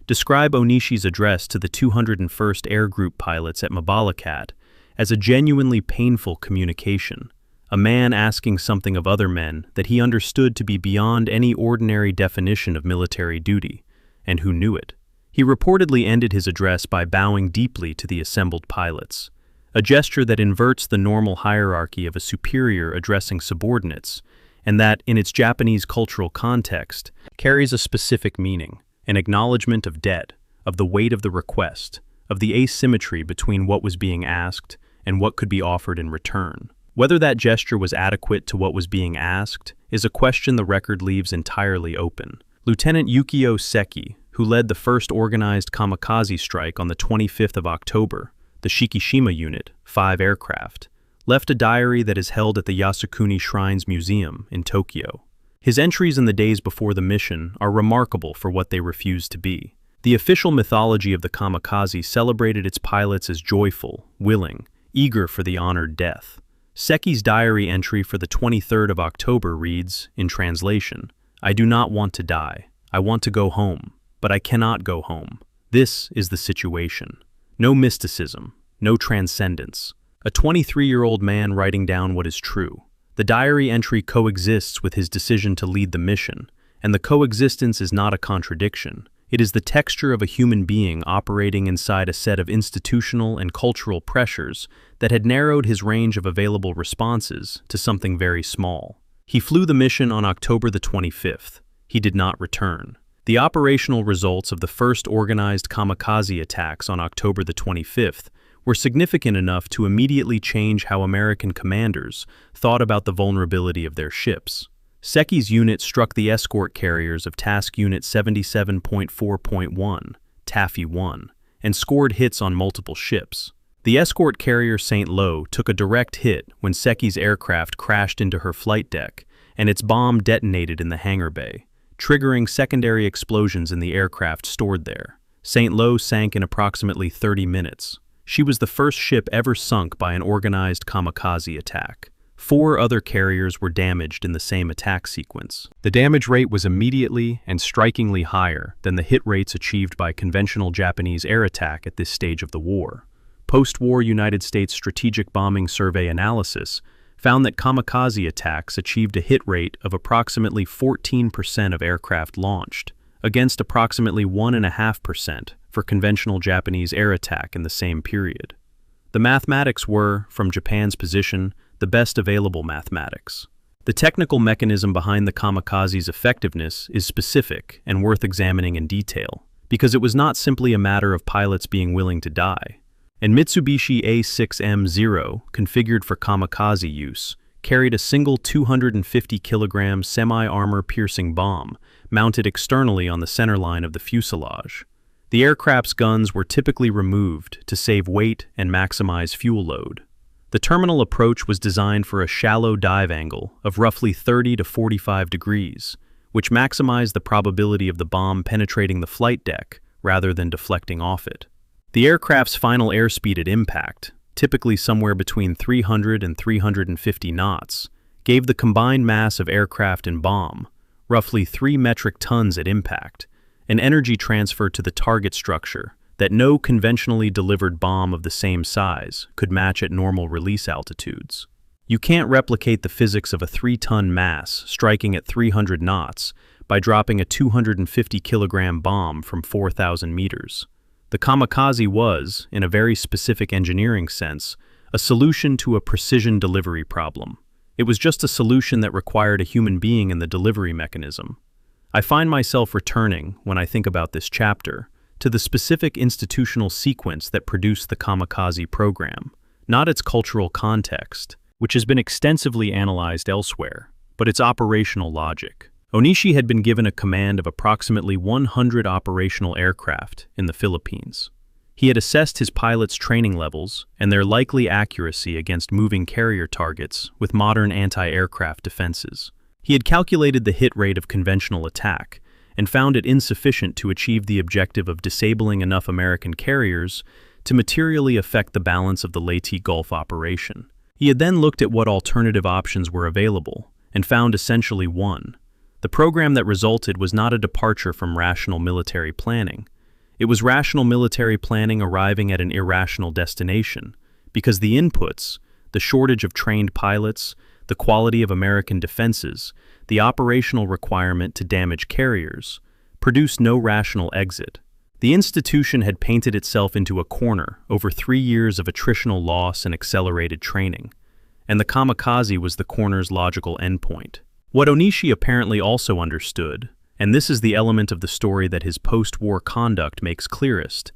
describe Onishi's address to the 201st Air Group pilots at Mabalacat as a genuinely painful communication, a man asking something of other men that he understood to be beyond any ordinary definition of military duty, and who knew it. He reportedly ended his address by bowing deeply to the assembled pilots, a gesture that inverts the normal hierarchy of a superior addressing subordinates, and that, in its Japanese cultural context, carries a specific meaning, an acknowledgement of debt, of the weight of the request, of the asymmetry between what was being asked and what could be offered in return. Whether that gesture was adequate to what was being asked is a question the record leaves entirely open. Lieutenant Yukio Seki, who led the first organized kamikaze strike on the 25th of October, the Shikishima unit, 5 aircraft, left a diary that is held at the Yasukuni Shrines Museum in Tokyo. His entries in the days before the mission are remarkable for what they refuse to be. The official mythology of the kamikaze celebrated its pilots as joyful, willing, eager for the honored death. Seki's diary entry for the 23rd of October reads, in translation, "I do not want to die. I want to go home, but I cannot go home. This is the situation." No mysticism, no transcendence. A 23-year-old man writing down what is true. The diary entry coexists with his decision to lead the mission, and the coexistence is not a contradiction. It is the texture of a human being operating inside a set of institutional and cultural pressures that had narrowed his range of available responses to something very small. He flew the mission on October the 25th. He did not return. The operational results of the first organized kamikaze attacks on October the 25th were significant enough to immediately change how American commanders thought about the vulnerability of their ships. Seki's unit struck the escort carriers of Task Unit 77.4.1, Taffy 1, and scored hits on multiple ships. The escort carrier St. Lo took a direct hit when Seki's aircraft crashed into her flight deck, and its bomb detonated in the hangar bay, triggering secondary explosions in the aircraft stored there. St. Lo sank in approximately 30 minutes. She was the first ship ever sunk by an organized kamikaze attack. 4 other carriers were damaged in the same attack sequence. The damage rate was immediately and strikingly higher than the hit rates achieved by conventional Japanese air attack at this stage of the war. Post-war United States Strategic Bombing Survey analysis found that kamikaze attacks achieved a hit rate of approximately 14% of aircraft launched, against approximately 1.5% for conventional Japanese air attack in the same period. The mathematics were, from Japan's position, the best available mathematics. The technical mechanism behind the kamikaze's effectiveness is specific and worth examining in detail, because it was not simply a matter of pilots being willing to die. And Mitsubishi A6M0, configured for kamikaze use, carried a single 250-kilogram semi-armor-piercing bomb mounted externally on the centerline of the fuselage. The aircraft's guns were typically removed to save weight and maximize fuel load. The terminal approach was designed for a shallow dive angle of roughly 30 to 45 degrees, which maximized the probability of the bomb penetrating the flight deck rather than deflecting off it. The aircraft's final airspeed at impact, typically somewhere between 300 and 350 knots, gave the combined mass of aircraft and bomb, roughly 3 metric tons at impact, an energy transfer to the target structure that no conventionally delivered bomb of the same size could match at normal release altitudes. You can't replicate the physics of a 3-ton mass striking at 300 knots by dropping a 250-kilogram bomb from 4,000 meters. The kamikaze was, in a very specific engineering sense, a solution to a precision delivery problem. It was just a solution that required a human being in the delivery mechanism. I find myself returning, when I think about this chapter, to the specific institutional sequence that produced the kamikaze program, not its cultural context, which has been extensively analyzed elsewhere, but its operational logic. Onishi had been given a command of approximately 100 operational aircraft in the Philippines. He had assessed his pilots' training levels and their likely accuracy against moving carrier targets with modern anti-aircraft defenses. He had calculated the hit rate of conventional attack and found it insufficient to achieve the objective of disabling enough American carriers to materially affect the balance of the Leyte Gulf operation. He had then looked at what alternative options were available and found essentially one. The program that resulted was not a departure from rational military planning. It was rational military planning arriving at an irrational destination, because the inputs, the shortage of trained pilots, the quality of American defenses, the operational requirement to damage carriers, produced no rational exit. The institution had painted itself into a corner over 3 years of attritional loss and accelerated training, and the kamikaze was the corner's logical endpoint. What Onishi apparently also understood, and this is the element of the story that his post-war conduct makes clearest,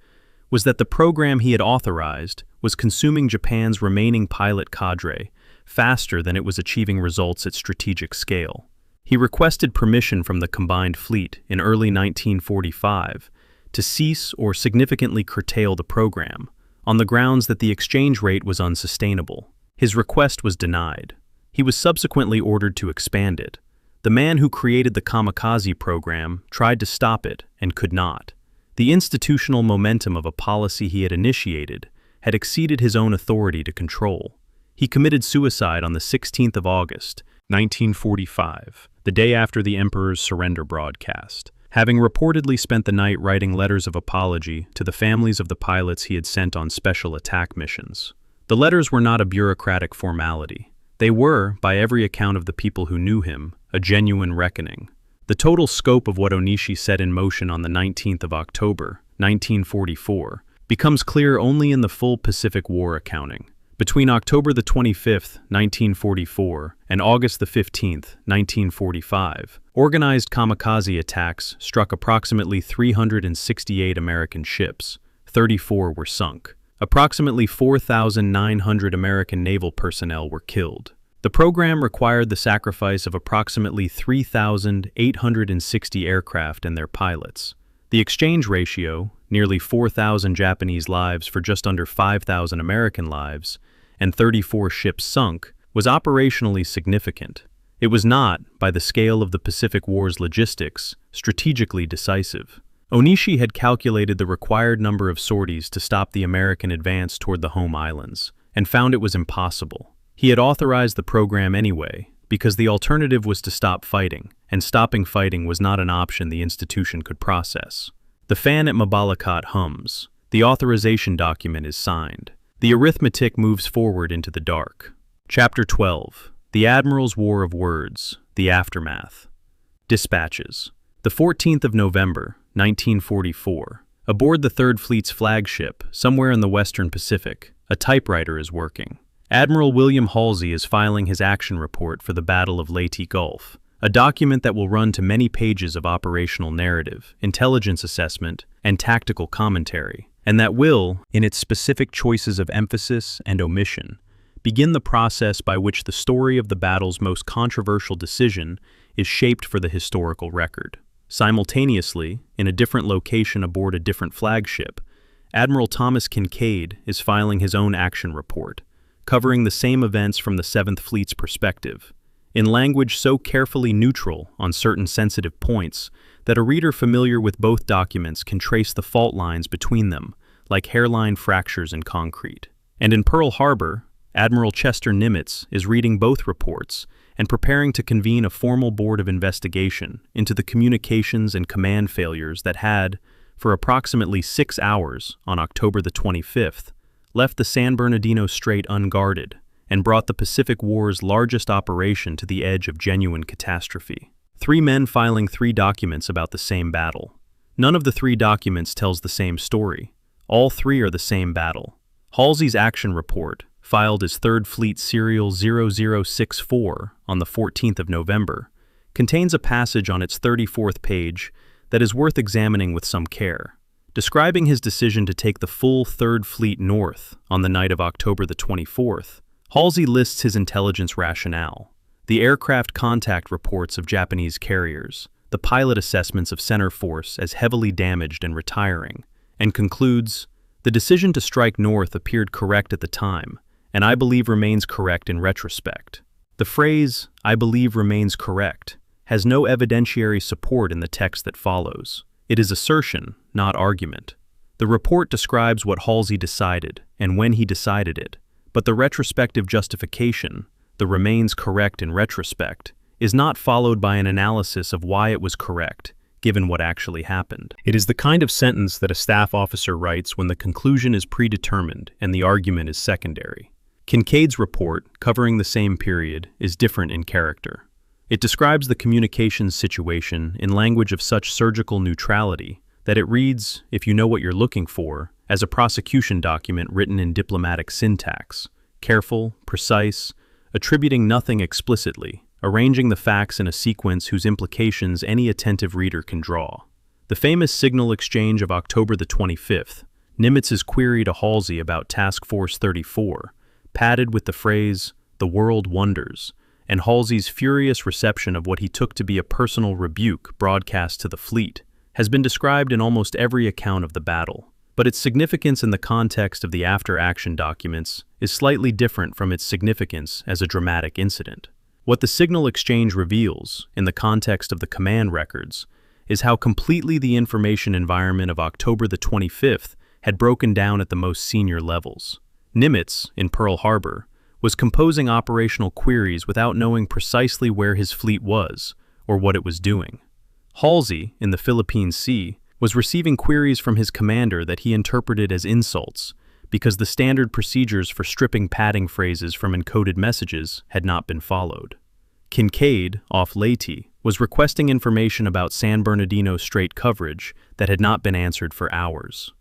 was that the program he had authorized was consuming Japan's remaining pilot cadre faster than it was achieving results at strategic scale. He requested permission from the combined fleet in early 1945 to cease or significantly curtail the program, on the grounds that the exchange rate was unsustainable. His request was denied. He was subsequently ordered to expand it. The man who created the kamikaze program tried to stop it and could not. The institutional momentum of a policy he had initiated had exceeded his own authority to control. He committed suicide on the 16th of August, 1945, the day after the Emperor's surrender broadcast, having reportedly spent the night writing letters of apology to the families of the pilots he had sent on special attack missions. The letters were not a bureaucratic formality. They were, by every account of the people who knew him, a genuine reckoning. The total scope of what Onishi set in motion on the 19th of October, 1944, becomes clear only in the full Pacific War accounting. Between October the 25th, 1944, and August the 15th, 1945, organized kamikaze attacks struck approximately 368 American ships. 34 were sunk. Approximately 4,900 American naval personnel were killed. The program required the sacrifice of approximately 3,860 aircraft and their pilots. The exchange ratio, nearly 4,000 Japanese lives for just under 5,000 American lives, and 34 ships sunk, was operationally significant. It was not, by the scale of the Pacific War's logistics, strategically decisive. Onishi had calculated the required number of sorties to stop the American advance toward the home islands, and found it was impossible. He had authorized the program anyway, because the alternative was to stop fighting, and stopping fighting was not an option the institution could process. The fan at Mabalacat hums. The authorization document is signed. The arithmetic moves forward into the dark. Chapter 12. The Admirals War of Words. The Aftermath. Dispatches. The 14th of November, 1944. Aboard the Third Fleet's flagship, somewhere in the Western Pacific, a typewriter is working. Admiral William Halsey is filing his action report for the Battle of Leyte Gulf, a document that will run to many pages of operational narrative, intelligence assessment, and tactical commentary, and that will, in its specific choices of emphasis and omission, begin the process by which the story of the battle's most controversial decision is shaped for the historical record. Simultaneously, in a different location aboard a different flagship, Admiral Thomas Kinkaid is filing his own action report, covering the same events from the 7th Fleet's perspective, in language so carefully neutral on certain sensitive points that a reader familiar with both documents can trace the fault lines between them, like hairline fractures in concrete. And in Pearl Harbor, Admiral Chester Nimitz is reading both reports and preparing to convene a formal board of investigation into the communications and command failures that had, for approximately 6 hours on October the 25th, left the San Bernardino Strait unguarded and brought the Pacific War's largest operation to the edge of genuine catastrophe. 3 men filing 3 documents about the same battle. None of the 3 documents tells the same story. All 3 are the same battle. Halsey's action report, filed as 3rd Fleet Serial 0064 on the 14th of November, contains a passage on its 34th page that is worth examining with some care. Describing his decision to take the full 3rd Fleet north on the night of October the 24th, Halsey lists his intelligence rationale: the aircraft contact reports of Japanese carriers, the pilot assessments of center force as heavily damaged and retiring, and concludes, "The decision to strike north appeared correct at the time, and I believe remains correct in retrospect." The phrase, "I believe remains correct," has no evidentiary support in the text that follows. It is assertion, not argument. The report describes what Halsey decided and when he decided it, but the retrospective justification, the remains correct in retrospect, is not followed by an analysis of why it was correct, given what actually happened. It is the kind of sentence that a staff officer writes when the conclusion is predetermined and the argument is secondary. Kinkaid's report, covering the same period, is different in character. It describes the communications situation in language of such surgical neutrality that it reads, if you know what you're looking for, as a prosecution document written in diplomatic syntax, careful, precise, attributing nothing explicitly, arranging the facts in a sequence whose implications any attentive reader can draw. The famous signal exchange of October the 25th, Nimitz's query to Halsey about Task Force 34, padded with the phrase, "The world wonders," and Halsey's furious reception of what he took to be a personal rebuke broadcast to the fleet, has been described in almost every account of the battle, but its significance in the context of the after-action documents is slightly different from its significance as a dramatic incident. What the signal exchange reveals, in the context of the command records, is how completely the information environment of October the 25th had broken down at the most senior levels. Nimitz, in Pearl Harbor, was composing operational queries without knowing precisely where his fleet was or what it was doing. Halsey, in the Philippine Sea, was receiving queries from his commander that he interpreted as insults because the standard procedures for stripping padding phrases from encoded messages had not been followed. Kinkaid, off Leyte, was requesting information about San Bernardino Strait coverage that had not been answered for hours.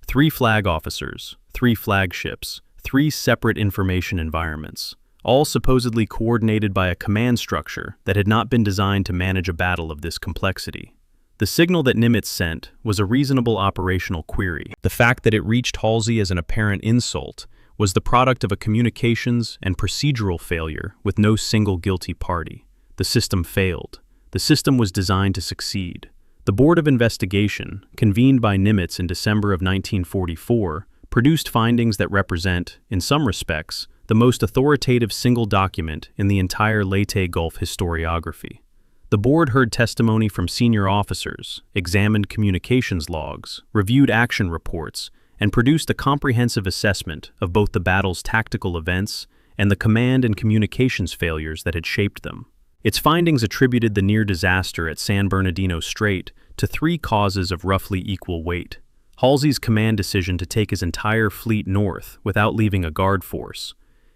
3 flag officers, 3 flagships, 3 separate information environments, all supposedly coordinated by a command structure that had not been designed to manage a battle of this complexity. The signal that Nimitz sent was a reasonable operational query. The fact that it reached Halsey as an apparent insult was the product of a communications and procedural failure with no single guilty party. The system failed. The system was designed to succeed. The Board of Investigation, convened by Nimitz in December of 1944, produced findings that represent, in some respects, the most authoritative single document in the entire Leyte Gulf historiography. The board heard testimony from senior officers, examined communications logs, reviewed action reports, and produced a comprehensive assessment of both the battle's tactical events and the command and communications failures that had shaped them. Its findings attributed the near disaster at San Bernardino Strait to three causes of roughly equal weight: Halsey's command decision to take his entire fleet north without leaving a guard force,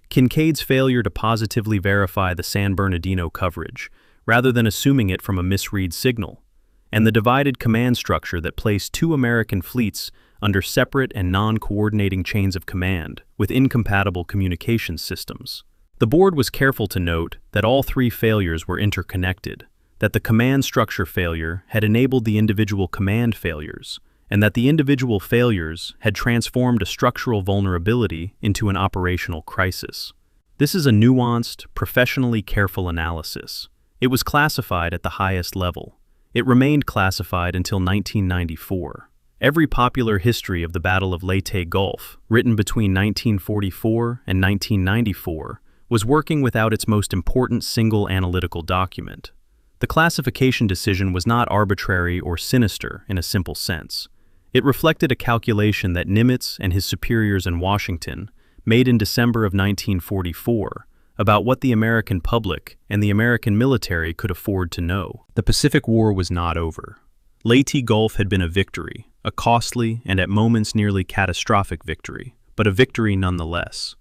Kincaid's failure to positively verify the San Bernardino coverage, rather than assuming it from a misread signal, and the divided command structure that placed two American fleets under separate and non-coordinating chains of command with incompatible communications systems. The board was careful to note that all three failures were interconnected, that the command structure failure had enabled the individual command failures, and that the individual failures had transformed a structural vulnerability into an operational crisis. This is a nuanced, professionally careful analysis. It was classified at the highest level. It remained classified until 1994. Every popular history of the Battle of Leyte Gulf, written between 1944 and 1994, was working without its most important single analytical document. The classification decision was not arbitrary or sinister in a simple sense. It reflected a calculation that Nimitz and his superiors in Washington made in December of 1944 about what the American public and the American military could afford to know. The Pacific War was not over. Leyte Gulf had been a victory, a costly and at moments nearly catastrophic victory, but a victory nonetheless.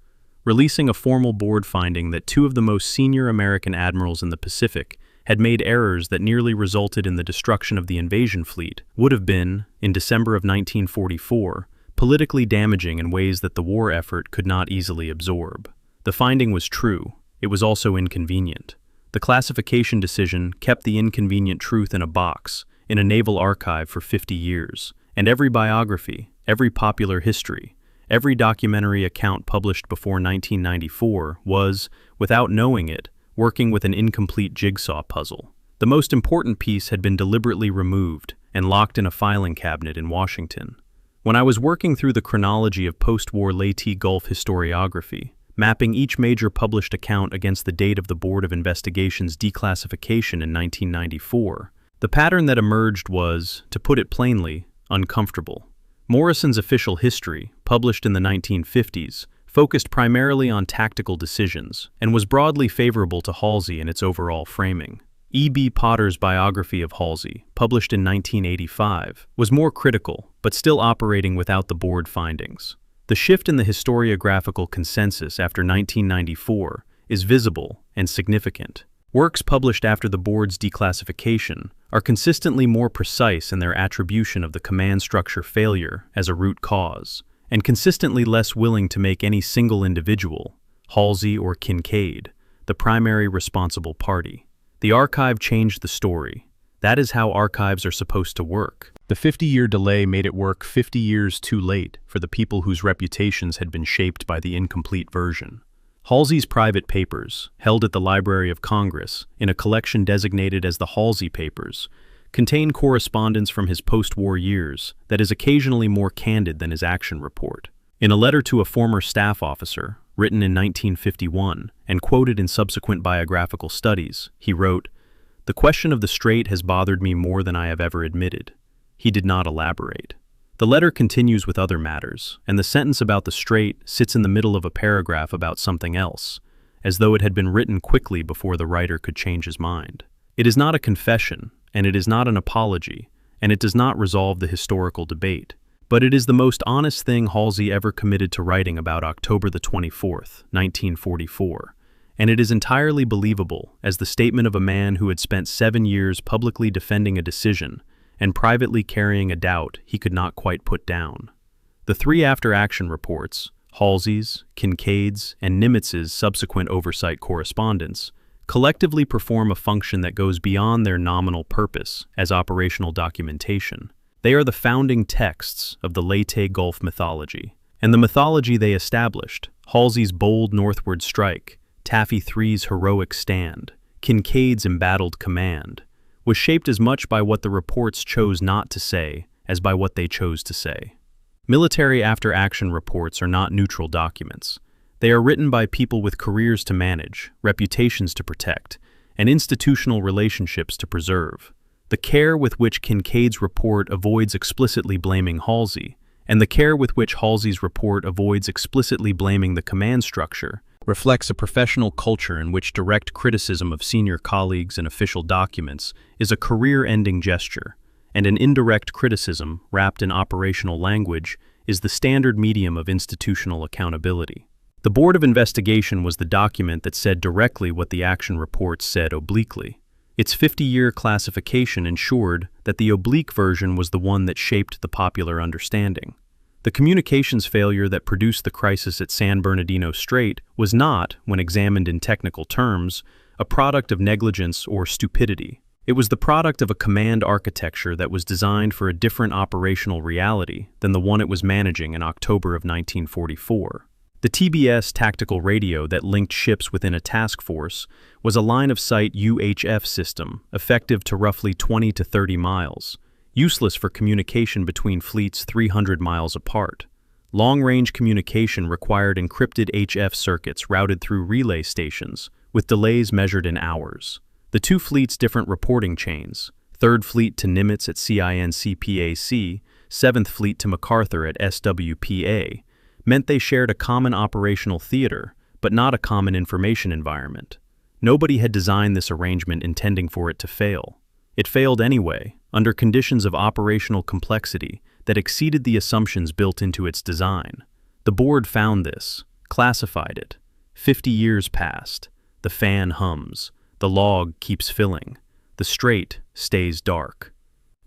Releasing a formal board finding that two of the most senior American admirals in the Pacific had made errors that nearly resulted in the destruction of the invasion fleet would have been, in December of 1944, politically damaging in ways that the war effort could not easily absorb. The finding was true. It was also inconvenient. The classification decision kept the inconvenient truth in a box, in a naval archive for 50 years, and every biography, every popular history, every documentary account published before 1994 was, without knowing it, working with an incomplete jigsaw puzzle. The most important piece had been deliberately removed and locked in a filing cabinet in Washington. When I was working through the chronology of post-war Leyte Gulf historiography, mapping each major published account against the date of the Board of Investigation's declassification in 1994, the pattern that emerged was, to put it plainly, uncomfortable. Morrison's official history, published in the 1950s, focused primarily on tactical decisions and was broadly favorable to Halsey in its overall framing. E.B. Potter's biography of Halsey, published in 1985, was more critical, but still operating without the board findings. The shift in the historiographical consensus after 1994 is visible and significant. Works published after the board's declassification are consistently more precise in their attribution of the command structure failure as a root cause, and consistently less willing to make any single individual, Halsey or Kincaid, the primary responsible party. The archive changed the story. That is how archives are supposed to work. The 50-year delay made it work 50 years too late for the people whose reputations had been shaped by the incomplete version. Halsey's private papers, held at the Library of Congress in a collection designated as the Halsey Papers, contain correspondence from his post-war years that is occasionally more candid than his action report. In a letter to a former staff officer, written in 1951 and quoted in subsequent biographical studies, he wrote, "The question of the strait has bothered me more than I have ever admitted." He did not elaborate. The letter continues with other matters, and the sentence about the strait sits in the middle of a paragraph about something else, as though it had been written quickly before the writer could change his mind. It is not a confession, and it is not an apology, and it does not resolve the historical debate, but it is the most honest thing Halsey ever committed to writing about October the 24th, 1944, and it is entirely believable as the statement of a man who had spent 7 years publicly defending a decision and privately carrying a doubt he could not quite put down. The three after-action reports, Halsey's, Kincaid's, and Nimitz's subsequent oversight correspondence, collectively perform a function that goes beyond their nominal purpose as operational documentation. They are the founding texts of the Leyte Gulf mythology, and the mythology they established, Halsey's bold northward strike, Taffy Three's heroic stand, Kincaid's embattled command, was shaped as much by what the reports chose not to say as by what they chose to say. Military after-action reports are not neutral documents. They are written by people with careers to manage, reputations to protect, and institutional relationships to preserve. The care with which Kincaid's report avoids explicitly blaming Halsey, and the care with which Halsey's report avoids explicitly blaming the command structure, reflects a professional culture in which direct criticism of senior colleagues and official documents is a career-ending gesture, and an indirect criticism, wrapped in operational language, is the standard medium of institutional accountability. The Board of Investigation was the document that said directly what the action reports said obliquely. Its 50-year classification ensured that the oblique version was the one that shaped the popular understanding. The communications failure that produced the crisis at San Bernardino Strait was not, when examined in technical terms, a product of negligence or stupidity. It was the product of a command architecture that was designed for a different operational reality than the one it was managing in October of 1944. The TBS tactical radio that linked ships within a task force was a line-of-sight UHF system, effective to roughly 20 to 30 miles, useless for communication between fleets 300 miles apart. Long-range communication required encrypted HF circuits routed through relay stations, with delays measured in hours. The two fleets' different reporting chains, 3rd Fleet to Nimitz at CINCPAC, 7th Fleet to MacArthur at SWPA, meant they shared a common operational theater, but not a common information environment. Nobody had designed this arrangement intending for it to fail. It failed anyway, under conditions of operational complexity that exceeded the assumptions built into its design. The board found this, classified it. 50 years passed. The fan hums. The log keeps filling. The strait stays dark.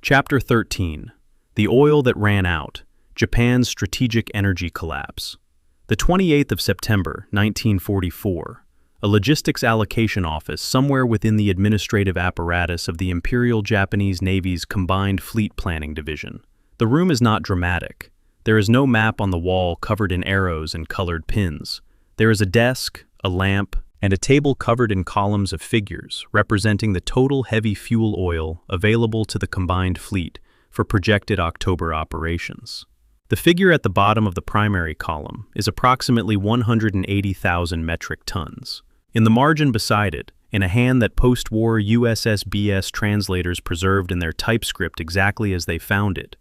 Chapter 13. The Oil That Ran Out. Japan's Strategic Energy Collapse. The 28th of September, 1944. A logistics allocation office somewhere within the administrative apparatus of the Imperial Japanese Navy's Combined Fleet Planning Division. The room is not dramatic. There is no map on the wall covered in arrows and colored pins. There is a desk, a lamp, and a table covered in columns of figures representing the total heavy fuel oil available to the combined fleet for projected October operations. The figure at the bottom of the primary column is approximately 180,000 metric tons. In the margin beside it, in a hand that post-war USSBS translators preserved in their typescript exactly as they found it,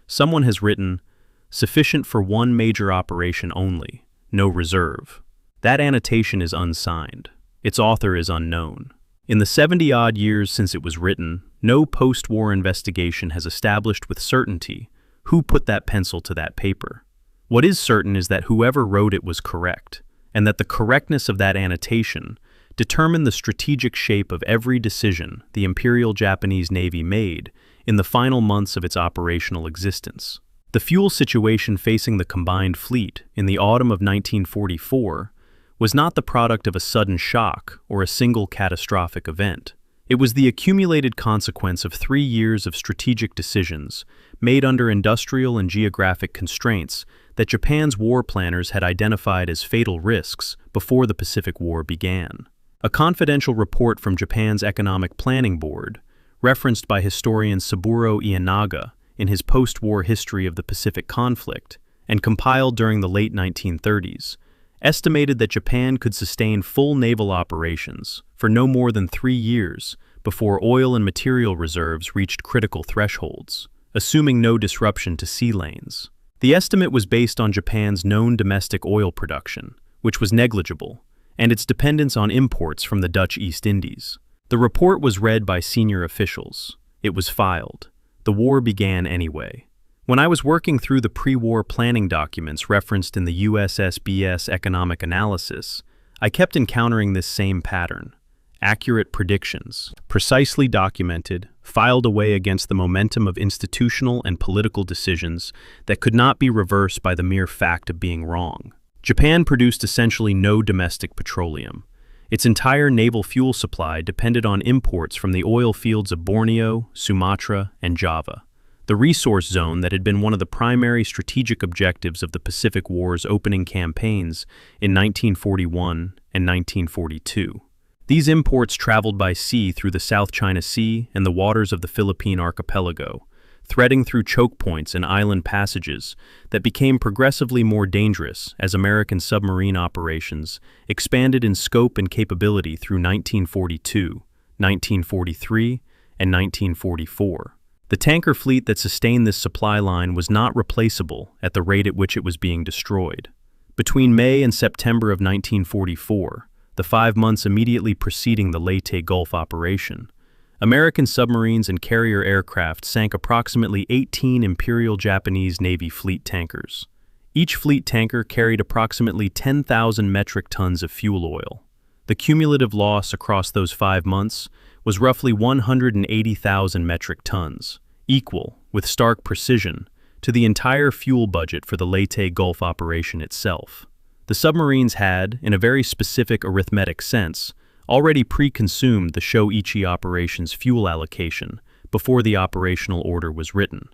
someone has written, "Sufficient for one major operation only, no reserve." That annotation is unsigned. Its author is unknown. In the 70-odd years since it was written, no post-war investigation has established with certainty who put that pencil to that paper. What is certain is that whoever wrote it was correct, and that the correctness of that annotation determined the strategic shape of every decision the Imperial Japanese Navy made in the final months of its operational existence. The fuel situation facing the combined fleet in the autumn of 1944 was not the product of a sudden shock or a single catastrophic event. It was the accumulated consequence of 3 years of strategic decisions made under industrial and geographic constraints that Japan's war planners had identified as fatal risks before the Pacific War began. A confidential report from Japan's Economic Planning Board, referenced by historian Saburo Ienaga in his post-war history of the Pacific conflict, and compiled during the late 1930s, estimated that Japan could sustain full naval operations for no more than 3 years before oil and material reserves reached critical thresholds, assuming no disruption to sea lanes. The estimate was based on Japan's known domestic oil production, which was negligible, and its dependence on imports from the Dutch East Indies. The report was read by senior officials. It was filed. The war began anyway. When I was working through the pre-war planning documents referenced in the USSBS economic analysis, I kept encountering this same pattern. Accurate predictions, precisely documented, filed away against the momentum of institutional and political decisions that could not be reversed by the mere fact of being wrong. Japan produced essentially no domestic petroleum. Its entire naval fuel supply depended on imports from the oil fields of Borneo, Sumatra, and Java, the resource zone that had been one of the primary strategic objectives of the Pacific War's opening campaigns in 1941 and 1942. These imports traveled by sea through the South China Sea and the waters of the Philippine archipelago, threading through choke points and island passages that became progressively more dangerous as American submarine operations expanded in scope and capability through 1942, 1943, and 1944. The tanker fleet that sustained this supply line was not replaceable at the rate at which it was being destroyed. Between May and September of 1944, the 5 months immediately preceding the Leyte Gulf operation, American submarines and carrier aircraft sank approximately 18 Imperial Japanese Navy fleet tankers. Each fleet tanker carried approximately 10,000 metric tons of fuel oil. The cumulative loss across those 5 months was roughly 180,000 metric tons, equal, with stark precision, to the entire fuel budget for the Leyte Gulf operation itself. The submarines had, in a very specific arithmetic sense, already pre-consumed the Sho-Ichi operation's fuel allocation before the operational order was written.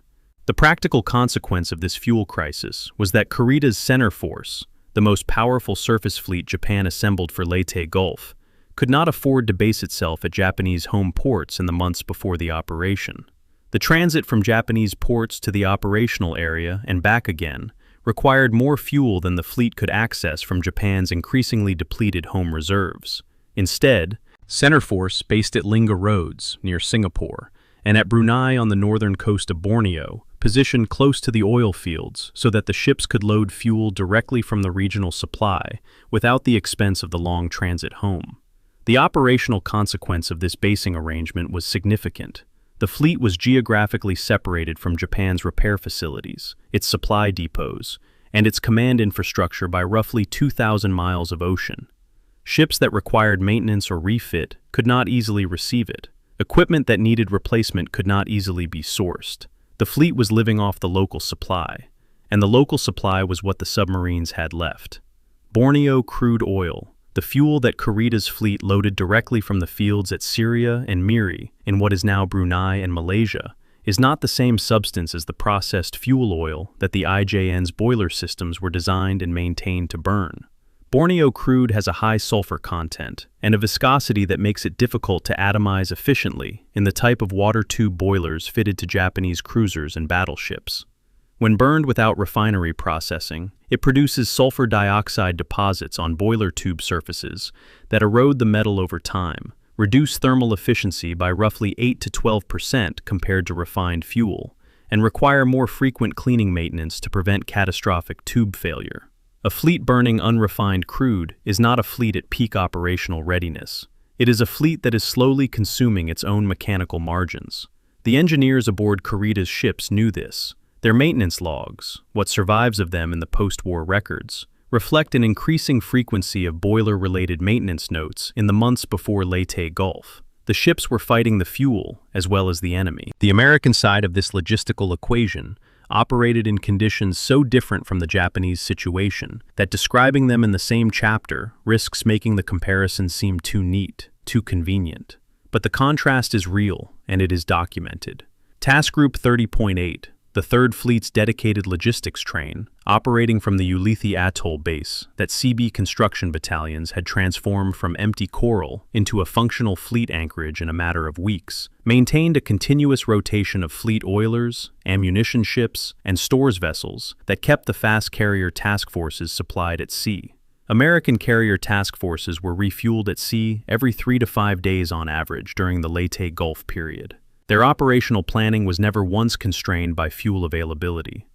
The practical consequence of this fuel crisis was that Kurita's center force, the most powerful surface fleet Japan assembled for Leyte Gulf, could not afford to base itself at Japanese home ports in the months before the operation. The transit from Japanese ports to the operational area and back again required more fuel than the fleet could access from Japan's increasingly depleted home reserves. Instead, center force based at Lingga Roads, near Singapore, and at Brunei on the northern coast of Borneo, positioned close to the oil fields so that the ships could load fuel directly from the regional supply without the expense of the long transit home. The operational consequence of this basing arrangement was significant. The fleet was geographically separated from Japan's repair facilities, its supply depots, and its command infrastructure by roughly 2,000 miles of ocean. Ships that required maintenance or refit could not easily receive it. Equipment that needed replacement could not easily be sourced. The fleet was living off the local supply, and the local supply was what the submarines had left. Borneo crude oil, the fuel that Kurita's fleet loaded directly from the fields at Syria and Miri in what is now Brunei and Malaysia, is not the same substance as the processed fuel oil that the IJN's boiler systems were designed and maintained to burn. Borneo crude has a high sulfur content and a viscosity that makes it difficult to atomize efficiently in the type of water tube boilers fitted to Japanese cruisers and battleships. When burned without refinery processing, it produces sulfur dioxide deposits on boiler tube surfaces that erode the metal over time, reduce thermal efficiency by roughly 8 to 12% compared to refined fuel, and require more frequent cleaning maintenance to prevent catastrophic tube failure. A fleet burning unrefined crude is not a fleet at peak operational readiness. It is a fleet that is slowly consuming its own mechanical margins. The engineers aboard Kurita's ships knew this. Their maintenance logs, what survives of them in the post-war records, reflect an increasing frequency of boiler-related maintenance notes in the months before Leyte Gulf. The ships were fighting the fuel as well as the enemy. The American side of this logistical equation operated in conditions so different from the Japanese situation that describing them in the same chapter risks making the comparison seem too neat, too convenient. But the contrast is real, and it is documented. Task Group 30.8, the 3rd Fleet's dedicated logistics train, operating from the Ulithi Atoll base that CB construction battalions had transformed from empty coral into a functional fleet anchorage in a matter of weeks, maintained a continuous rotation of fleet oilers, ammunition ships, and stores vessels that kept the fast carrier task forces supplied at sea. American carrier task forces were refueled at sea every 3 to 5 days on average during the Leyte Gulf period. Their operational planning was never once constrained by fuel availability.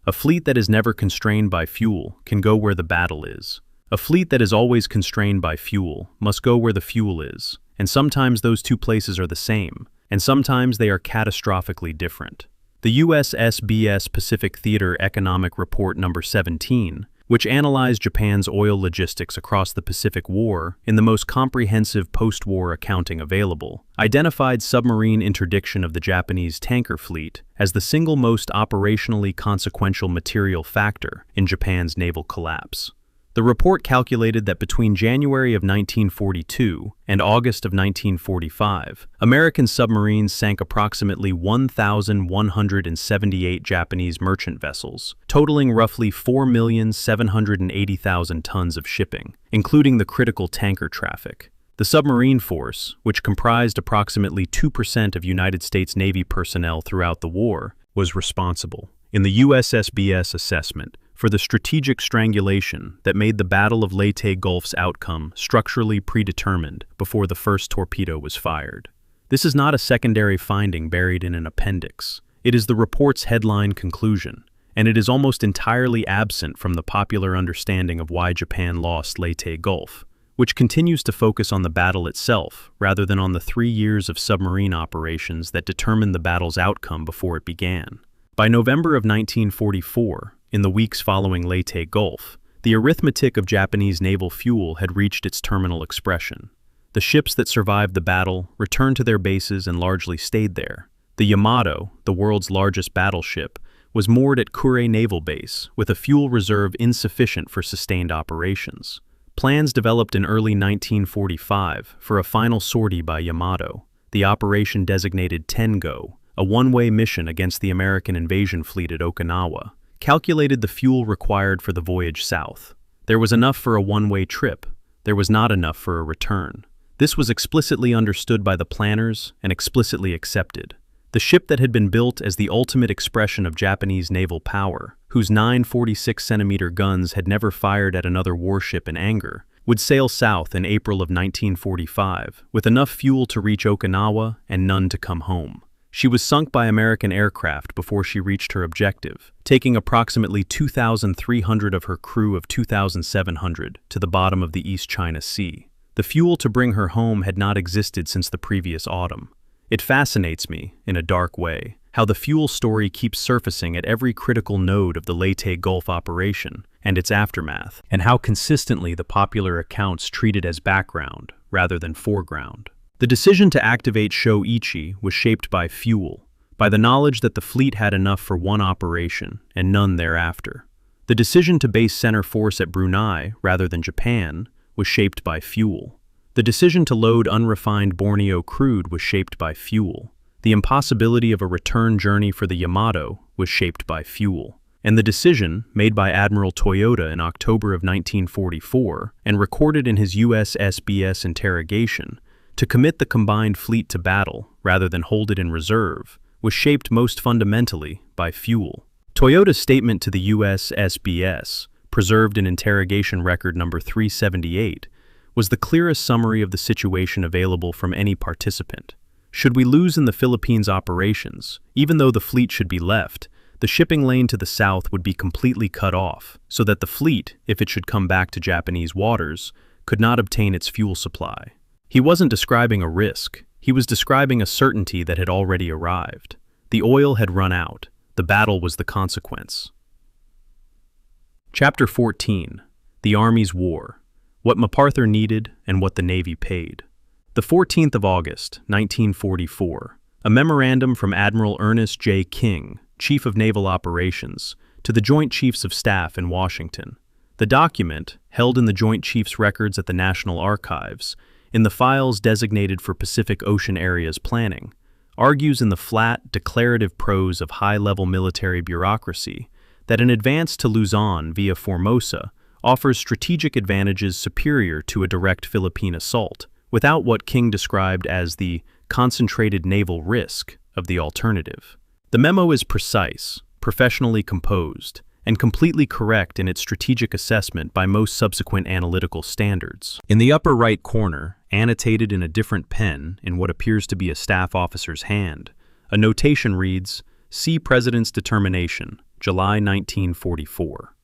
A fleet that is never constrained by fuel can go where the battle is. A fleet that is always constrained by fuel must go where the fuel is, and sometimes those two places are the same, and sometimes they are catastrophically different. The USSBS Pacific Theater Economic Report No. 17, which analyzed Japan's oil logistics across the Pacific War in the most comprehensive post-war accounting available, identified submarine interdiction of the Japanese tanker fleet as the single most operationally consequential material factor in Japan's naval collapse. The report calculated that between January of 1942 and August of 1945, American submarines sank approximately 1,178 Japanese merchant vessels, totaling roughly 4,780,000 tons of shipping, including the critical tanker traffic. The submarine force, which comprised approximately 2% of United States Navy personnel throughout the war, was responsible, in the USSBS assessment, for the strategic strangulation that made the Battle of Leyte Gulf's outcome structurally predetermined before the first torpedo was fired. This is not a secondary finding buried in an appendix. It is the report's headline conclusion, and it is almost entirely absent from the popular understanding of why Japan lost Leyte Gulf, which continues to focus on the battle itself rather than on the 3 years of submarine operations that determined the battle's outcome before it began. By November of 1944, in the weeks following Leyte Gulf, the arithmetic of Japanese naval fuel had reached its terminal expression. The ships that survived the battle returned to their bases and largely stayed there. The Yamato, the world's largest battleship, was moored at Kure Naval Base with a fuel reserve insufficient for sustained operations. Plans developed in early 1945 for a final sortie by Yamato, the operation designated Tengo, a one-way mission against the American invasion fleet at Okinawa, calculated the fuel required for the voyage south. There was enough for a one-way trip. There was not enough for a return. This was explicitly understood by the planners and explicitly accepted. The ship that had been built as the ultimate expression of Japanese naval power, whose 9 46-centimeter guns had never fired at another warship in anger, would sail south in April of 1945 with enough fuel to reach Okinawa and none to come home. She was sunk by American aircraft before she reached her objective, taking approximately 2,300 of her crew of 2,700 to the bottom of the East China Sea. The fuel to bring her home had not existed since the previous autumn. It fascinates me, in a dark way, how the fuel story keeps surfacing at every critical node of the Leyte Gulf operation and its aftermath, and how consistently the popular accounts treat it as background rather than foreground. The decision to activate Sho-Ichi was shaped by fuel, by the knowledge that the fleet had enough for one operation and none thereafter. The decision to base center force at Brunei rather than Japan was shaped by fuel. The decision to load unrefined Borneo crude was shaped by fuel. The impossibility of a return journey for the Yamato was shaped by fuel. And the decision, made by Admiral Toyota in October of 1944 and recorded in his USSBS interrogation, to commit the combined fleet to battle rather than hold it in reserve, was shaped most fundamentally by fuel. Toyota's statement to the USSBS, preserved in interrogation record number 378, was the clearest summary of the situation available from any participant. Should we lose in the Philippines operations, even though the fleet should be left, the shipping lane to the south would be completely cut off, so that the fleet, if it should come back to Japanese waters, could not obtain its fuel supply. He wasn't describing a risk, he was describing a certainty that had already arrived. The oil had run out, the battle was the consequence. Chapter 14. The Army's War. What MacArthur needed and what the Navy paid. The 14th of August, 1944, a memorandum from Admiral Ernest J. King, Chief of Naval Operations, to the Joint Chiefs of Staff in Washington. The document, held in the Joint Chiefs' records at the National Archives, in the files designated for Pacific Ocean areas planning, argues in the flat, declarative prose of high-level military bureaucracy that an advance to Luzon via Formosa offers strategic advantages superior to a direct Philippine assault, without what King described as the concentrated naval risk of the alternative. The memo is precise, professionally composed, and completely correct in its strategic assessment by most subsequent analytical standards. In the upper right corner, annotated in a different pen in what appears to be a staff officer's hand, a notation reads, "See President's Determination, July 1944.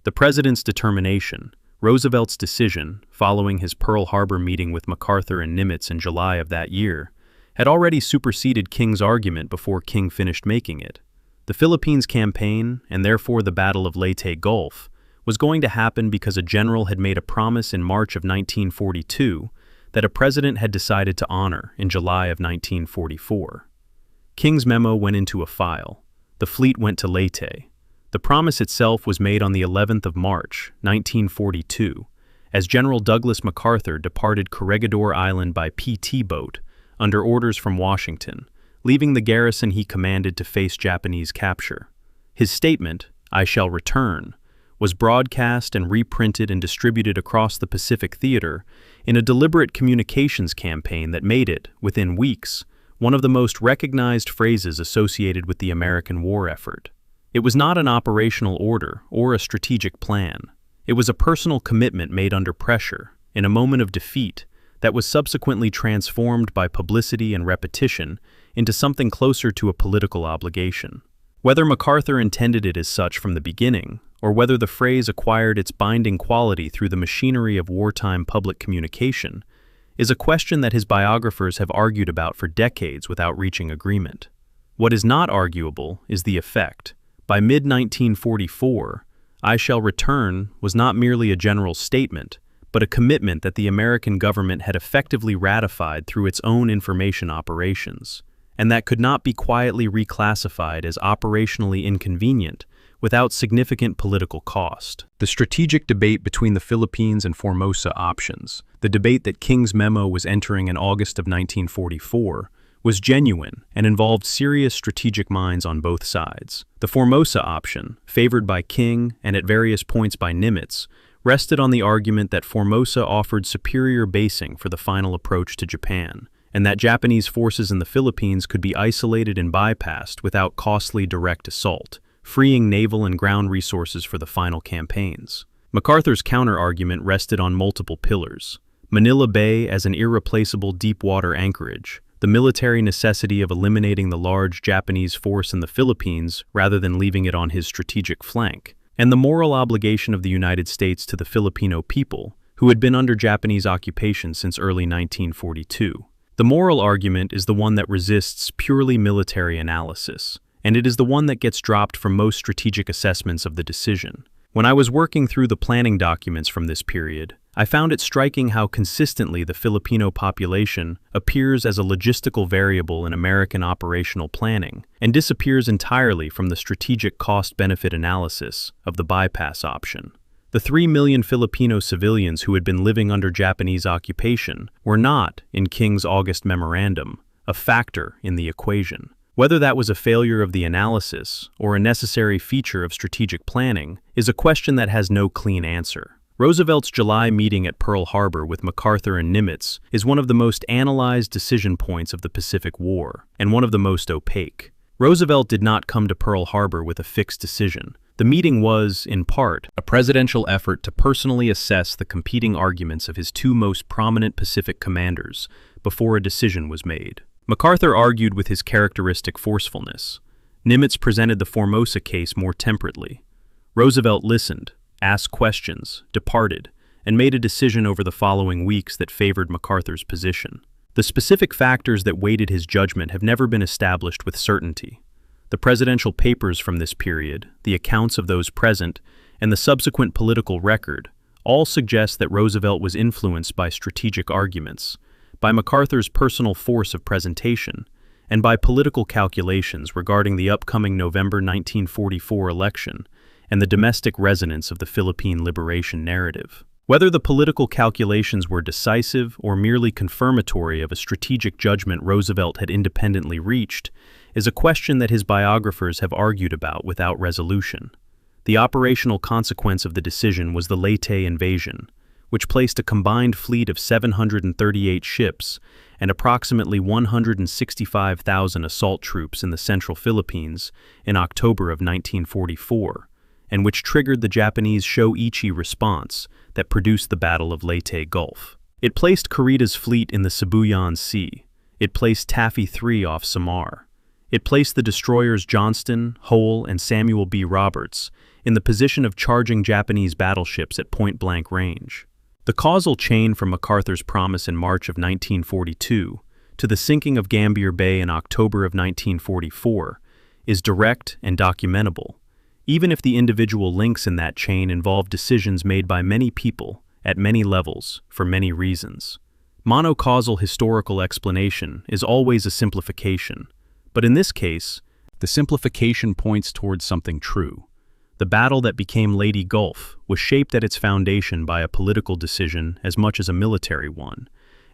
The President's determination, Roosevelt's decision, following his Pearl Harbor meeting with MacArthur and Nimitz in July of that year, had already superseded King's argument before King finished making it. The Philippines campaign, and therefore the Battle of Leyte Gulf, was going to happen because a general had made a promise in March of 1942 that a president had decided to honor in July of 1944. King's memo went into a file. The fleet went to Leyte. The promise itself was made on the 11th of March, 1942, as General Douglas MacArthur departed Corregidor Island by PT boat under orders from Washington, leaving the garrison he commanded to face Japanese capture. His statement, "I shall return," was broadcast and reprinted and distributed across the Pacific Theater in a deliberate communications campaign that made it, within weeks, one of the most recognized phrases associated with the American war effort. It was not an operational order or a strategic plan. It was a personal commitment made under pressure, in a moment of defeat, that was subsequently transformed by publicity and repetition into something closer to a political obligation. Whether MacArthur intended it as such from the beginning, or whether the phrase acquired its binding quality through the machinery of wartime public communication, is a question that his biographers have argued about for decades without reaching agreement. What is not arguable is the effect. By mid-1944, "I shall return" was not merely a general statement, but a commitment that the American government had effectively ratified through its own information operations, and that could not be quietly reclassified as operationally inconvenient without significant political cost. The strategic debate between the Philippines and Formosa options, the debate that King's memo was entering in August of 1944, was genuine and involved serious strategic minds on both sides. The Formosa option, favored by King and at various points by Nimitz, rested on the argument that Formosa offered superior basing for the final approach to Japan, and that Japanese forces in the Philippines could be isolated and bypassed without costly direct assault, freeing naval and ground resources for the final campaigns. MacArthur's counter-argument rested on multiple pillars: Manila Bay as an irreplaceable deep-water anchorage, the military necessity of eliminating the large Japanese force in the Philippines rather than leaving it on his strategic flank, and the moral obligation of the United States to the Filipino people, who had been under Japanese occupation since early 1942. The moral argument is the one that resists purely military analysis, and it is the one that gets dropped from most strategic assessments of the decision. When I was working through the planning documents from this period, I found it striking how consistently the Filipino population appears as a logistical variable in American operational planning and disappears entirely from the strategic cost-benefit analysis of the bypass option. The 3 million Filipino civilians who had been living under Japanese occupation were not, in King's August memorandum, a factor in the equation. Whether that was a failure of the analysis or a necessary feature of strategic planning is a question that has no clean answer. Roosevelt's July meeting at Pearl Harbor with MacArthur and Nimitz is one of the most analyzed decision points of the Pacific War, and one of the most opaque. Roosevelt did not come to Pearl Harbor with a fixed decision. The meeting was, in part, a presidential effort to personally assess the competing arguments of his two most prominent Pacific commanders before a decision was made. MacArthur argued with his characteristic forcefulness. Nimitz presented the Formosa case more temperately. Roosevelt listened, asked questions, departed, and made a decision over the following weeks that favored MacArthur's position. The specific factors that weighted his judgment have never been established with certainty. The presidential papers from this period, the accounts of those present, and the subsequent political record all suggest that Roosevelt was influenced by strategic arguments, by MacArthur's personal force of presentation, and by political calculations regarding the upcoming November 1944 election and the domestic resonance of the Philippine liberation narrative. Whether the political calculations were decisive or merely confirmatory of a strategic judgment Roosevelt had independently reached is a question that his biographers have argued about without resolution. The operational consequence of the decision was the Leyte invasion, which placed a combined fleet of 738 ships and approximately 165,000 assault troops in the central Philippines in October of 1944, and which triggered the Japanese Sho-Ichi response that produced the Battle of Leyte Gulf. It placed Kurita's fleet in the Sibuyan Sea. It placed Taffy Three off Samar. It placed the destroyers Johnston, Hole, and Samuel B. Roberts in the position of charging Japanese battleships at point-blank range. The causal chain from MacArthur's promise in March of 1942 to the sinking of Gambier Bay in October of 1944 is direct and documentable, even if the individual links in that chain involve decisions made by many people at many levels for many reasons. Monocausal historical explanation is always a simplification, but in this case, the simplification points towards something true. The battle that became Leyte Gulf was shaped at its foundation by a political decision as much as a military one,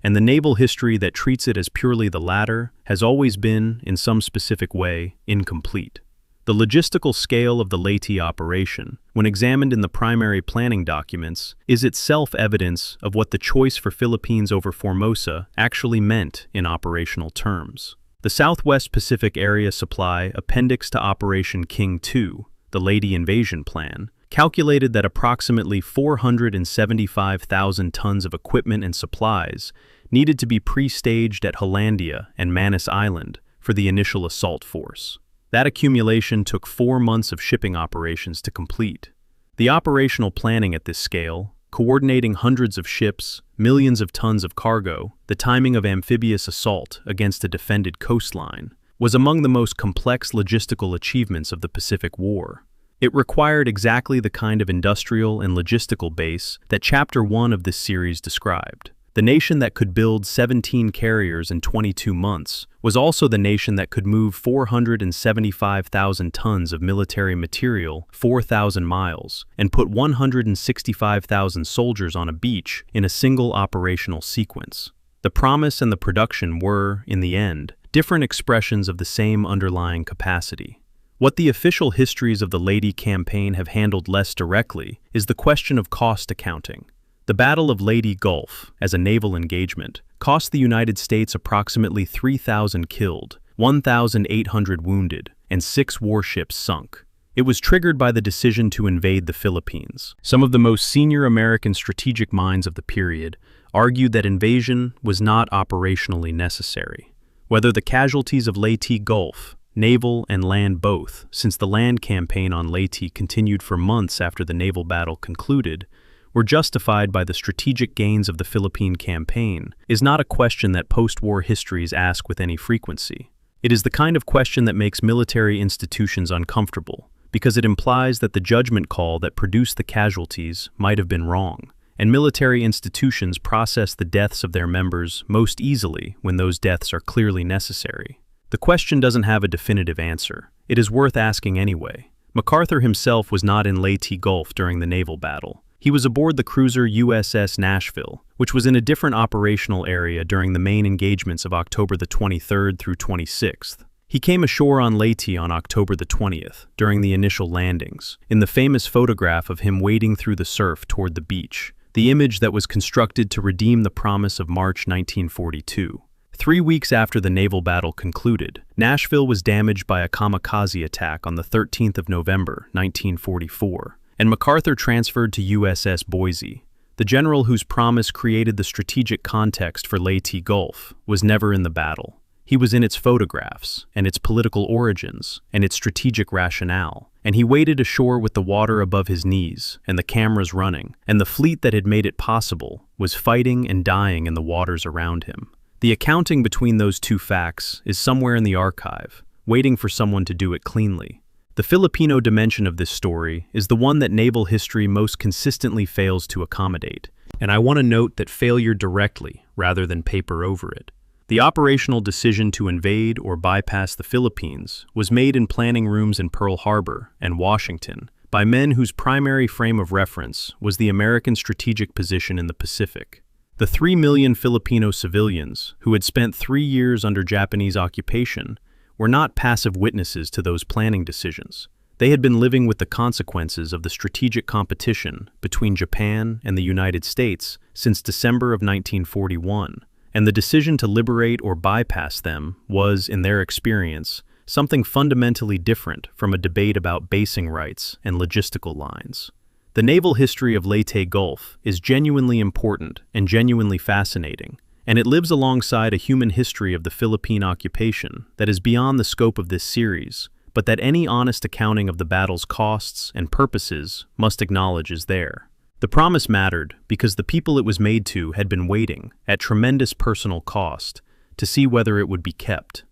and the naval history that treats it as purely the latter has always been, in some specific way, incomplete. The logistical scale of the Leyte operation, when examined in the primary planning documents, is itself evidence of what the choice for Philippines over Formosa actually meant in operational terms. The Southwest Pacific Area Supply Appendix to Operation King II, the Leyte Invasion Plan, calculated that approximately 475,000 tons of equipment and supplies needed to be pre-staged at Hollandia and Manus Island for the initial assault force. That accumulation took 4 months of shipping operations to complete. The operational planning at this scale, coordinating hundreds of ships, millions of tons of cargo, the timing of amphibious assault against a defended coastline, was among the most complex logistical achievements of the Pacific War. It required exactly the kind of industrial and logistical base that Chapter 1 of this series described. The nation that could build 17 carriers in 22 months was also the nation that could move 475,000 tons of military material 4,000 miles and put 165,000 soldiers on a beach in a single operational sequence. The promise and the production were, in the end, different expressions of the same underlying capacity. What the official histories of the Leyte campaign have handled less directly is the question of cost accounting. The Battle of Leyte Gulf, as a naval engagement, cost the United States approximately 3,000 killed, 1,800 wounded, and 6 warships sunk. It was triggered by the decision to invade the Philippines. Some of the most senior American strategic minds of the period argued that invasion was not operationally necessary. Whether the casualties of Leyte Gulf, naval and land both, since the land campaign on Leyte continued for months after the naval battle concluded, were justified by the strategic gains of the Philippine campaign, is not a question that post-war histories ask with any frequency. It is the kind of question that makes military institutions uncomfortable, because it implies that the judgment call that produced the casualties might have been wrong, and military institutions process the deaths of their members most easily when those deaths are clearly necessary. The question doesn't have a definitive answer. It is worth asking anyway. MacArthur himself was not in Leyte Gulf during the naval battle. He was aboard the cruiser USS Nashville, which was in a different operational area during the main engagements of October the 23rd through 26th. He came ashore on Leyte on October the 20th, during the initial landings, in the famous photograph of him wading through the surf toward the beach, the image that was constructed to redeem the promise of March 1942. 3 weeks after the naval battle concluded, Nashville was damaged by a kamikaze attack on the 13th of November, 1944. And MacArthur transferred to USS Boise. The general whose promise created the strategic context for Leyte Gulf was never in the battle. He was in its photographs, and its political origins, and its strategic rationale, and he waded ashore with the water above his knees, and the cameras running, and the fleet that had made it possible was fighting and dying in the waters around him. The accounting between those two facts is somewhere in the archive, waiting for someone to do it cleanly. The Filipino dimension of this story is the one that naval history most consistently fails to accommodate, and I want to note that failure directly rather than paper over it. The operational decision to invade or bypass the Philippines was made in planning rooms in Pearl Harbor and Washington by men whose primary frame of reference was the American strategic position in the Pacific. The 3 million Filipino civilians who had spent 3 years under Japanese occupation were not passive witnesses to those planning decisions. They had been living with the consequences of the strategic competition between Japan and the United States since December of 1941, and the decision to liberate or bypass them was, in their experience, something fundamentally different from a debate about basing rights and logistical lines. The naval history of Leyte Gulf is genuinely important and genuinely fascinating, and it lives alongside a human history of the Philippine occupation that is beyond the scope of this series, but that any honest accounting of the battle's costs and purposes must acknowledge is there. The promise mattered because the people it was made to had been waiting, at tremendous personal cost, to see whether it would be kept.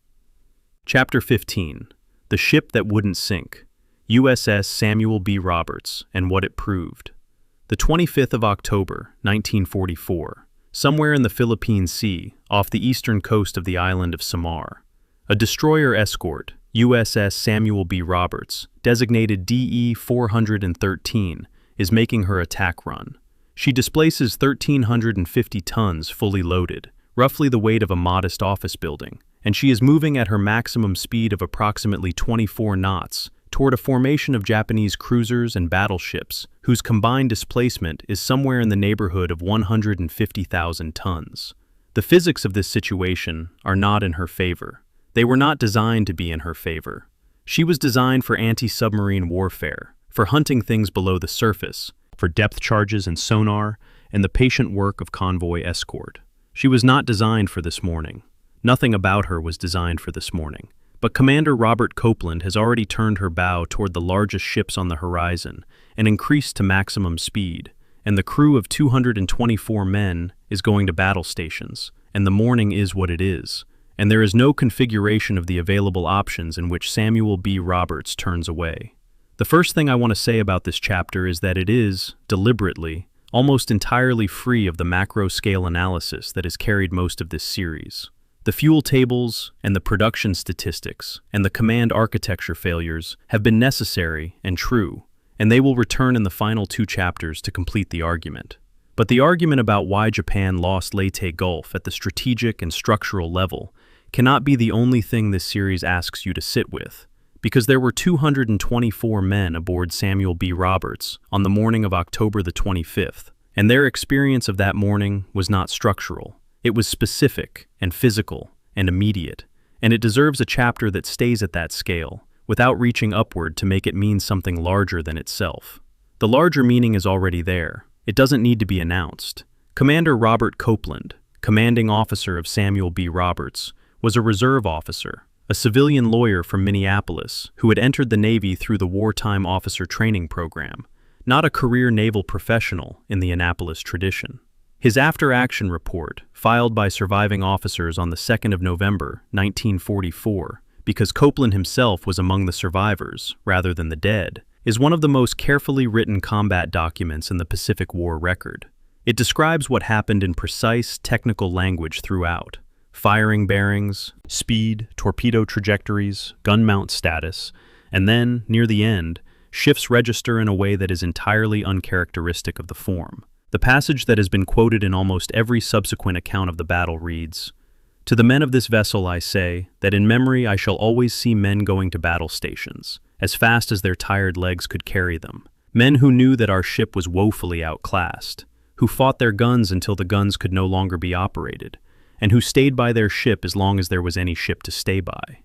Chapter 15. The Ship That Wouldn't Sink. USS Samuel B. Roberts and What It Proved. The 25th of October, 1944. Somewhere in the Philippine Sea, off the eastern coast of the island of Samar, a destroyer escort, USS Samuel B. Roberts, designated DE-413, is making her attack run. She displaces 1,350 tons fully loaded, roughly the weight of a modest office building, and she is moving at her maximum speed of approximately 24 knots toward a formation of Japanese cruisers and battleships whose combined displacement is somewhere in the neighborhood of 150,000 tons. The physics of this situation are not in her favor. They were not designed to be in her favor. She was designed for anti-submarine warfare, for hunting things below the surface, for depth charges and sonar, and the patient work of convoy escort. She was not designed for this morning. Nothing about her was designed for this morning. But Commander Robert Copeland has already turned her bow toward the largest ships on the horizon and increased to maximum speed, and the crew of 224 men is going to battle stations, and the morning is what it is, and there is no configuration of the available options in which Samuel B. Roberts turns away. The first thing I want to say about this chapter is that it is, deliberately, almost entirely free of the macro-scale analysis that has carried most of this series. The fuel tables and the production statistics and the command architecture failures have been necessary and true, and they will return in the final 2 chapters to complete the argument. But the argument about why Japan lost Leyte Gulf at the strategic and structural level cannot be the only thing this series asks you to sit with, because there were 224 men aboard Samuel B. Roberts on the morning of October the 25th, and their experience of that morning was not structural. It was specific and physical and immediate, and it deserves a chapter that stays at that scale, without reaching upward to make it mean something larger than itself. The larger meaning is already there. It doesn't need to be announced. Commander Robert Copeland, commanding officer of Samuel B. Roberts, was a reserve officer, a civilian lawyer from Minneapolis who had entered the Navy through the wartime officer training program, not a career naval professional in the Annapolis tradition. His after-action report, filed by surviving officers on the 2nd of November, 1944, because Copeland himself was among the survivors, rather than the dead, is one of the most carefully written combat documents in the Pacific War record. It describes what happened in precise, technical language throughout: firing bearings, speed, torpedo trajectories, gun mount status, and then, near the end, shifts register in a way that is entirely uncharacteristic of the form. The passage that has been quoted in almost every subsequent account of the battle reads, "To the men of this vessel I say, that in memory I shall always see men going to battle stations, as fast as their tired legs could carry them, men who knew that our ship was woefully outclassed, who fought their guns until the guns could no longer be operated, and who stayed by their ship as long as there was any ship to stay by."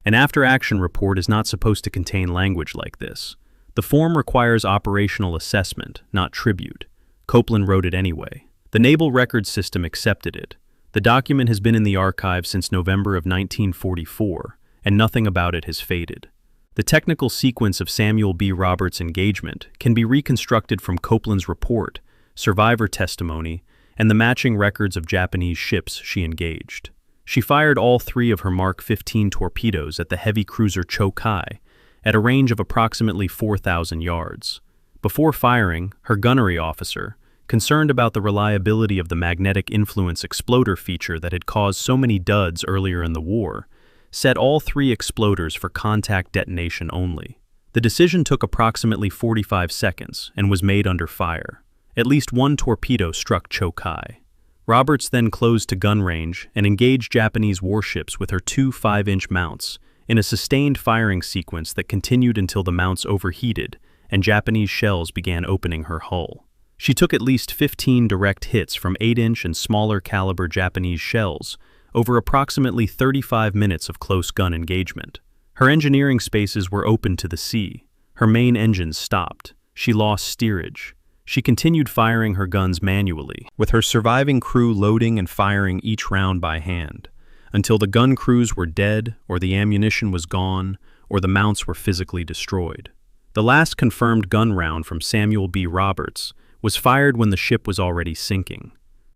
An after-action report is not supposed to contain language like this. The form requires operational assessment, not tribute. Copeland wrote it anyway. The Naval Records System accepted it. The document has been in the archive since November of 1944, and nothing about it has faded. The technical sequence of Samuel B. Roberts' engagement can be reconstructed from Copeland's report, survivor testimony, and the matching records of Japanese ships she engaged. She fired all 3 of her Mark 15 torpedoes at the heavy cruiser Cho-Kai at a range of approximately 4,000 yards. Before firing, her gunnery officer, concerned about the reliability of the magnetic influence exploder feature that had caused so many duds earlier in the war, set all 3 exploders for contact detonation only. The decision took approximately 45 seconds and was made under fire. At least 1 torpedo struck Cho-Kai. Roberts then closed to gun range and engaged Japanese warships with her 2 5-inch mounts in a sustained firing sequence that continued until the mounts overheated and Japanese shells began opening her hull. She took at least 15 direct hits from 8-inch and smaller caliber Japanese shells over approximately 35 minutes of close gun engagement. Her engineering spaces were open to the sea. Her main engines stopped. She lost steerage. She continued firing her guns manually, with her surviving crew loading and firing each round by hand, until the gun crews were dead, or the ammunition was gone, or the mounts were physically destroyed. The last confirmed gun round from Samuel B. Roberts was fired when the ship was already sinking.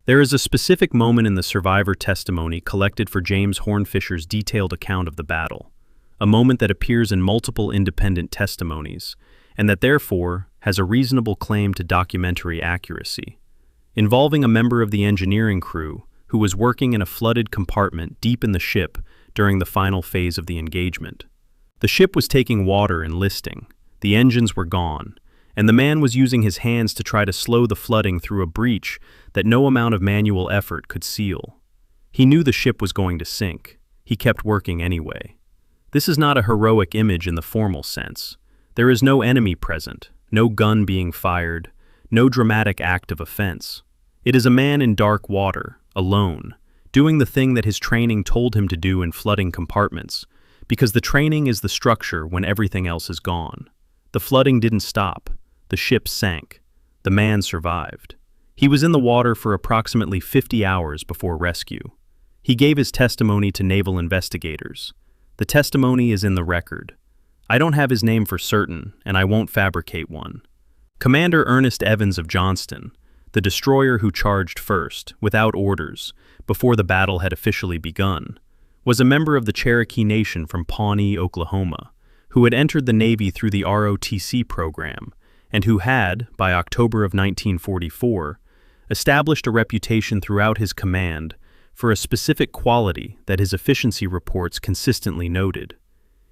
There is a specific moment in the survivor testimony collected for James Hornfisher's detailed account of the battle, a moment that appears in multiple independent testimonies, and that therefore has a reasonable claim to documentary accuracy, involving a member of the engineering crew who was working in a flooded compartment deep in the ship during the final phase of the engagement. The ship was taking water and listing. The engines were gone, and the man was using his hands to try to slow the flooding through a breach that no amount of manual effort could seal. He knew the ship was going to sink. He kept working anyway. This is not a heroic image in the formal sense. There is no enemy present, no gun being fired, no dramatic act of offense. It is a man in dark water, alone, doing the thing that his training told him to do in flooding compartments, because the training is the structure when everything else is gone. The flooding didn't stop. The ship sank. The man survived. He was in the water for approximately 50 hours before rescue. He gave his testimony to naval investigators. The testimony is in the record. I don't have his name for certain, and I won't fabricate one. Commander Ernest Evans of Johnston, the destroyer who charged first, without orders, before the battle had officially begun, was a member of the Cherokee Nation from Pawnee, Oklahoma, who had entered the Navy through the ROTC program, and who had, by October of 1944, established a reputation throughout his command for a specific quality that his efficiency reports consistently noted.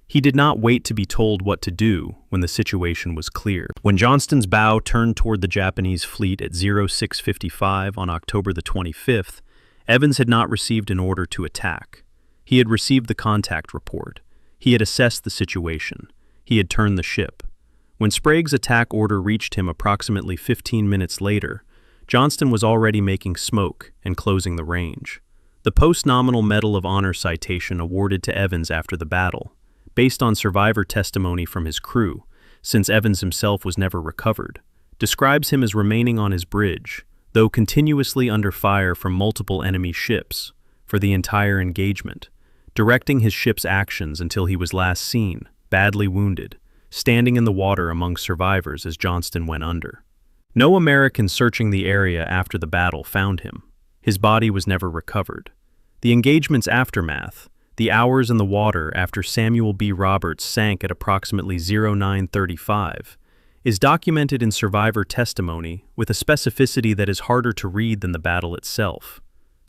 He did not wait to be told what to do when the situation was clear. When Johnston's bow turned toward the Japanese fleet at 06:55 on October the 25th, Evans had not received an order to attack. He had received the contact report. He had assessed the situation. He had turned the ship. When Sprague's attack order reached him approximately 15 minutes later, Johnston was already making smoke and closing the range. The post-nominal Medal of Honor citation awarded to Evans after the battle, based on survivor testimony from his crew, since Evans himself was never recovered, describes him as remaining on his bridge, though continuously under fire from multiple enemy ships, for the entire engagement, directing his ship's actions until he was last seen, badly wounded, standing in the water among survivors as Johnston went under. No American searching the area after the battle found him. His body was never recovered. The engagement's aftermath, the hours in the water after Samuel B. Roberts sank at approximately 09:35, is documented in survivor testimony with a specificity that is harder to read than the battle itself.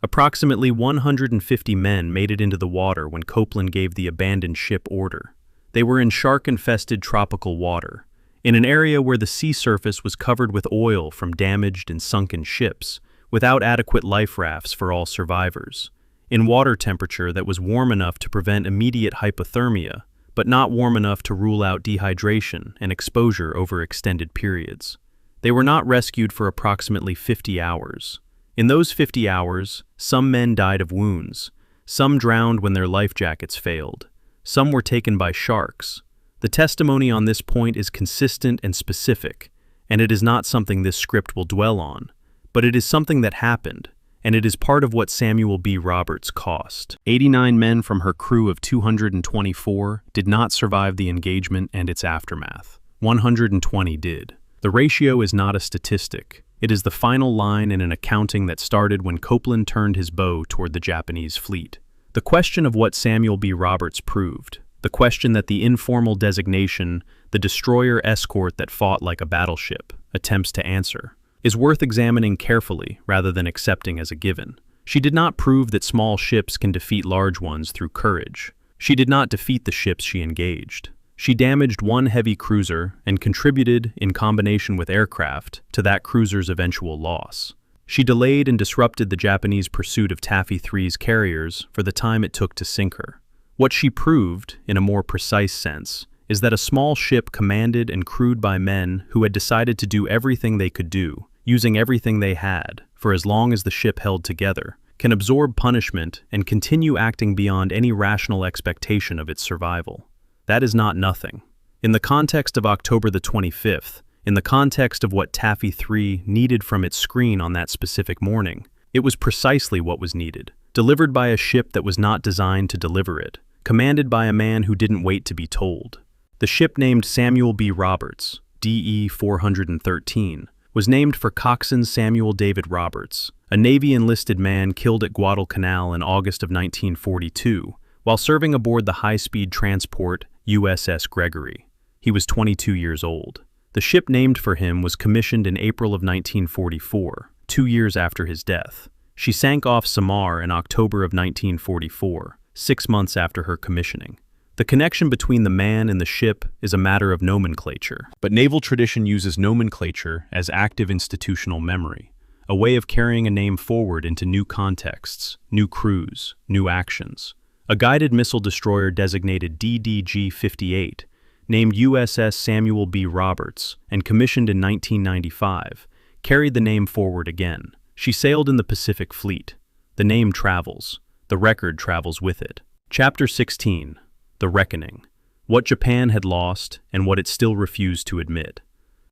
Approximately 150 men made it into the water when Copeland gave the abandoned ship order. They were in shark-infested tropical water, in an area where the sea surface was covered with oil from damaged and sunken ships, without adequate life rafts for all survivors, in water temperature that was warm enough to prevent immediate hypothermia, but not warm enough to rule out dehydration and exposure over extended periods. They were not rescued for approximately 50 hours. In those 50 hours, some men died of wounds, some drowned when their life jackets failed, some were taken by sharks. The testimony on this point is consistent and specific, and it is not something this script will dwell on, but it is something that happened, and it is part of what Samuel B. Roberts cost. 89 men from her crew of 224 did not survive the engagement and its aftermath. 120 did. The ratio is not a statistic. It is the final line in an accounting that started when Copeland turned his bow toward the Japanese fleet. The question of what Samuel B. Roberts proved, the question that the informal designation, the destroyer escort that fought like a battleship, attempts to answer, is worth examining carefully rather than accepting as a given. She did not prove that small ships can defeat large ones through courage. She did not defeat the ships she engaged. She damaged one heavy cruiser and contributed, in combination with aircraft, to that cruiser's eventual loss. She delayed and disrupted the Japanese pursuit of Taffy Three's carriers for the time it took to sink her. What she proved, in a more precise sense, is that a small ship commanded and crewed by men who had decided to do everything they could do, using everything they had, for as long as the ship held together, can absorb punishment and continue acting beyond any rational expectation of its survival. That is not nothing. In the context of October the 25th, in the context of what Taffy Three needed from its screen on that specific morning, it was precisely what was needed, delivered by a ship that was not designed to deliver it, commanded by a man who didn't wait to be told. The ship named Samuel B. Roberts, DE 413, was named for coxswain Samuel David Roberts, a Navy enlisted man killed at Guadalcanal in August of 1942, while serving aboard the high-speed transport USS Gregory. He was 22 years old. The ship named for him was commissioned in April of 1944, 2 years after his death. She sank off Samar in October of 1944, 6 months after her commissioning. The connection between the man and the ship is a matter of nomenclature, but naval tradition uses nomenclature as active institutional memory, a way of carrying a name forward into new contexts, new crews, new actions. A guided missile destroyer designated DDG-58, named USS Samuel B. Roberts and commissioned in 1995, carried the name forward again. She sailed in the Pacific Fleet. The name travels. The record travels with it. Chapter 16. The Reckoning. What Japan had lost and what it still refused to admit.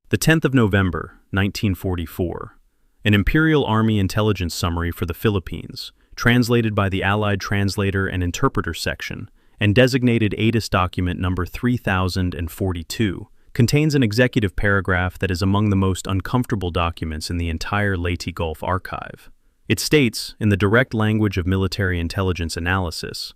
The 10th of November, 1944. An Imperial Army intelligence summary for the Philippines, translated by the Allied Translator and Interpreter Section, and designated ATIS document number 3042, contains an executive paragraph that is among the most uncomfortable documents in the entire Leyte Gulf archive. It states, in the direct language of military intelligence analysis,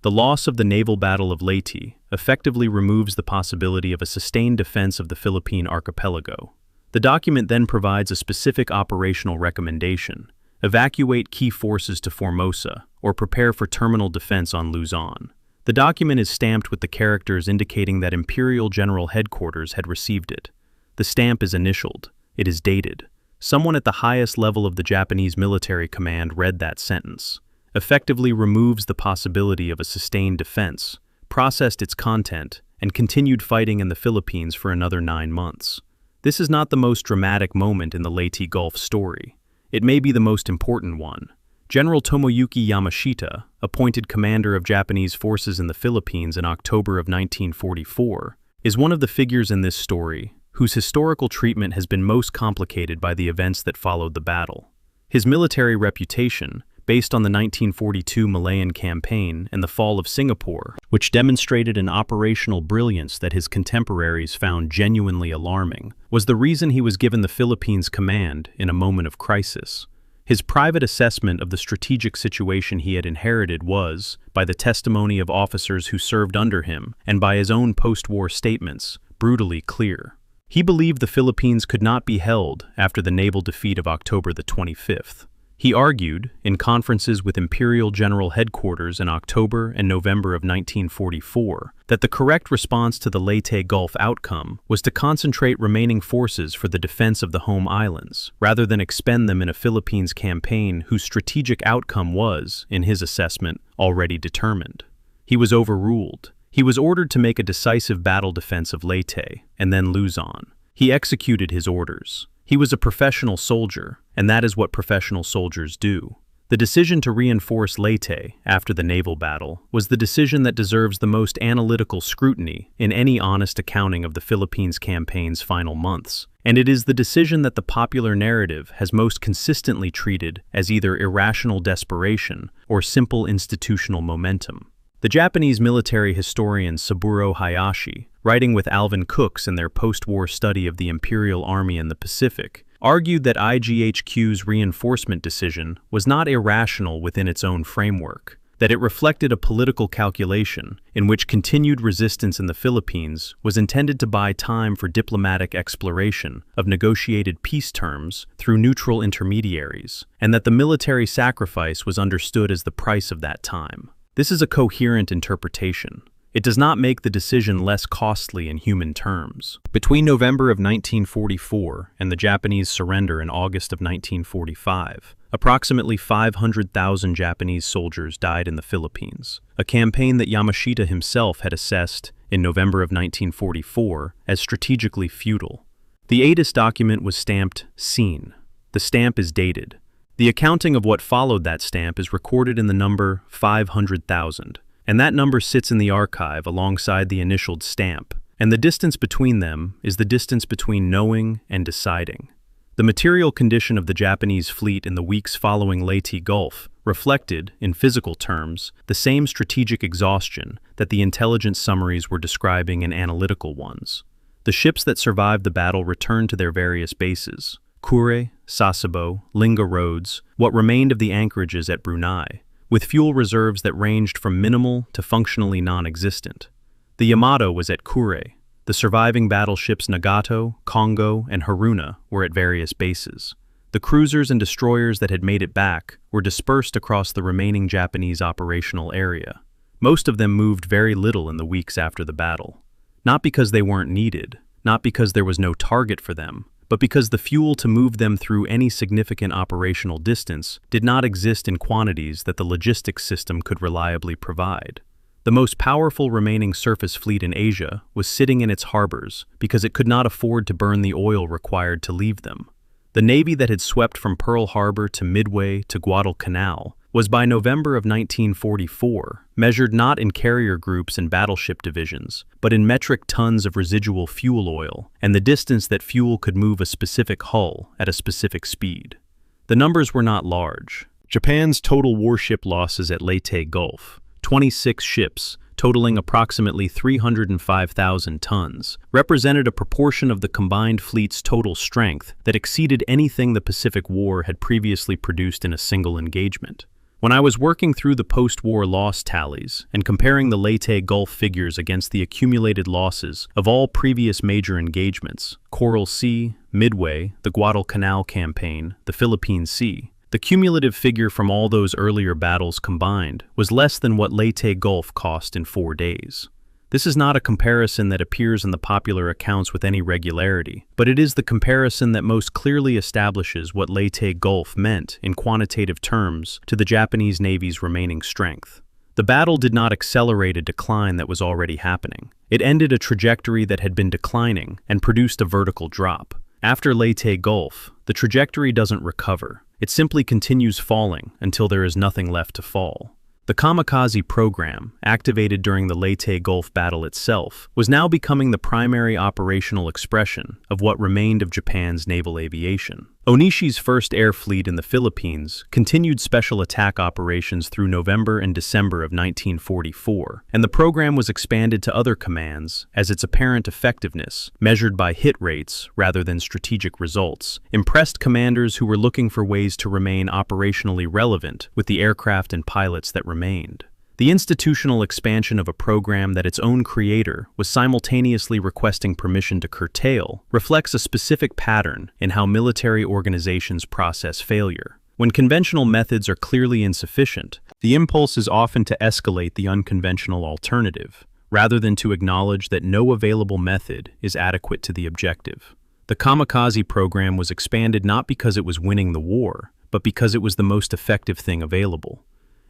the loss of the naval Battle of Leyte effectively removes the possibility of a sustained defense of the Philippine archipelago. The document then provides a specific operational recommendation: evacuate key forces to Formosa or prepare for terminal defense on Luzon. The document is stamped with the characters indicating that Imperial General Headquarters had received it. The stamp is initialed. It is dated. Someone at the highest level of the Japanese military command read that sentence, effectively removes the possibility of a sustained defense, processed its content, and continued fighting in the Philippines for another 9 months. This is not the most dramatic moment in the Leyte Gulf story. It may be the most important one. General Tomoyuki Yamashita, appointed commander of Japanese forces in the Philippines in October of 1944, is one of the figures in this story whose historical treatment has been most complicated by the events that followed the battle. His military reputation, based on the 1942 Malayan campaign and the fall of Singapore, which demonstrated an operational brilliance that his contemporaries found genuinely alarming, was the reason he was given the Philippines command in a moment of crisis. His private assessment of the strategic situation he had inherited was, by the testimony of officers who served under him and by his own post-war statements, brutally clear. He believed the Philippines could not be held after the naval defeat of October the 25th. He argued, in conferences with Imperial General Headquarters in October and November of 1944, that the correct response to the Leyte Gulf outcome was to concentrate remaining forces for the defense of the home islands, rather than expend them in a Philippines campaign whose strategic outcome was, in his assessment, already determined. He was overruled. He was ordered to make a decisive battle defense of Leyte, and then Luzon. He executed his orders. He was a professional soldier, and that is what professional soldiers do. The decision to reinforce Leyte after the naval battle was the decision that deserves the most analytical scrutiny in any honest accounting of the Philippines campaign's final months, and it is the decision that the popular narrative has most consistently treated as either irrational desperation or simple institutional momentum. The Japanese military historian Saburo Hayashi, writing with Alvin Cooks in their post-war study of the Imperial Army in the Pacific, argued that IGHQ's reinforcement decision was not irrational within its own framework, that it reflected a political calculation in which continued resistance in the Philippines was intended to buy time for diplomatic exploration of negotiated peace terms through neutral intermediaries, and that the military sacrifice was understood as the price of that time. This is a coherent interpretation. It does not make the decision less costly in human terms. Between November of 1944 and the Japanese surrender in August of 1945, approximately 500,000 Japanese soldiers died in the Philippines, a campaign that Yamashita himself had assessed in November of 1944 as strategically futile. The ATIS document was stamped "Seen." The stamp is dated. The accounting of what followed that stamp is recorded in the number 500,000, and that number sits in the archive alongside the initialed stamp, and the distance between them is the distance between knowing and deciding. The material condition of the Japanese fleet in the weeks following Leyte Gulf reflected, in physical terms, the same strategic exhaustion that the intelligence summaries were describing in analytical ones. The ships that survived the battle returned to their various bases: Kure, Sasebo, Linga Roads, what remained of the anchorages at Brunei, with fuel reserves that ranged from minimal to functionally non-existent. The Yamato was at Kure. The surviving battleships Nagato, Kongo, and Haruna were at various bases. The cruisers and destroyers that had made it back were dispersed across the remaining Japanese operational area. Most of them moved very little in the weeks after the battle. Not because they weren't needed, not because there was no target for them, but because the fuel to move them through any significant operational distance did not exist in quantities that the logistics system could reliably provide. The most powerful remaining surface fleet in Asia was sitting in its harbors because it could not afford to burn the oil required to leave them. The Navy that had swept from Pearl Harbor to Midway to Guadalcanal was by November of 1944, measured not in carrier groups and battleship divisions, but in metric tons of residual fuel oil and the distance that fuel could move a specific hull at a specific speed. The numbers were not large. Japan's total warship losses at Leyte Gulf, 26 ships, totaling approximately 305,000 tons, represented a proportion of the combined fleet's total strength that exceeded anything the Pacific War had previously produced in a single engagement. When I was working through the post-war loss tallies and comparing the Leyte Gulf figures against the accumulated losses of all previous major engagements, Coral Sea, Midway, the Guadalcanal campaign, the Philippine Sea, the cumulative figure from all those earlier battles combined was less than what Leyte Gulf cost in 4 days. This is not a comparison that appears in the popular accounts with any regularity, but it is the comparison that most clearly establishes what Leyte Gulf meant in quantitative terms to the Japanese Navy's remaining strength. The battle did not accelerate a decline that was already happening. It ended a trajectory that had been declining and produced a vertical drop. After Leyte Gulf, the trajectory doesn't recover. It simply continues falling until there is nothing left to fall. The kamikaze program, activated during the Leyte Gulf battle itself, was now becoming the primary operational expression of what remained of Japan's naval aviation. Onishi's first air fleet in the Philippines continued special attack operations through November and December of 1944, and the program was expanded to other commands as its apparent effectiveness, measured by hit rates rather than strategic results, impressed commanders who were looking for ways to remain operationally relevant with the aircraft and pilots that remained. The institutional expansion of a program that its own creator was simultaneously requesting permission to curtail reflects a specific pattern in how military organizations process failure. When conventional methods are clearly insufficient, the impulse is often to escalate the unconventional alternative, rather than to acknowledge that no available method is adequate to the objective. The kamikaze program was expanded not because it was winning the war, but because it was the most effective thing available.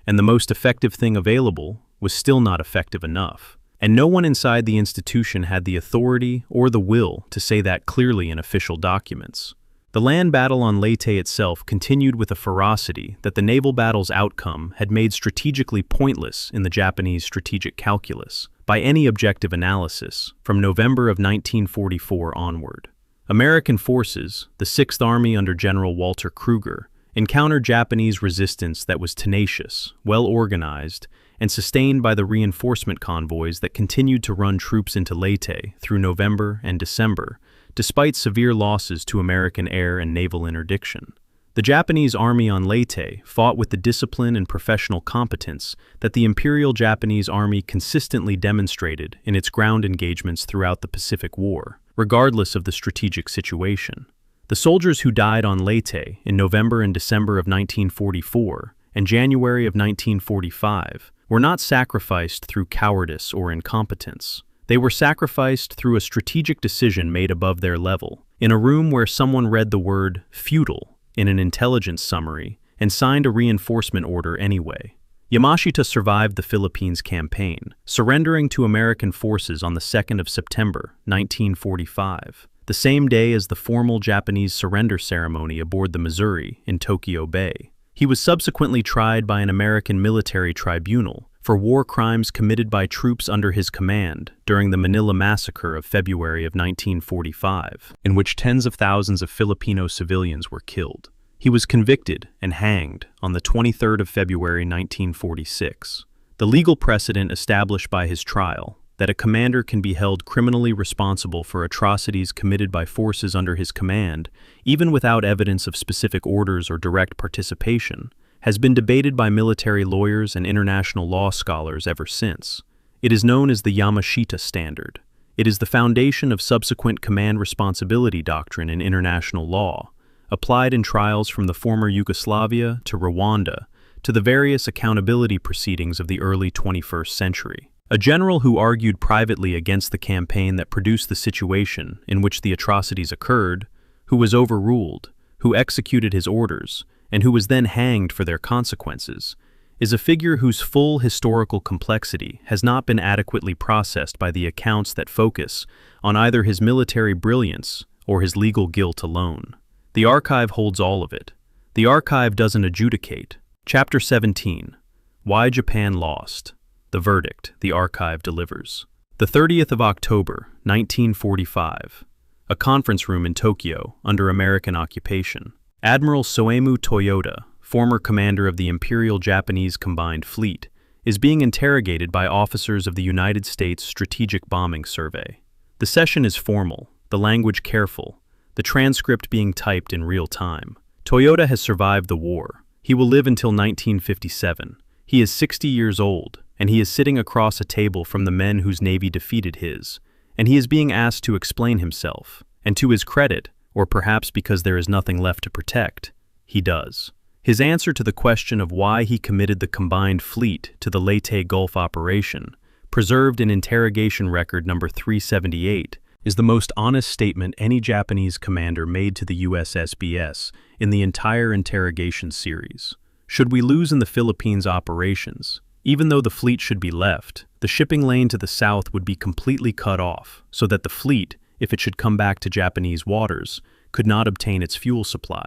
And the most effective thing available was still not effective enough. And no one inside the institution had the authority or the will to say that clearly in official documents. The land battle on Leyte itself continued with a ferocity that the naval battle's outcome had made strategically pointless in the Japanese strategic calculus, by any objective analysis, from November of 1944 onward. American forces, the 6th Army under General Walter Kruger, encountered Japanese resistance that was tenacious, well-organized, and sustained by the reinforcement convoys that continued to run troops into Leyte through November and December, despite severe losses to American air and naval interdiction. The Japanese Army on Leyte fought with the discipline and professional competence that the Imperial Japanese Army consistently demonstrated in its ground engagements throughout the Pacific War, regardless of the strategic situation. The soldiers who died on Leyte in November and December of 1944 and January of 1945 were not sacrificed through cowardice or incompetence. They were sacrificed through a strategic decision made above their level, in a room where someone read the word "futile" in an intelligence summary and signed a reinforcement order anyway. Yamashita survived the Philippines campaign, surrendering to American forces on the 2nd of September, 1945. The same day as the formal Japanese surrender ceremony aboard the Missouri in Tokyo Bay. He was subsequently tried by an American military tribunal for war crimes committed by troops under his command during the Manila Massacre of February of 1945, in which tens of thousands of Filipino civilians were killed. He was convicted and hanged on the 23rd of February 1946. The legal precedent established by his trial, that a commander can be held criminally responsible for atrocities committed by forces under his command, even without evidence of specific orders or direct participation, has been debated by military lawyers and international law scholars ever since. It is known as the Yamashita Standard. It is the foundation of subsequent command responsibility doctrine in international law, applied in trials from the former Yugoslavia to Rwanda to the various accountability proceedings of the early 21st century. A general who argued privately against the campaign that produced the situation in which the atrocities occurred, who was overruled, who executed his orders, and who was then hanged for their consequences, is a figure whose full historical complexity has not been adequately processed by the accounts that focus on either his military brilliance or his legal guilt alone. The archive holds all of it. The archive doesn't adjudicate, Chapter 17. Why Japan Lost. The Verdict the Archive Delivers. The 30th of October, 1945. A conference room in Tokyo under American occupation. Admiral Soemu Toyota, former commander of the Imperial Japanese Combined Fleet, is being interrogated by officers of the United States Strategic Bombing Survey. The session is formal, the language careful, the transcript being typed in real time. Toyota has survived the war. He will live until 1957. He is 60 years old, and he is sitting across a table from the men whose navy defeated his, and he is being asked to explain himself. And to his credit, or perhaps because there is nothing left to protect, he does. His answer to the question of why he committed the combined fleet to the Leyte Gulf operation, preserved in interrogation record number 378, is the most honest statement any Japanese commander made to the USSBS in the entire interrogation series. Should we lose in the Philippines operations, even though the fleet should be left, the shipping lane to the south would be completely cut off, so that the fleet, if it should come back to Japanese waters, could not obtain its fuel supply.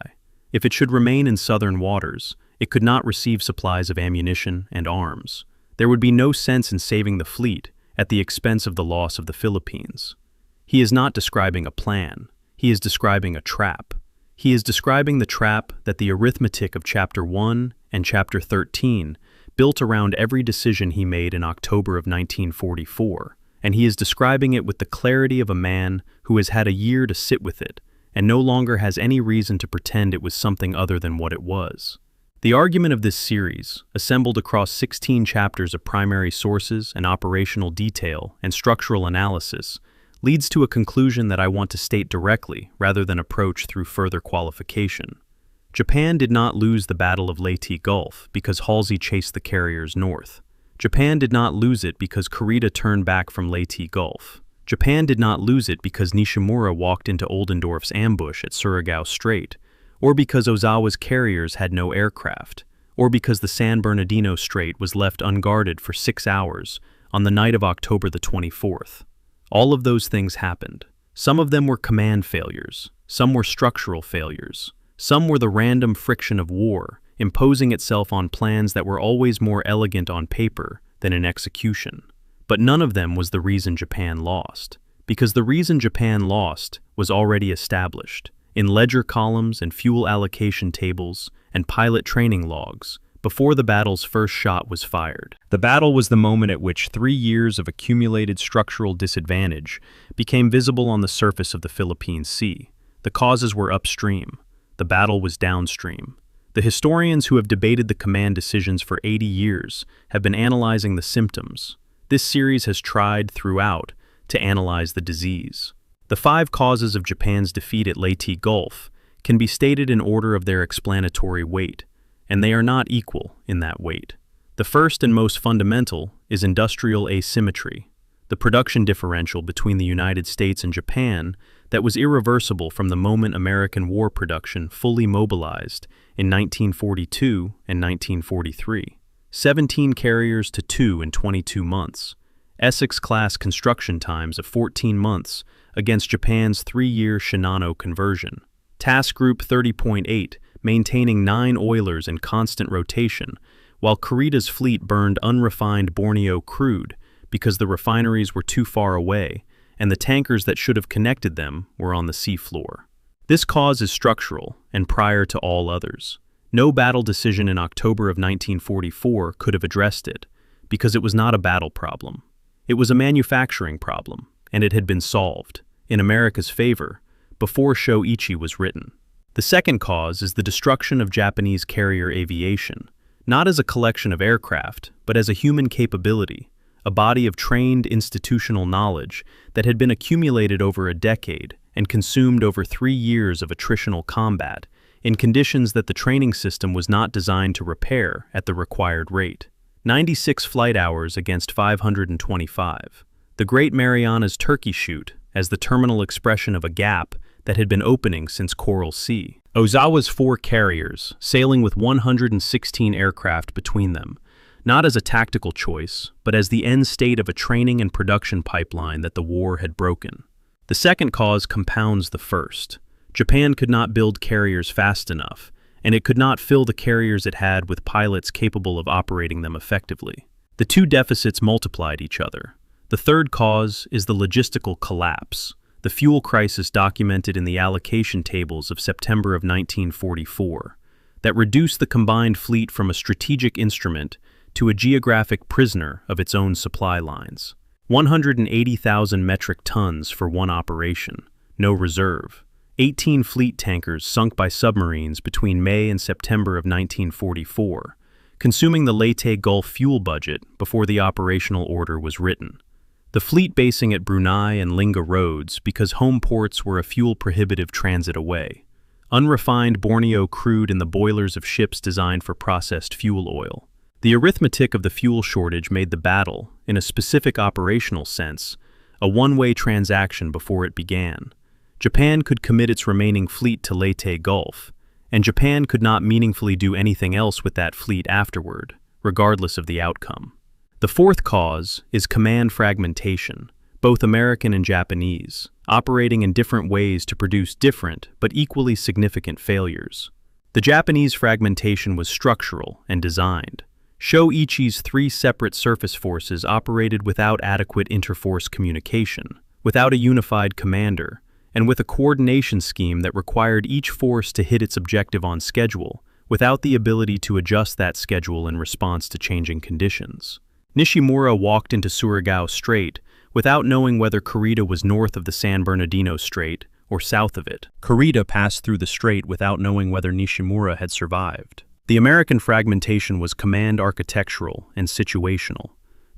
If it should remain in southern waters, it could not receive supplies of ammunition and arms. There would be no sense in saving the fleet at the expense of the loss of the Philippines. He is not describing a plan. He is describing a trap. He is describing the trap that the arithmetic of Chapter 1 and Chapter 13 built around every decision he made in October of 1944, and he is describing it with the clarity of a man who has had a year to sit with it and no longer has any reason to pretend it was something other than what it was. The argument of this series, assembled across 16 chapters of primary sources and operational detail and structural analysis, leads to a conclusion that I want to state directly rather than approach through further qualification. Japan did not lose the Battle of Leyte Gulf because Halsey chased the carriers north. Japan did not lose it because Kurita turned back from Leyte Gulf. Japan did not lose it because Nishimura walked into Oldendorf's ambush at Surigao Strait, or because Ozawa's carriers had no aircraft, or because the San Bernardino Strait was left unguarded for 6 hours on the night of October the 24th. All of those things happened. Some of them were command failures, some were structural failures, some were the random friction of war, imposing itself on plans that were always more elegant on paper than in execution. But none of them was the reason Japan lost, because the reason Japan lost was already established in ledger columns and fuel allocation tables and pilot training logs before the battle's first shot was fired. The battle was the moment at which 3 years of accumulated structural disadvantage became visible on the surface of the Philippine Sea. The causes were upstream. The battle was downstream. The historians who have debated the command decisions for 80 years have been analyzing the symptoms. This series has tried throughout to analyze the disease. The 5 causes of Japan's defeat at Leyte Gulf can be stated in order of their explanatory weight, and they are not equal in that weight. The first and most fundamental is industrial asymmetry, the production differential between the United States and Japan that was irreversible from the moment American war production fully mobilized in 1942 and 1943. 17 carriers to 2 in 22 months. Essex-class construction times of 14 months against Japan's 3-year Shinano conversion. Task Group 30.8 maintaining 9 oilers in constant rotation, while Kurita's fleet burned unrefined Borneo crude because the refineries were too far away and the tankers that should have connected them were on the seafloor. This cause is structural and prior to all others. No battle decision in October of 1944 could have addressed it, because it was not a battle problem. It was a manufacturing problem, and it had been solved, in America's favor, before Sho-Ichi was written. The second cause is the destruction of Japanese carrier aviation, not as a collection of aircraft, but as a human capability, a body of trained institutional knowledge that had been accumulated over a decade and consumed over 3 years of attritional combat, in conditions that the training system was not designed to repair at the required rate. 96 flight hours against 525. The Great Marianas Turkey Shoot as the terminal expression of a gap that had been opening since Coral Sea. Ozawa's 4 carriers, sailing with 116 aircraft between them, not as a tactical choice, but as the end state of a training and production pipeline that the war had broken. The second cause compounds the first. Japan could not build carriers fast enough, and it could not fill the carriers it had with pilots capable of operating them effectively. The two deficits multiplied each other. The third cause is the logistical collapse, the fuel crisis documented in the allocation tables of September of 1944, that reduced the combined fleet from a strategic instrument to a geographic prisoner of its own supply lines. 180,000 metric tons for one operation, no reserve. 18 fleet tankers sunk by submarines between May and September of 1944, consuming the Leyte Gulf fuel budget before the operational order was written. The fleet basing at Brunei and Linga roads because home ports were a fuel-prohibitive transit away. Unrefined Borneo crude in the boilers of ships designed for processed fuel oil. The arithmetic of the fuel shortage made the battle, in a specific operational sense, a one-way transaction before it began. Japan could commit its remaining fleet to Leyte Gulf, and Japan could not meaningfully do anything else with that fleet afterward, regardless of the outcome. The fourth cause is command fragmentation, both American and Japanese, operating in different ways to produce different but equally significant failures. The Japanese fragmentation was structural and designed. Sho-Ichi's three separate surface forces operated without adequate interforce communication, without a unified commander, and with a coordination scheme that required each force to hit its objective on schedule, without the ability to adjust that schedule in response to changing conditions. Nishimura walked into Surigao Strait without knowing whether Kurita was north of the San Bernardino Strait or south of it. Kurita passed through the strait without knowing whether Nishimura had survived. The American fragmentation was command architectural and situational.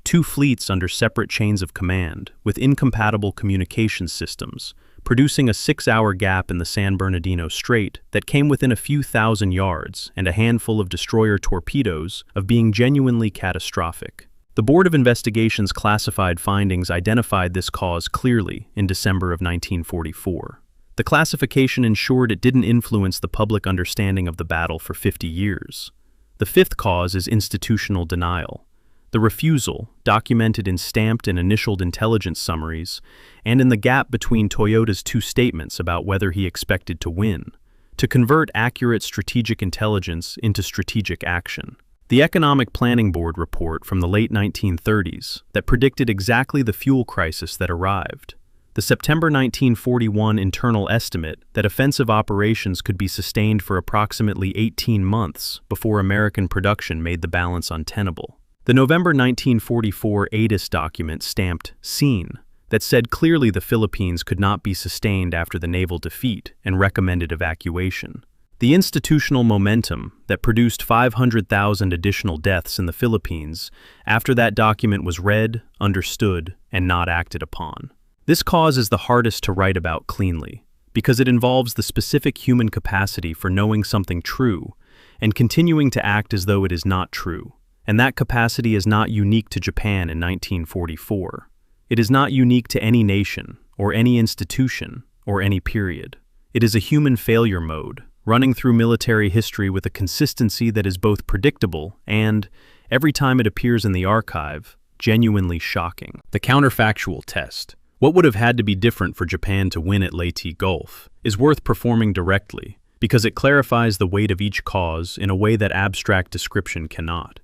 Two fleets under separate chains of command, with incompatible communication systems, producing a 6-hour gap in the San Bernardino Strait that came within a few thousand yards and a handful of destroyer torpedoes of being genuinely catastrophic. The Board of Investigation's classified findings identified this cause clearly in December of 1944. The classification ensured it didn't influence the public understanding of the battle for 50 years. The fifth cause is institutional denial. The refusal, documented in stamped and initialed intelligence summaries, and in the gap between Toyoda's two statements about whether he expected to win, to convert accurate strategic intelligence into strategic action. The Economic Planning Board report from the late 1930s that predicted exactly the fuel crisis that arrived. The September 1941 internal estimate that offensive operations could be sustained for approximately 18 months before American production made the balance untenable. The November 1944 ATIS document stamped "Seen" that said clearly the Philippines could not be sustained after the naval defeat and recommended evacuation. The institutional momentum that produced 500,000 additional deaths in the Philippines after that document was read, understood, and not acted upon. This cause is the hardest to write about cleanly, because it involves the specific human capacity for knowing something true and continuing to act as though it is not true. And that capacity is not unique to Japan in 1944. It is not unique to any nation, or any institution, or any period. It is a human failure mode, running through military history with a consistency that is both predictable and, every time it appears in the archive, genuinely shocking. The counterfactual test. What would have had to be different for Japan to win at Leyte Gulf is worth performing directly, because it clarifies the weight of each cause in a way that abstract description cannot.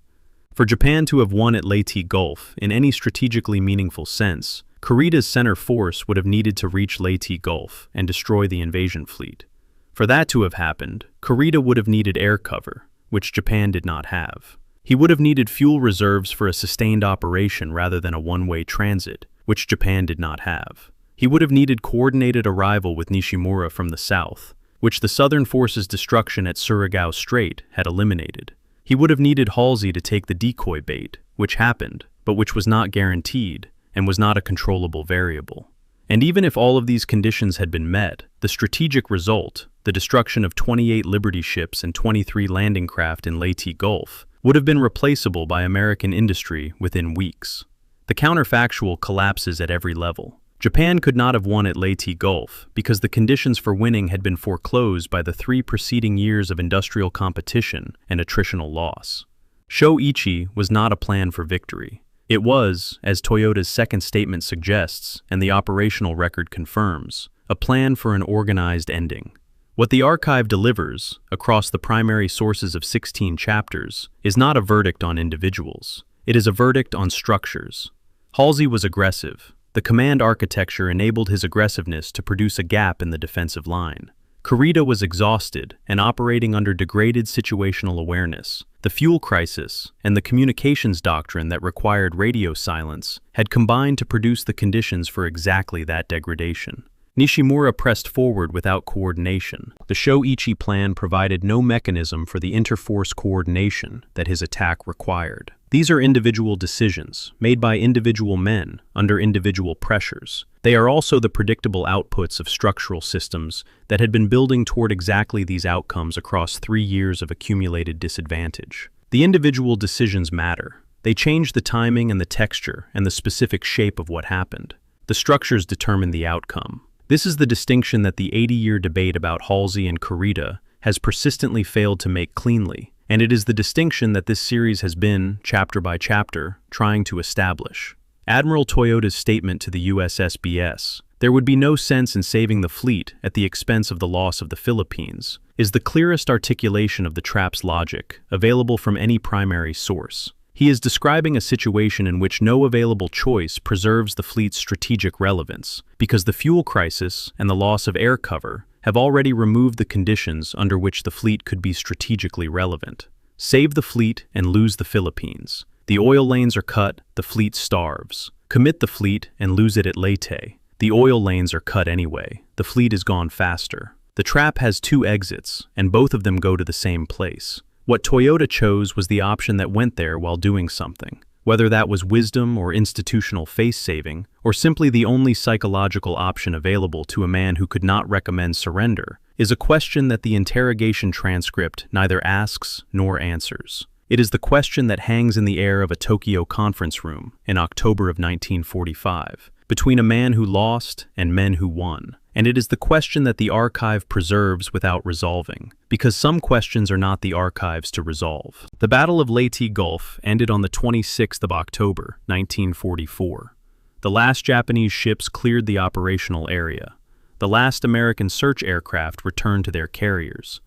For Japan to have won at Leyte Gulf in any strategically meaningful sense, Kurita's center force would have needed to reach Leyte Gulf and destroy the invasion fleet. For that to have happened, Kurita would have needed air cover, which Japan did not have. He would have needed fuel reserves for a sustained operation rather than a one-way transit, which Japan did not have. He would have needed coordinated arrival with Nishimura from the south, which the Southern Forces' destruction at Surigao Strait had eliminated. He would have needed Halsey to take the decoy bait, which happened, but which was not guaranteed and was not a controllable variable. And even if all of these conditions had been met, the strategic result, the destruction of 28 Liberty ships and 23 landing craft in Leyte Gulf, would have been replaceable by American industry within weeks. The counterfactual collapses at every level. Japan could not have won at Leyte Gulf because the conditions for winning had been foreclosed by the 3 preceding years of industrial competition and attritional loss. Sho-Ichi was not a plan for victory. It was, as Toyoda's second statement suggests and the operational record confirms, a plan for an organized ending. What the archive delivers, across the primary sources of 16 chapters, is not a verdict on individuals. It is a verdict on structures. Halsey was aggressive. The command architecture enabled his aggressiveness to produce a gap in the defensive line. Kurita was exhausted and operating under degraded situational awareness. The fuel crisis and the communications doctrine that required radio silence had combined to produce the conditions for exactly that degradation. Nishimura pressed forward without coordination. The Sho-Ichi plan provided no mechanism for the interforce coordination that his attack required. These are individual decisions, made by individual men under individual pressures. They are also the predictable outputs of structural systems that had been building toward exactly these outcomes across 3 years of accumulated disadvantage. The individual decisions matter. They change the timing and the texture and the specific shape of what happened. The structures determine the outcome. This is the distinction that the 80-year debate about Halsey and Kurita has persistently failed to make cleanly, and it is the distinction that this series has been, chapter by chapter, trying to establish. Admiral Toyoda's statement to the USSBS, "There would be no sense in saving the fleet at the expense of the loss of the Philippines," is the clearest articulation of the trap's logic, available from any primary source. He is describing a situation in which no available choice preserves the fleet's strategic relevance, because the fuel crisis and the loss of air cover have already removed the conditions under which the fleet could be strategically relevant. Save the fleet and lose the Philippines. The oil lanes are cut, the fleet starves. Commit the fleet and lose it at Leyte. The oil lanes are cut anyway. The fleet is gone faster. The trap has 2 exits, and both of them go to the same place. What Toyota chose was the option that went there while doing something. Whether that was wisdom or institutional face-saving, or simply the only psychological option available to a man who could not recommend surrender, is a question that the interrogation transcript neither asks nor answers. It is the question that hangs in the air of a Tokyo conference room in October of 1945, between a man who lost and men who won. And it is the question that the archive preserves without resolving, because some questions are not the archive's to resolve. The Battle of Leyte Gulf ended on the 26th of October, 1944. The last Japanese ships cleared the operational area. The last American search aircraft returned to their carriers.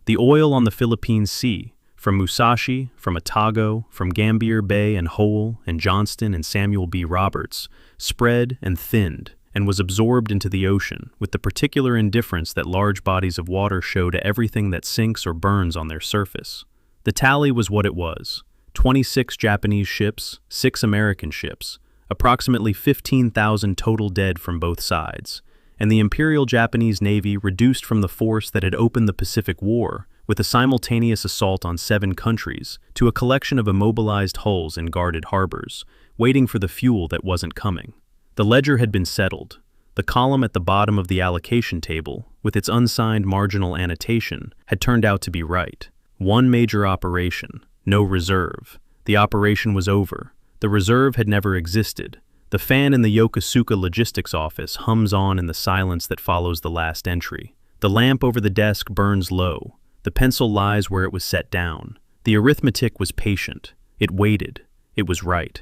The oil on the Philippine Sea, from Musashi, from Atago, from Gambier Bay and Hole and Johnston and Samuel B. Roberts, spread and thinned, and was absorbed into the ocean with the particular indifference that large bodies of water show to everything that sinks or burns on their surface. The tally was what it was: 26 Japanese ships, 6 American ships, approximately 15,000 total dead from both sides, and the Imperial Japanese Navy reduced from the force that had opened the Pacific War with a simultaneous assault on 7 countries to a collection of immobilized hulls in guarded harbors, waiting for the fuel that wasn't coming. The ledger had been settled. The column at the bottom of the allocation table, with its unsigned marginal annotation, had turned out to be right. 1 major operation, no reserve. The operation was over. The reserve had never existed. The fan in the Yokosuka logistics office hums on in the silence that follows the last entry. The lamp over the desk burns low. The pencil lies where it was set down. The arithmetic was patient. It waited. It was right.